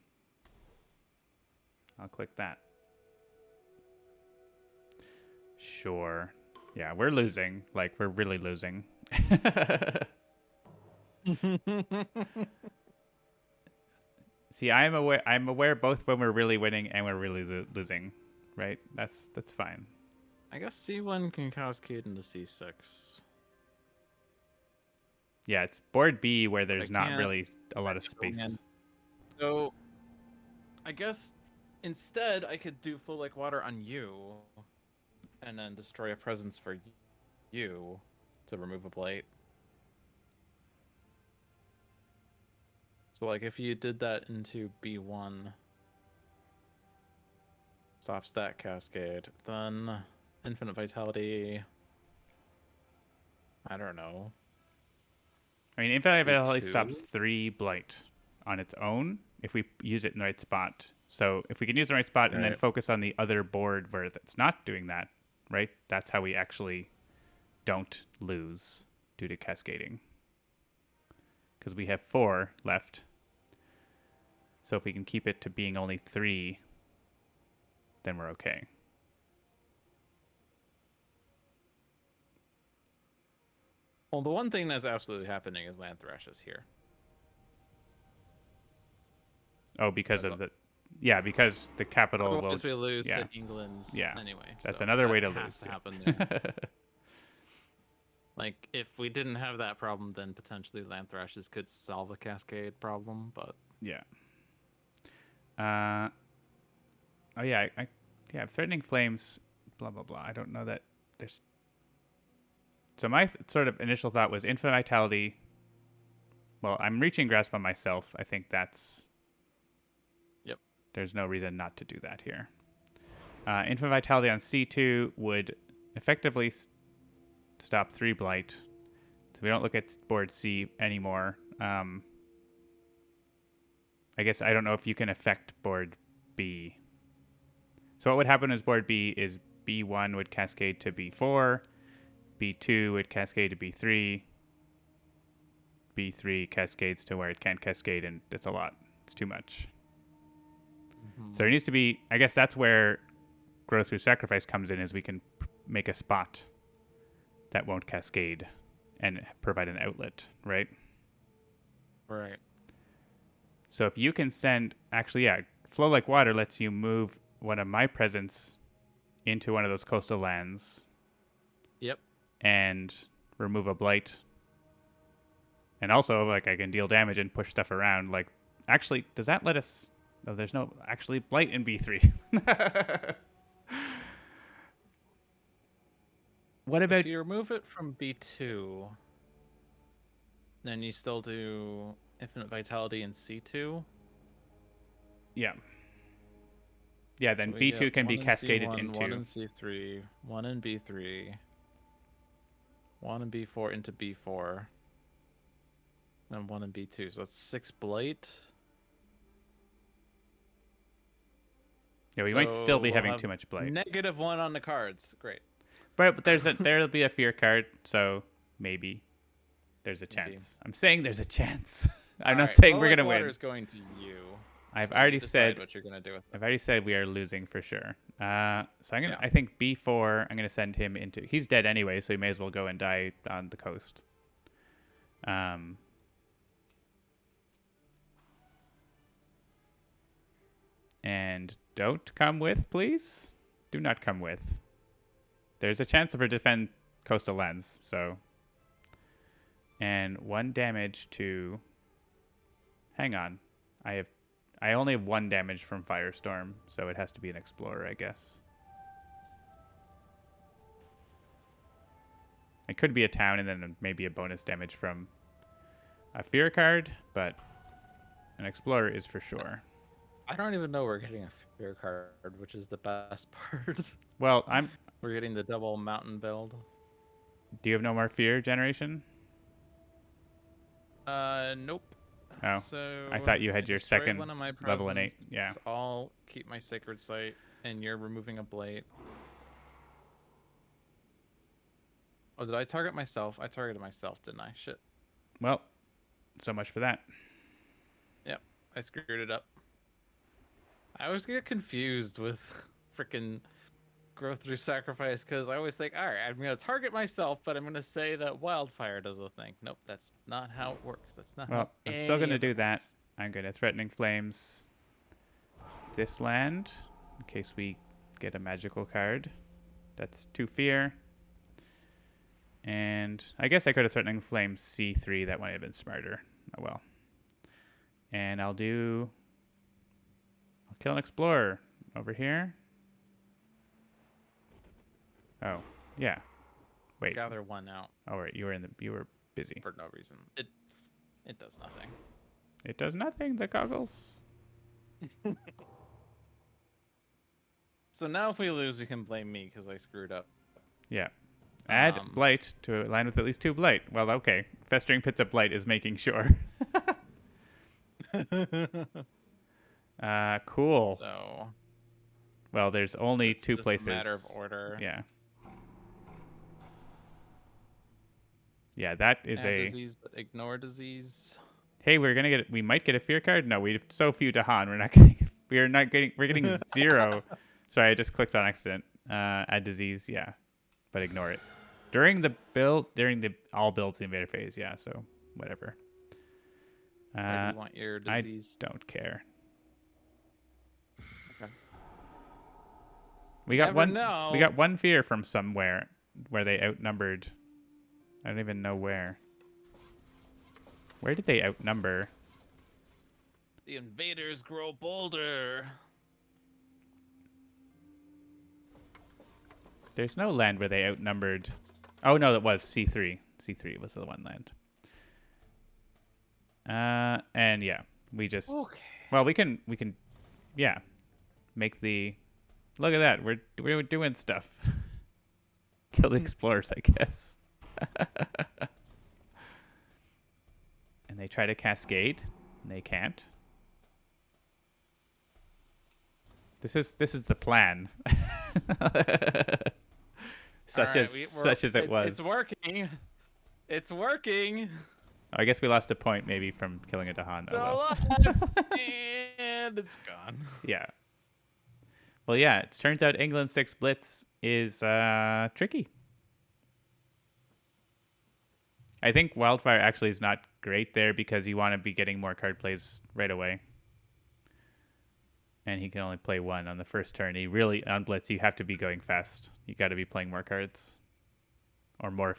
I'll click that. Sure. Yeah, we're losing. Like, we're really losing. See, I'm aware both when we're really winning and we're really losing, right? That's fine. I guess C1 can cascade into C6. Yeah, it's board B where there's not really a lot of space. So, I guess instead I could do Flow Like Water on you, and then destroy a presence for you to remove a blight. So, like, if you did that into B1, stops that cascade, then Infinite Vitality. I don't know. I mean, Infinite Vitality B2? stops 3 blight on its own if we use it in the right spot. So if we can use the right spot and then focus on the other board where it's not doing that, right? That's how we actually don't lose due to cascading. Because we have 4 left. So if we can keep it to being only 3, then we're okay. Well, the one thing that's absolutely happening is Land Thrash is here. Oh, because of the... Yeah, because the capital will... Otherwise we lose to England anyway. That's another way to has lose. To happen there. Like, if we didn't have that problem, then potentially Land Thrashes could solve a Cascade problem, but... Yeah. Oh, yeah, Threatening Flames, blah, blah, blah. I don't know that there's... So my sort of initial thought was Infinite Vitality. Well, I'm Reaching Grasp on myself. I think that's... Yep. There's no reason not to do that here. Infinite Vitality on C2 would effectively stop 3 blight. So we don't look at board C anymore. I guess I don't know if you can affect board B. So what would happen is board B is B1 would cascade to B4, B2 would cascade to B3, B3 cascades to where it can't cascade, and it's a lot. It's too much. Mm-hmm. So there needs to be, I guess that's where growth through sacrifice comes in, is we can make a spot that won't cascade and provide an outlet, right? Right. So if you can send, actually, yeah, Flow Like Water lets you move one of my presents into one of those coastal lands. Yep. And remove a blight. And also, like, I can deal damage and push stuff around. Like, actually, does that let us... No, there's no actually blight in B3. What about... If you remove it from B2, then you still do infinite vitality in C2? Yeah. Yeah, then So B2 can be cascaded C1, into... 1 in C3, 1 in B3, 1 in B4 into B4, and 1 in B2. So that's 6 blight. Yeah, we might still be we'll having have too much blight. -1 on the cards. Great. But there'll be a fear card, so maybe there's a chance. I'm saying there's a chance. I'm not saying we're gonna win. Is going to you. I've So already you decide said what you're gonna do with it. I've already said we are losing for sure. So I'm gonna. Yeah. I think B4. I'm gonna send him into. He's dead anyway, so he may as well go and die on the coast. And don't come with, please. Do not come with. There's a chance of her defend coastal lands. So. And 1 damage to. Hang on, I only have 1 damage from Firestorm, so it has to be an Explorer, I guess. It could be a town and then maybe a bonus damage from a Fear card, but an Explorer is for sure. I don't even know we're getting a fear card, which is the best part. Well, We're getting the double mountain build. Do you have no more Fear generation? Nope. Oh, So I thought you had your destroyed second one of my level in 8. presents, Yeah. so I'll keep my sacred site, and you're removing a blight. Oh, did I target myself? I targeted myself, didn't I? Shit. Well, so much for that. Yep, I screwed it up. I always get confused with freaking growth through sacrifice because I always think, all right, I'm going to target myself, but I'm going to say that wildfire does a thing. Nope, that's not how it works. That's not how Well, I'm still going to any of do it that. works. I'm going to Threatening Flames this land in case we get a magical card. That's 2 Fear. And I guess I could have Threatening Flames C3. That might have been smarter. Oh well. And I'll kill an Explorer over here. Oh, yeah. Wait. Gather 1 out Oh, right. You were busy. for no reason. It does nothing. It does nothing. The goggles. So now if we lose, we can blame me because I screwed up. Yeah. Add Blight to a line with at least 2 Blight. Well, okay. Festering Pits of Blight is making sure. Cool. So. Well, there's only It's 2 just places. a matter of order. Yeah. Yeah, that is Add a disease, but ignore disease. Hey, we might get a fear card. No, we have so few to Han. We're getting 0. Sorry, I just clicked on accident. Add disease, yeah. But ignore it. During the all builds invader phase, yeah, so whatever. Where do you want your disease? I don't care. Okay. We got Never know. We got 1 fear from somewhere where they outnumbered. I don't even know where. Where did they outnumber? The invaders grow bolder. There's no land where they outnumbered. Oh no, that was C3. C3 was the one land. And yeah, we just. Okay. Well, we can, yeah, make the. Look at that, we're doing stuff. Kill the explorers, I guess. And they try to cascade, and they can't. This is the plan. such as it was. It's working. It's working. I guess we lost a point maybe from killing a Dahan. Oh Still well. alive, and it's gone. Yeah. Well, yeah. It turns out England 6 Blitz is tricky. I think Wildfire actually is not great there because you want to be getting more card plays right away. And he can only play one on the first turn. He really, on Blitz, you have to be going fast. You got to be playing more cards or more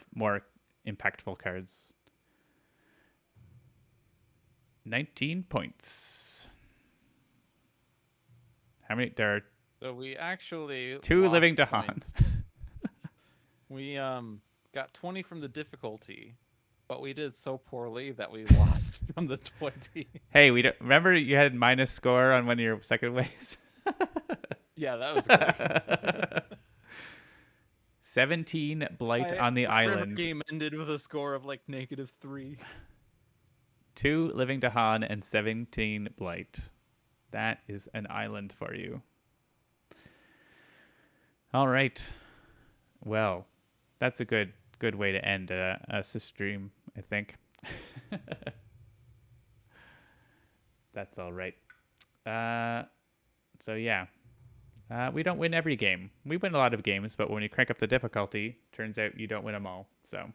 impactful cards. 19 points. How many? There are So we actually 2 lost living Dahan. points. We got 20 from the difficulty, but we did so poorly that we lost from the 20. Hey, we don't, remember you had minus score on one of your second ways? Yeah, that was great. 17 blight on the My island. game ended with a score of like -3. 2 living Dahan and 17 blight. That is an island for you. All right. Well, that's a good way to end a stream, I think. That's all right. So yeah, we don't win every game. We win a lot of games, but when you crank up the difficulty, turns out you don't win them all. So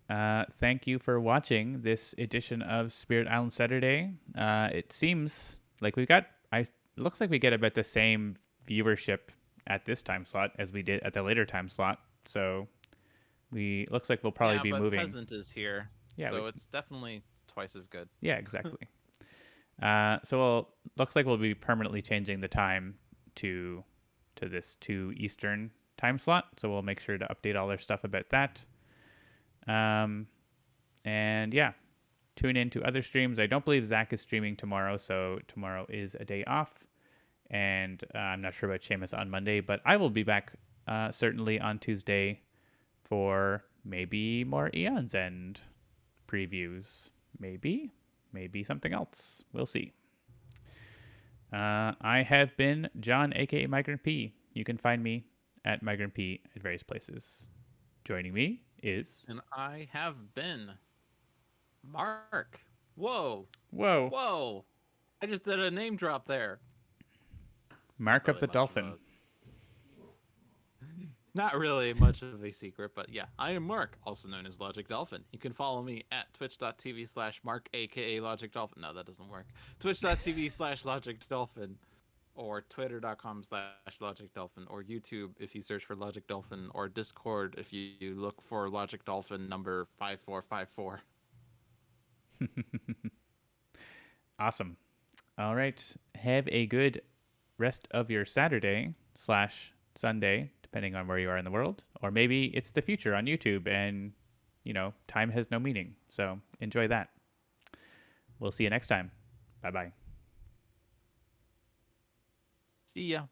thank you for watching this edition of Spirit Island Saturday. It seems like it looks like we get about the same viewership at this time slot as we did at the later time slot. So looks like we'll probably be but moving. Peasant is here, Yeah, so it's definitely twice as good. Yeah, exactly. Looks like we'll be permanently changing the time to this 2 Eastern time slot. So we'll make sure to update all our stuff about that. And yeah, tune in to other streams. I don't believe Zach is streaming tomorrow, so tomorrow is a day off. And I'm not sure about Seamus on Monday, but I will be back certainly on Tuesday for maybe more Eon's End previews. Maybe something else. We'll see. I have been John, aka Migrant P. You can find me at Migrant P at various places. Joining me is... And I have been Mark. Whoa. I just did a name drop there. Mark of the Dolphin. Not really much of a secret, but yeah, I am Mark, also known as Logic Dolphin. You can follow me at twitch.tv/Mark, aka Logic Dolphin. No, that doesn't work. Twitch.tv/Logic Dolphin, or twitter.com/Logic Dolphin, or YouTube if you search for Logic Dolphin, or Discord if you look for Logic Dolphin number 5454. Awesome. All right. Have a good rest of your Saturday/Sunday, depending on where you are in the world. Or maybe it's the future on YouTube and, time has no meaning. So enjoy that. We'll see you next time. Bye-bye. See ya.